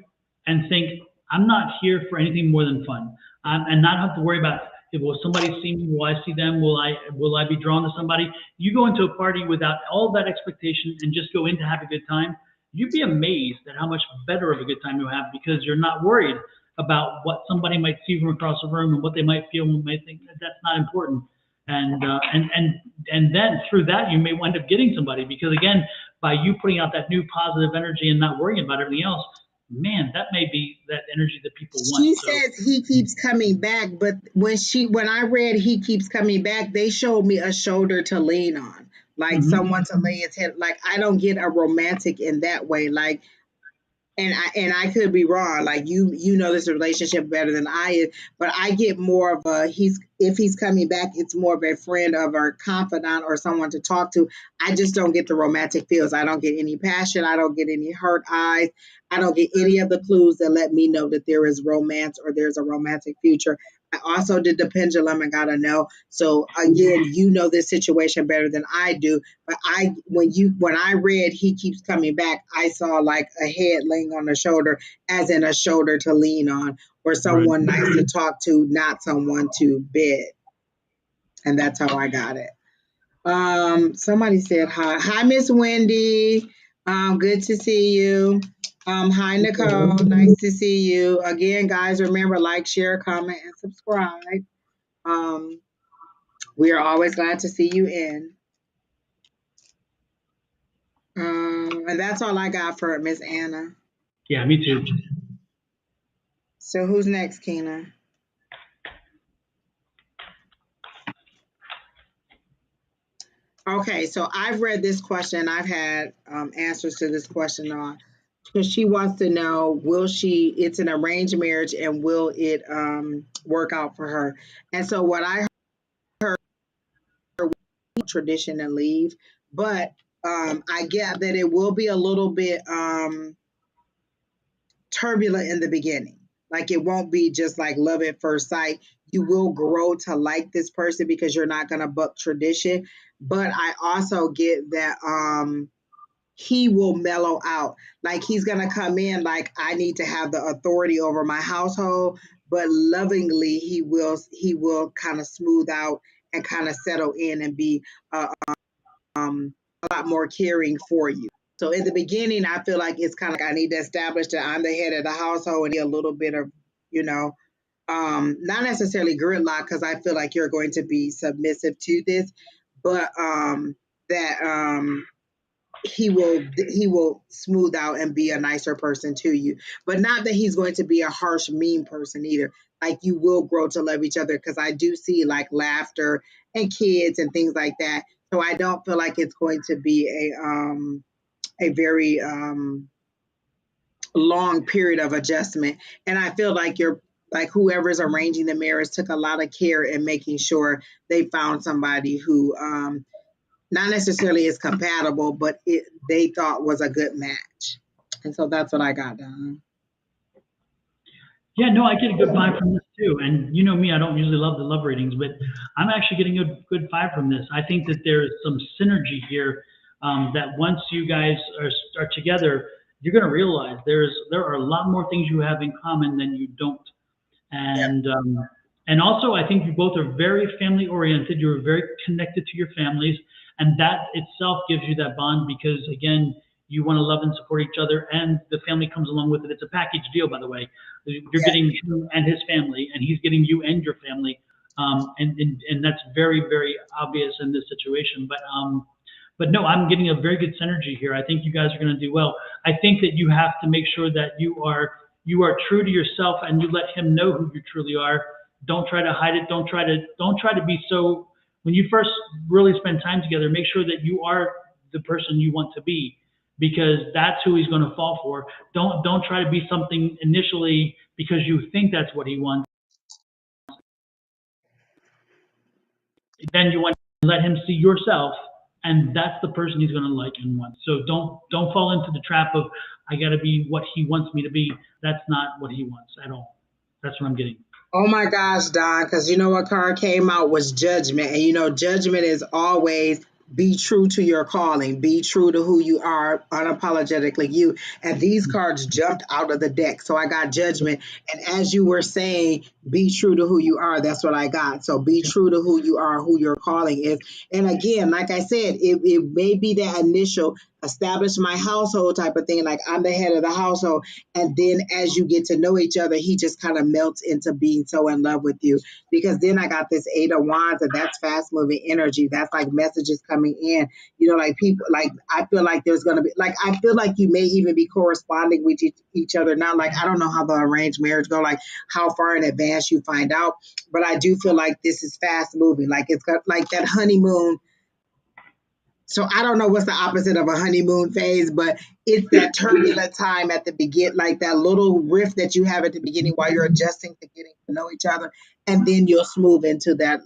and think, I'm not here for anything more than fun, and not have to worry about, will somebody see me? Will I see them? Will I be drawn to somebody? You go into a party without all that expectation and just go in to have a good time. You'd be amazed at how much better of a good time you have, because you're not worried about what somebody might see from across the room and what they might feel and might think. That's not important. And then through that, you may wind up getting somebody, because again, by you putting out that new positive energy and not worrying about everything else, man, that may be that energy that people want. She says he keeps coming back, but when I read he keeps coming back, they showed me a shoulder to lean on, like someone to lay his head. Like, I don't get a romantic in that way. Like, and I could be wrong. Like, you know this relationship better than I is, but I get more of a if he's coming back, it's more of a friend of or confidant or someone to talk to. I just don't get the romantic feels. I don't get any passion. I don't get any hurt eyes. I don't get any of the clues that let me know that there is romance or there's a romantic future. I also did the pendulum and got a no. So again, you know this situation better than I do. But when I read he keeps coming back, I saw like a head laying on the shoulder, as in a shoulder to lean on, or someone nice to talk to, not someone to bed. And that's how I got it. Somebody said hi. Hi, Miss Wendy. Good to see you. Hi, Nicole. Nice to see you. Again, guys, remember, like, share, comment, and subscribe. We are always glad to see you in. And that's all I got for Miss Anna. Yeah, me too. So who's next, Keena? Okay, so I've read this question. I've had answers to this question on, because she wants to know, it's an arranged marriage, and will it work out for her? And so what I heard, tradition and leave, but I get that it will be a little bit turbulent in the beginning. Like, it won't be just like love at first sight. You will grow to like this person because you're not going to buck tradition. But I also get that he will mellow out. Like, he's going to come in like, I need to have the authority over my household, but lovingly he will kind of smooth out and kind of settle in and be a lot more caring for you. So in the beginning, I feel like it's kind of like I need to establish that I'm the head of the household, and a little bit of, not necessarily gridlock, because I feel like you're going to be submissive to this, but that he will smooth out and be a nicer person to you. But not that he's going to be a harsh, mean person either. Like, you will grow to love each other, because I do see like laughter and kids and things like that. So I don't feel like it's going to be a very long period of adjustment. And I feel like like whoever's arranging the marriage took a lot of care in making sure they found somebody who not necessarily is compatible, but they thought was a good match. And so that's what I got done. Yeah, no, I get a good vibe from this too. And you know me, I don't usually love the love ratings, but I'm actually getting a good vibe from this. I think that there's some synergy here, that once you guys are together, you're going to realize there are a lot more things you have in common than you don't. Yep. And also, I think you both are very family oriented. You're very connected to your families, and that itself gives you that bond because, again, you want to love and support each other, and the family comes along with it. It's a package deal, by the way. You're getting him and his family, and he's getting you and your family, and that's very, very obvious in this situation. But no, I'm getting a very good synergy here. I think you guys are going to do well. I think that you have to make sure that you are true to yourself and you let him know who you truly are. Don't try to hide it. Don't try to be so. When you first really spend time together, make sure that you are the person you want to be, because that's who he's going to fall for. Don't try to be something initially because you think that's what he wants. Then you want to let him see yourself, and that's the person he's going to like and want. So don't fall into the trap of I got to be what he wants me to be. That's not what he wants at all. That's what I'm getting. Oh my gosh, Don, because you know what card came out was judgment. And you know, judgment is always be true to your calling, be true to who you are, unapologetically you. And these cards jumped out of the deck. So I got judgment. And as you were saying, be true to who you are. That's what I got. So be true to who you are, who your calling is. And again, like I said, it may be that initial establish my household type of thing. Like I'm the head of the household. And then as you get to know each other, he just kind of melts into being so in love with you. Because then I got this Eight of Wands, and that's fast moving energy. That's like messages coming in. You know, like people, like I feel like there's going to be, like, I feel like you may even be corresponding with each other now. Like, I don't know how the arranged marriage go, like how far in advance you find out. But I do feel like this is fast moving. Like it's got like that honeymoon. So I don't know what's the opposite of a honeymoon phase, but it's that turbulent time at the begin, like that little rift that you have at the beginning while you're adjusting to getting to know each other, and then you'll smooth into that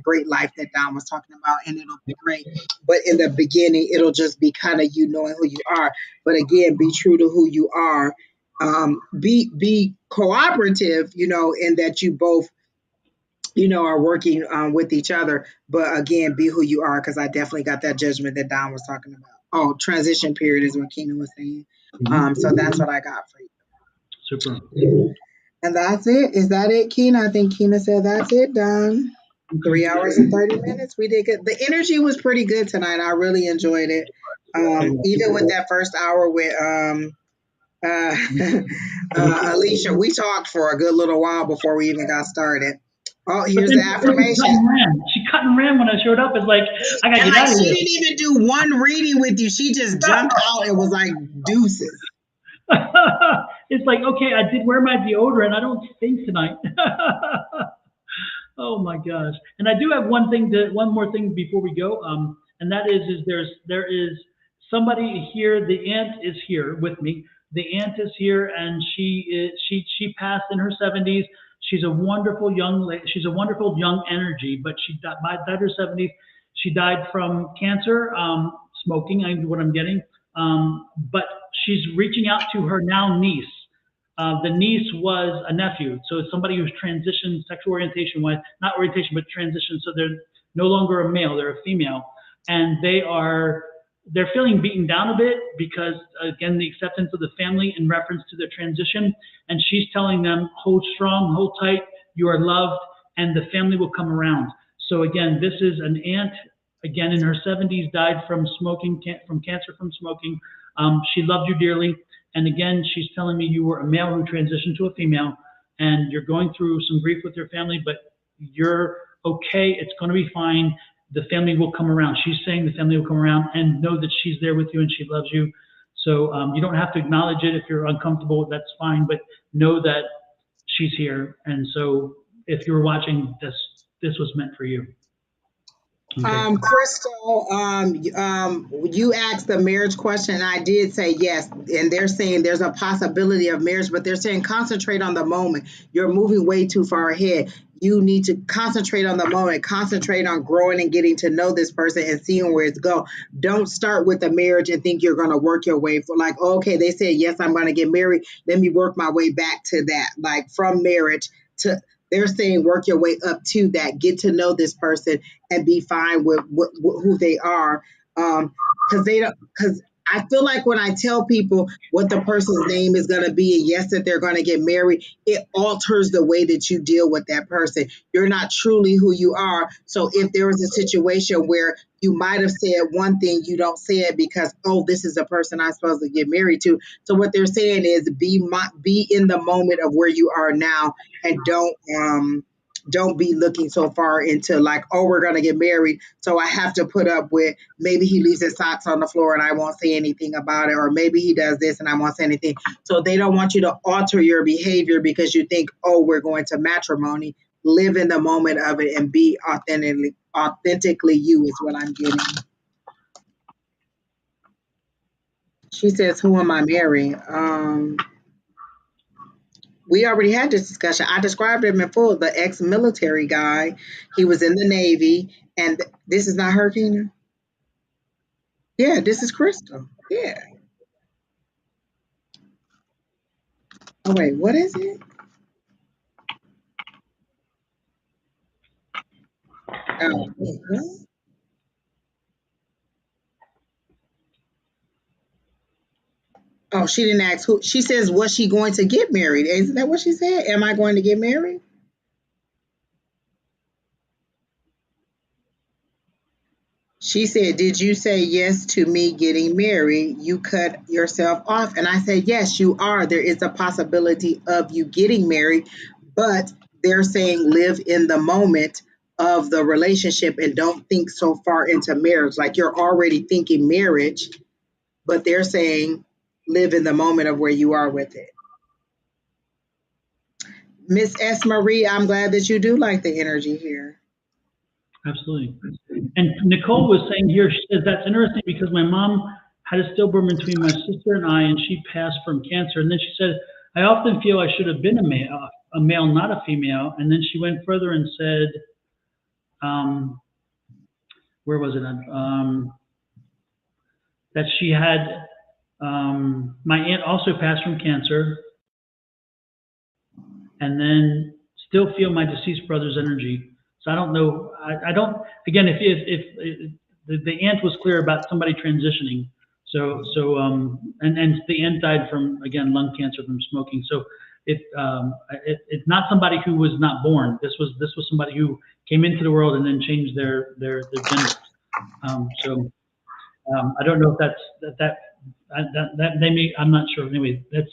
great life that Don was talking about, and it'll be great. But in the beginning, it'll just be kind of you knowing who you are. But again, be true to who you are. Be cooperative, you know, in that you both are working with each other. But again, be who you are, because I definitely got that judgment that Don was talking about. Oh, transition period is what Keena was saying. So that's what I got for you. Super. And that's it. Is that it, Keena? I think Keena said that's it, Don. 3 hours and 30 minutes. We did good. The energy was pretty good tonight. I really enjoyed it. Even with that first hour with Alycia, we talked for a good little while before we even got started. Oh, here's the affirmation. She cut and ran when I showed up. It's like, I got to get out of here. She didn't even do one reading with you. She just jumped out and was like, deuces. It's like, okay, I did wear my deodorant. I don't stink tonight. Oh my gosh. And I do have one more thing before we go. And that is there is somebody here. The aunt is here with me. The aunt is here, and she passed in her 70s. She's a wonderful young lady. She's a wonderful young energy, but she died in her 70s. She died from cancer, smoking. I know what I'm getting. But she's reaching out to her now niece. The niece was a nephew, so it's somebody who's transitioned sexual orientation-wise, not orientation, but transition. So they're no longer a male; they're a female, and they're feeling beaten down a bit because, again, the acceptance of the family in reference to their transition. And she's telling them, hold strong, hold tight, you are loved, and the family will come around. So again, this is an aunt, again, in her 70s, died from smoking, from cancer from smoking. She loved you dearly. And again, she's telling me you were a male who transitioned to a female, and you're going through some grief with your family, but you're okay. It's going to be fine. The family will come around. She's saying the family will come around, and know that she's there with you and she loves you. So you don't have to acknowledge it if you're uncomfortable. That's fine, but know that she's here. And so if you were watching, this was meant for you. Okay. Crystal, you asked the marriage question, and I did say yes. And they're saying there's a possibility of marriage, but they're saying concentrate on the moment. You're moving way too far ahead. You need to concentrate on the moment, concentrate on growing and getting to know this person and seeing where it's go. Don't start with the marriage and think you're going to work your way for like, okay, they said, yes, I'm going to get married. Let me work my way back to that. Like from marriage to, they're saying work your way up to that, get to know this person and be fine with who they are. Because they don't, because I feel like when I tell people what the person's name is going to be and yes, that they're going to get married, it alters the way that you deal with that person. You're not truly who you are. So if there was a situation where you might have said one thing, you don't say it because, oh, this is the person I'm supposed to get married to. So what they're saying is be in the moment of where you are now and don't be looking so far into like, oh, we're going to get married. So I have to put up with maybe he leaves his socks on the floor and I won't say anything about it. Or maybe he does this and I won't say anything. So they don't want you to alter your behavior because you think, oh, we're going to matrimony. Live in the moment of it and be authentically you is what I'm getting. She says, who am I marrying? We already had this discussion. I described him in full, the ex-military guy. He was in the Navy, and this is not her, Kina? Yeah, this is Crystal. Yeah. Oh, wait, what is it? Oh, wait, what? Oh, she didn't ask who. She says, was she going to get married? Isn't that what she said? Am I going to get married? She said, did you say yes to me getting married? You cut yourself off. And I said, yes, you are. There is a possibility of you getting married, but they're saying live in the moment of the relationship and don't think so far into marriage. Like you're already thinking marriage, but they're saying live in the moment of where you are with it. Miss S. Marie, I'm glad that you do like the energy here. Absolutely. And Nicole was saying here, she says, that's interesting because my mom had a stillborn between my sister and I, and she passed from cancer. And then she said, I often feel I should have been a male, not a female. And then she went further and said, where was it? That she had, my aunt also passed from cancer, and then still feel my deceased brother's energy. So I don't know. I don't. Again, if the aunt was clear about somebody transitioning, and the aunt died from again lung cancer from smoking. So it's not somebody who was not born. This was somebody who came into the world and then changed their gender. I don't know if that they may. I'm not sure. Anyway, that's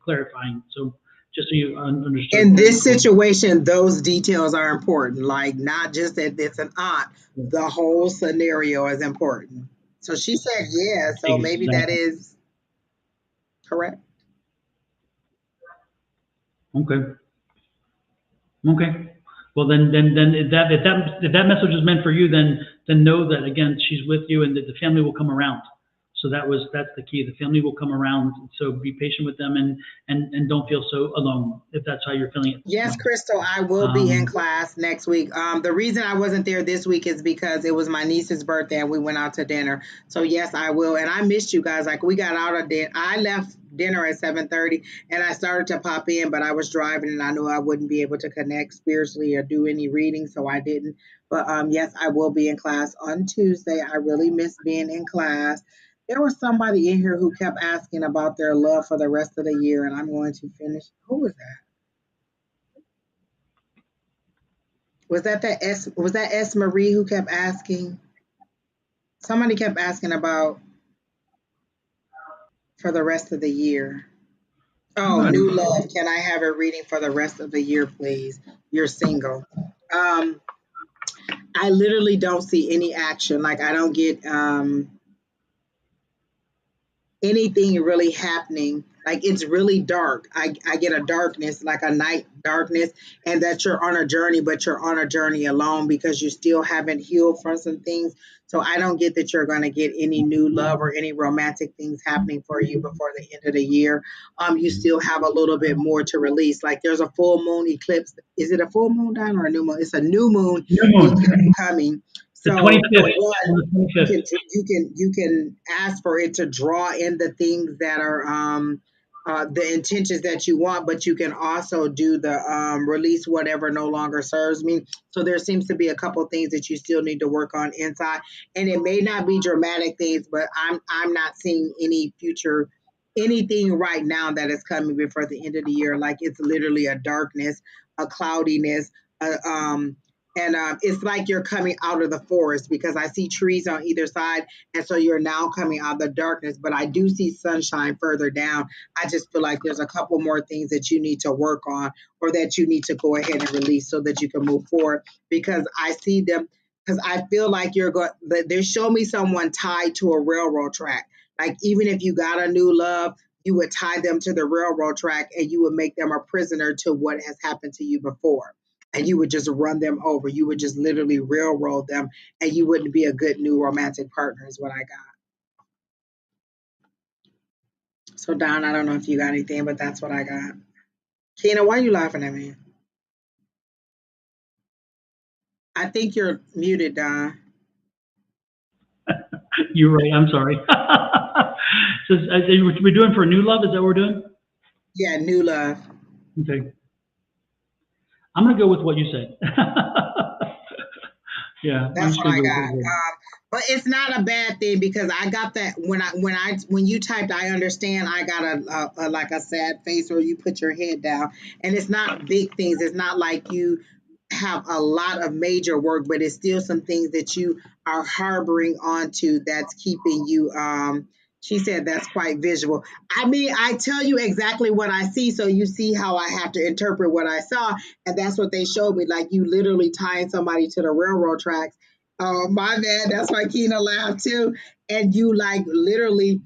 clarifying. So just so you understood. In this situation, those details are important. Like not just that it's an aunt, the whole scenario is important. So she said, yeah. So maybe that is correct. Okay. Okay. Well, then if that message is meant for you, then know that again she's with you and that the family will come around. So that's the key. The family will come around. So be patient with them and don't feel so alone if that's how you're feeling it. Yes, Crystal, I will be in class next week. The reason I wasn't there this week is because it was my niece's birthday and we went out to dinner. So yes, I will. And I missed you guys. Like we got out of dinner. I left dinner at 7:30 and I started to pop in, but I was driving and I knew I wouldn't be able to connect spiritually or do any reading, so I didn't. But yes, I will be in class on Tuesday. I really miss being in class. There was somebody in here who kept asking about their love for the rest of the year, and I'm going to finish. Who was that? Was that S Marie who kept asking? Somebody kept asking about for the rest of the year. Oh, new love. Can I have a reading for the rest of the year, please? You're single. I literally don't see any action. Like I don't get anything really happening. Like it's really dark. I get a darkness, like a night darkness, and that you're on a journey, but you're on a journey alone because you still haven't healed from some things. So I don't get that you're going to get any new love or any romantic things happening for you before the end of the year. You still have a little bit more to release. Like there's a full moon eclipse. Is it a full moon, Don, or a new moon? It's a new moon New moon, coming. the So 25th, for on one, the 25th. you can ask for it to draw in the things that are the intentions that you want, but you can also do the release whatever no longer serves me. So there seems to be a couple things that you still need to work on inside, and it may not be dramatic things, but I'm not seeing any future anything right now that is coming before the end of the year. Like it's literally a darkness, a cloudiness, a, and it's like you're coming out of the forest because I see trees on either side, and so you're now coming out of the darkness. But I do see sunshine further down. I just feel like there's a couple more things that you need to work on, or that you need to go ahead and release so that you can move forward. Because I see them, because I feel like you're going. They show me someone tied to a railroad track. Like even if you got a new love, you would tie them to the railroad track, and you would make them a prisoner to what has happened to you before, and you would just run them over. You would just literally railroad them, and you wouldn't be a good new romantic partner, is what I got. So, Don, I don't know if you got anything, but that's what I got. Kina, why are you laughing at me? I think you're muted, Don. You're right. I'm sorry. So, we're doing for new love. Is that what we're doing? Yeah, new love. Okay. I'm gonna go with what you said. Yeah, I'm That's just what gonna I go with got. what you said. But it's not a bad thing because I got that when you typed I understand. I got a like a sad face, or you put your head down, and it's not big things. It's not like you have a lot of major work, but it's still some things that you are harboring onto that's keeping you. She said that's quite visual. I mean, I tell you exactly what I see, so you see how I have to interpret what I saw, and that's what they showed me. Like you literally tying somebody to the railroad tracks. Oh, my bad. That's why Keena laughed too. And you like literally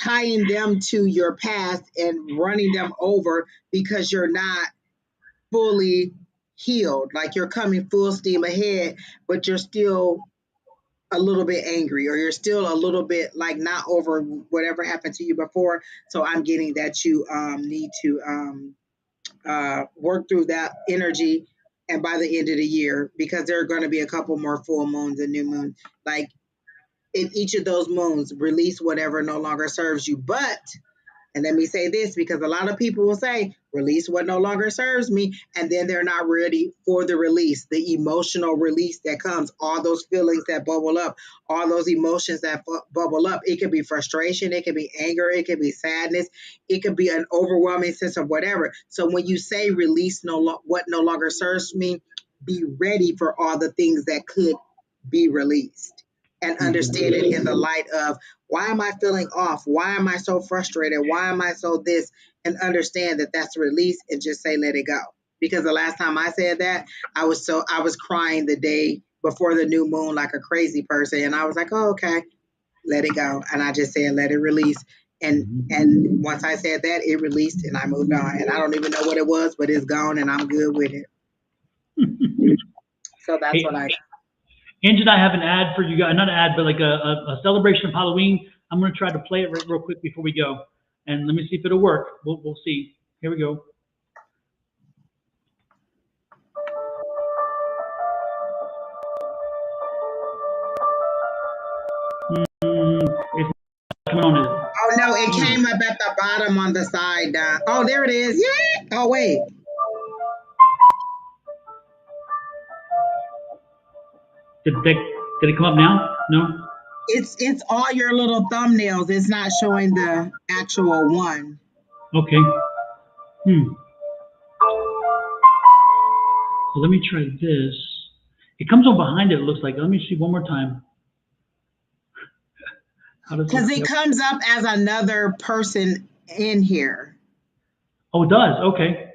tying them to your past and running them over because you're not fully healed. Like you're coming full steam ahead, but you're still a little bit angry, or you're still a little bit like not over whatever happened to you before. So I'm getting that you need to work through that energy, and by the end of the year, because there are going to be a couple more full moons and new moons, like in each of those moons, release whatever no longer serves you. But, and let me say this, because a lot of people will say, release what no longer serves me, and then they're not ready for the release, the emotional release that comes, all those feelings that bubble up, all those emotions that bubble up. It could be frustration, it could be anger, it could be sadness, it could be an overwhelming sense of whatever. So when you say release what no longer serves me, be ready for all the things that could be released, and understand it in the light of, why am I feeling off? Why am I so frustrated? Why am I so this? And understand that that's a release, and just say, let it go. Because the last time I said that, I was crying the day before the new moon like a crazy person. And I was like, oh, okay, let it go. And I just said, let it release. And once I said that, it released and I moved on. And I don't even know what it was, but it's gone and I'm good with it. So that's what Hey, I got. Angie and I have an ad for you guys, not an ad, but like a celebration of Halloween. I'm going to try to play it real quick before we go. And let me see if it'll work. We'll see. Here we go. It's coming on it. Oh no, it came up at the bottom on the side. Oh, there it is. Yeah. Oh wait. Did it come up now? No? It's all your little thumbnails. It's not showing the actual one. Okay. So let me try this. It comes on behind it, it looks like. Let me see one more time. How does Because it comes up as another person in here. Oh, it does. Okay.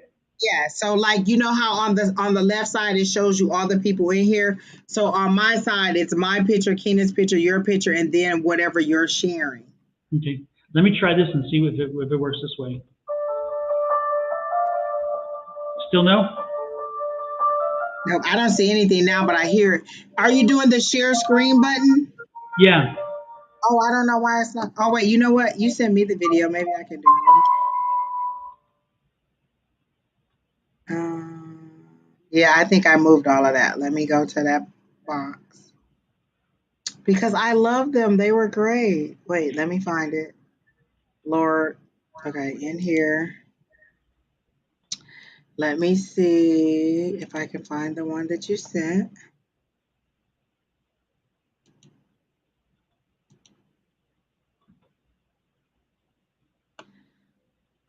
Yeah, so like you know how on the left side it shows you all the people in here. So on my side, it's my picture, Keenan's picture, your picture, and then whatever you're sharing. Okay. Let me try this and see if it works this way. Still no? No, I don't see anything now, but I hear it. Are you doing the share screen button? Yeah. Oh, I don't know why it's not. Oh, wait, you know what? You sent me the video. Maybe I can do it. Yeah, I think I moved all of that. Let me go to that box. Because I love them. They were great. Wait, let me find it. Lord. Okay, in here. Let me see if I can find the one that you sent.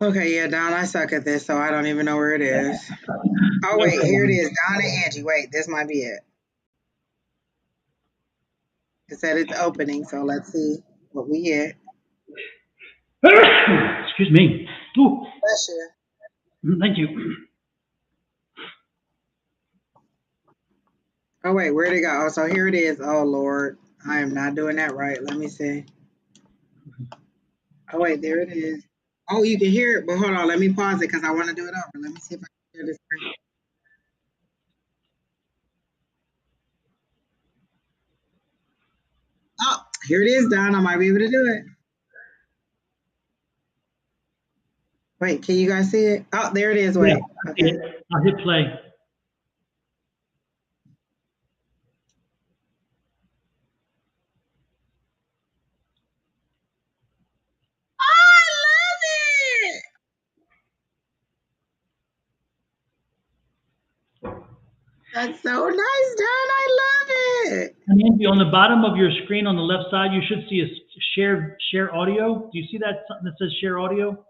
Okay, yeah, Don, I suck at this, so I don't even know where it is. Oh, wait, here it is. Don and Angie. Wait, this might be it. It said it's opening, so let's see what we get. Excuse me. Ooh, Bless you. thank you. Oh, wait, where'd it go? Oh, so here it is. Oh, Lord. I am not doing that right. Let me see. Oh, wait, there it is. Oh, you can hear it, but hold on. Let me pause it because I want to do it over. Let me see if I can hear this screen. Oh, here it is, Don. I might be able to do it. Wait, can you guys see it? Oh, there it is. Wait. Yeah, Okay. I'll hit play. Oh, I love it. That's so nice, Don. I love it. And Angie, on the bottom of your screen on the left side, you should see a share audio. Do you see that something that says share audio?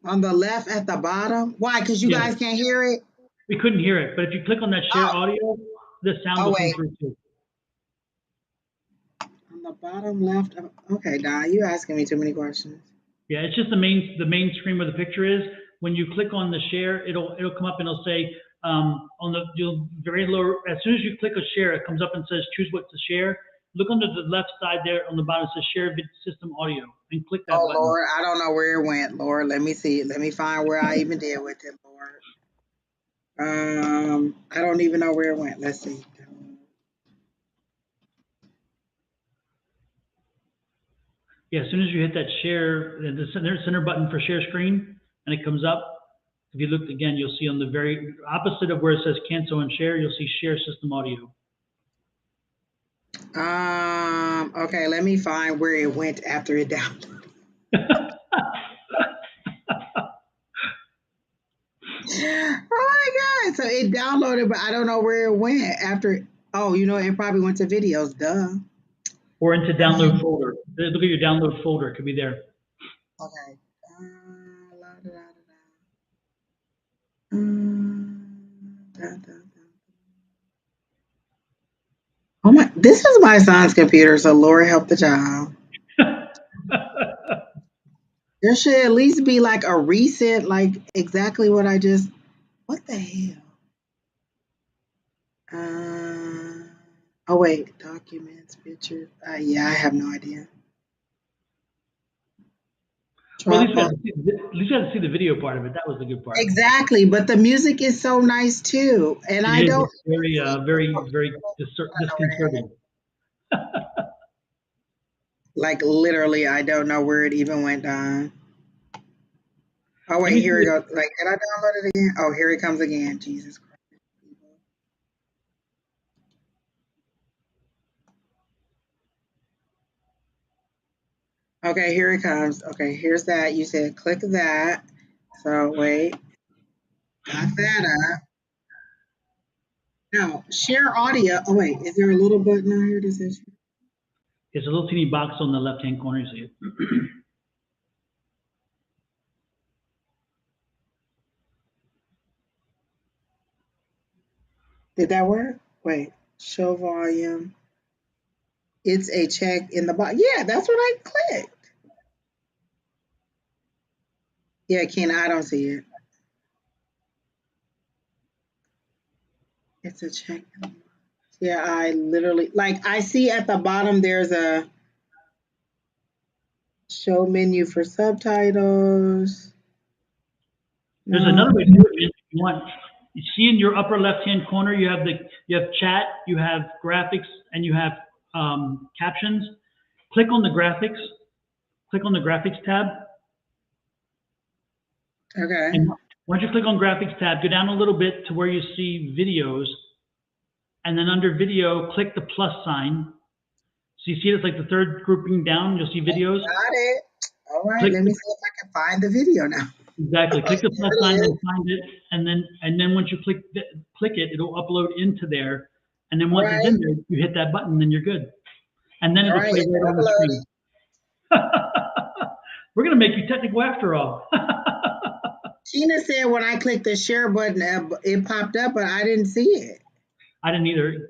On the left at the bottom. Why? Because you Yeah. guys can't hear it? We couldn't hear it, but if you click on that share audio, the sound will come wait. through too. On the bottom left. Okay, Don, you asking me too many questions. Yeah, it's just the main screen where the picture is. When you click on the share, it'll come up and it'll say on the very low. As soon as you click a share, it comes up and says choose what to share. Look under the left side there on the bottom. It says share system audio, and click that button. Lord, I don't know where it went. Lord, let me see. Let me find where I even did with it, Lord. I don't even know where it went. Let's see. Yeah, as soon as you hit that share, the center button for share screen, and it comes up. If you look again, you'll see on the very opposite of where it says cancel and share, you'll see share system audio. Okay, let me find where it went after it downloaded. Oh my God. So it downloaded, but I don't know where it went after. Oh, you know, it probably went to videos, duh. Or into download folder. Look at your download folder, it could be there. Okay. Oh my, this is my son's computer, so Lord help the child. There should at least be like a recent, like exactly what I just, what the hell? Oh wait, documents, pictures. Yeah, I have no idea. Well, at least you got to see the video part of it. That was the good part. Exactly, but the music is so nice too, and I don't. It's very disconcerting. Like literally, I don't know where it even went down. Oh wait, here we go. Like, did I download it again? Oh, here it comes again. Jesus Christ. Okay, here it comes. Okay, here's that. You said click that. So wait, got that up. Now share audio. Oh wait, is there a little button on here that says? It's a little teeny box on the left-hand corner. You see it. Did that work? Wait, show volume. It's a check in the box. Yeah, that's what I clicked. Yeah, Ken, I don't see it. It's a check. Yeah, I literally, like, I see at the bottom there's a, Show menu for subtitles. There's No. another way to do it, man. If you want, you see in your upper left-hand corner, you have chat, you have graphics, and you have captions. Click on the graphics. Click on the graphics tab. Okay. And once you click on graphics tab, go down a little bit to where you see videos, and then under video, click the plus sign. So you see it's like the third grouping down. You'll see videos. Got it. All right. Click Let me see if I can find the video now. exactly. Click the plus There it sign is. and find it, and then once you click it, it'll upload into there. And then once it's in there, you hit that button, then you're good. And then All it'll right. play It's right on the uploading. screen. We're gonna make you technical after all. Tina said when I clicked the share button, it popped up, but I didn't see it. I didn't either.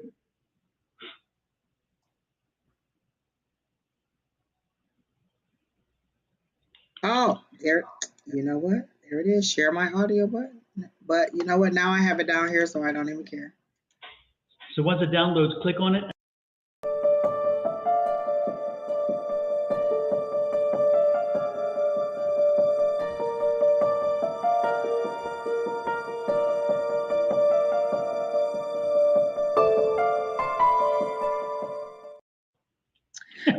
Oh, there. You know what? There it is. Share my audio button. But you know what? Now I have it down here, so I don't even care. So once it downloads, click on it.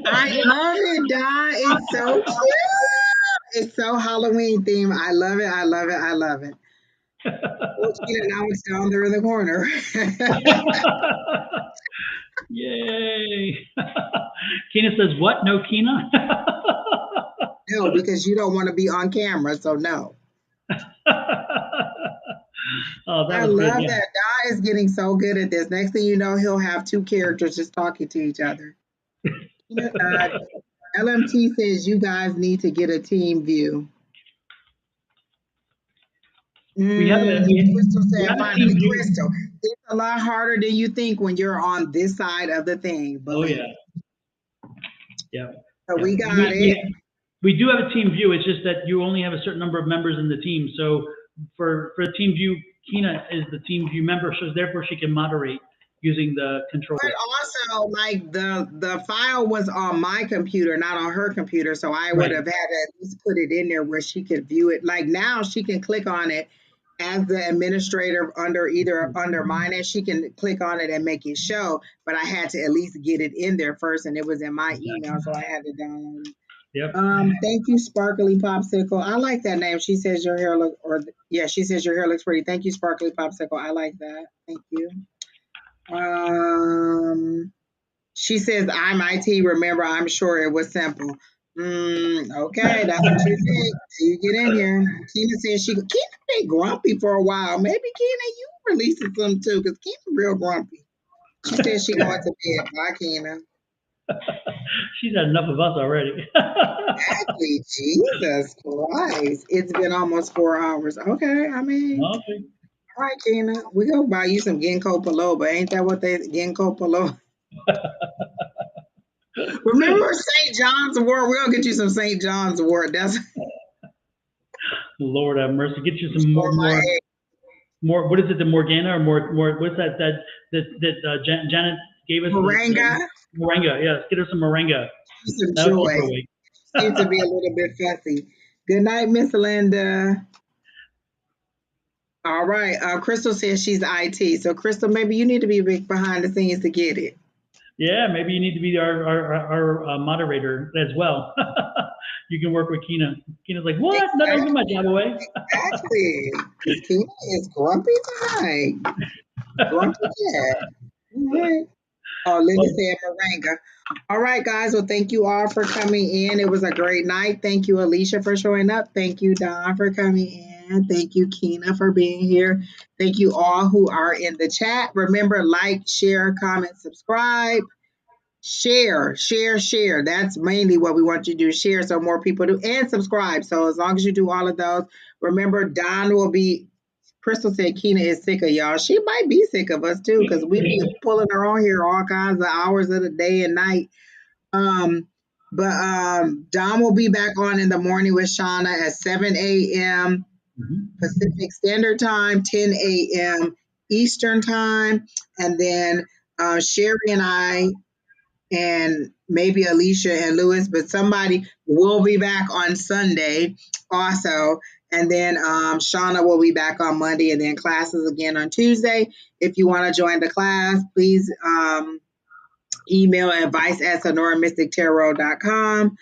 I love it, Don. It's so cute. It's so Halloween themed. I love it. I love it. I love it. Well, Tina, now it's down there in the corner. Yay! Kina says, "What? No Kina?" No, because you don't want to be on camera, so no. Oh, that I was good. love Yeah. that. Don is getting so good at this. Next thing you know, he'll have two characters just talking to each other. LMT says you guys need to get a team view. We have a Crystal said, team finally, view. Crystal. It's a lot harder than you think when you're on this side of the thing. Oh Believe. yeah. So we got it. We do have a team view. It's just that you only have a certain number of members in the team. So for team view, Kina is the team view member, so therefore she can moderate using the controller. But also, like the file was on my computer, not on her computer, so I would have had to at least put it in there where she could view it. Like now, she can click on it as the administrator under mine, and she can click on it and make it show. But I had to at least get it in there first, and it was in my email, so I had to download it. Yep. Thank you, Sparkly Popsicle. I like that name. She says your hair she says your hair looks pretty. Thank you, Sparkly Popsicle. I like that. Thank you. She says I'm IT. Remember, I'm sure it was simple. Okay, that's what you think. You get in here. Kina says Kina been grumpy for a while. Maybe Kina, you releasing some too, because Kina real grumpy. She says she going to bed. Bye, Kina. She's had enough of us already. Exactly. Jesus Christ. It's been almost 4 hours. Okay, I mean, all right, Kina. We go buy you some ginkgo biloba. Ain't that what they ginkgo biloba? Remember St. John's wort? We'll get you some St. John's wort. That's Lord have mercy. Get you some more. What is it? The Morgana or more? What's that? Janet gave us. Moringa. Moringa. Yes. Get her some moringa. Some joy. Seems to be a little bit fussy. Good night, Miss Linda. All right. Crystal says she's IT. So Crystal, maybe you need to be behind the scenes to get it. Yeah, maybe you need to be our moderator as well. You can work with Kina. Kina's like, what? Exactly. Not giving my job away. Exactly. Because Kina is grumpy tonight. Grumpy cat. All right. Oh, Linda said moringa. All right, guys. Well, thank you all for coming in. It was a great night. Thank you, Alycia, for showing up. Thank you, Don, for coming in. Thank you, Kina, for being here. Thank you all who are in the chat. Remember, like, share, comment, subscribe. Share. That's mainly what we want you to do. Share so more people do. And subscribe. So as long as you do all of those, remember, Don will be... Crystal said Kina is sick of y'all. She might be sick of us too, because we be pulling her on here all kinds of hours of the day and night. But Don will be back on in the morning with Shauna at 7 a.m. Pacific Standard Time, 10 a.m. Eastern Time, and then Sherry and I and maybe Alycia and Lewis, but somebody will be back on Sunday also. And then Shauna will be back on Monday, and then classes again on Tuesday. If you want to join the class, please email advice@sonoramystictarot.com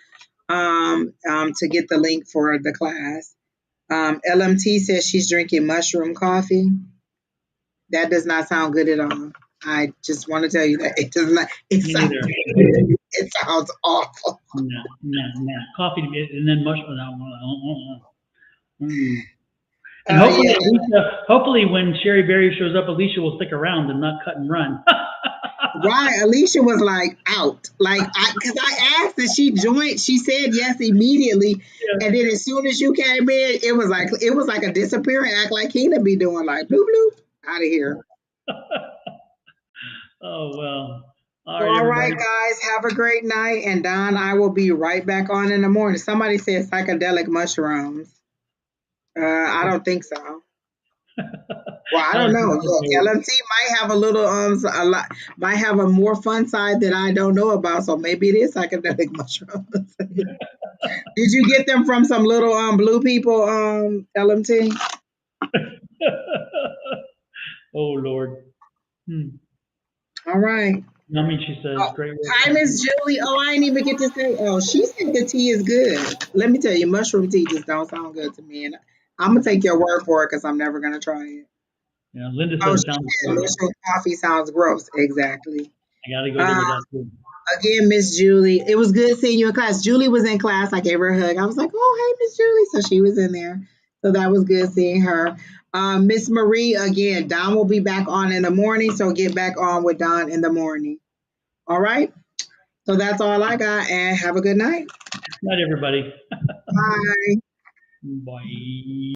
to get the link for the class. LMT says she's drinking mushroom coffee. That does not sound good at all. I just want to tell you that it does not. It sounds awful. No. Coffee and then mushroom. And hopefully, hopefully, when Sherry Berry shows up, Alycia will stick around and not cut and run. Right, Alycia was like out, because I asked if she joined. She said yes immediately, and then as soon as you came in, it was like a disappearing act, like Keena be doing, like bloop bloop, out of here. Oh well. All right, guys, have a great night, and Don, I will be right back on in the morning. Somebody said psychedelic mushrooms. I don't think so. Well, I don't know. Look, LMT might have a little might have a more fun side that I don't know about. So maybe it is psychedelic mushrooms. Did you get them from some little blue people, LMT? Oh Lord. All right. Yummy, she says. Great work. Hi, Miss Julie. Oh, I didn't even get to say. Oh, she said the tea is good. Let me tell you, mushroom tea just don't sound good to me, and I'm gonna take your word for it because I'm never gonna try it. Yeah, Linda says sounds good. Mushroom coffee sounds gross. Exactly. I gotta go there with that too. Again, Miss Julie, it was good seeing you in class. Julie was in class. I gave her a hug. I was like, "Oh, hey, Miss Julie." So she was in there. So that was good seeing her. Miss Marie, again, Don will be back on in the morning. So get back on with Don in the morning. All right. So that's all I got. And have a good night. Night, everybody. Bye. Bye.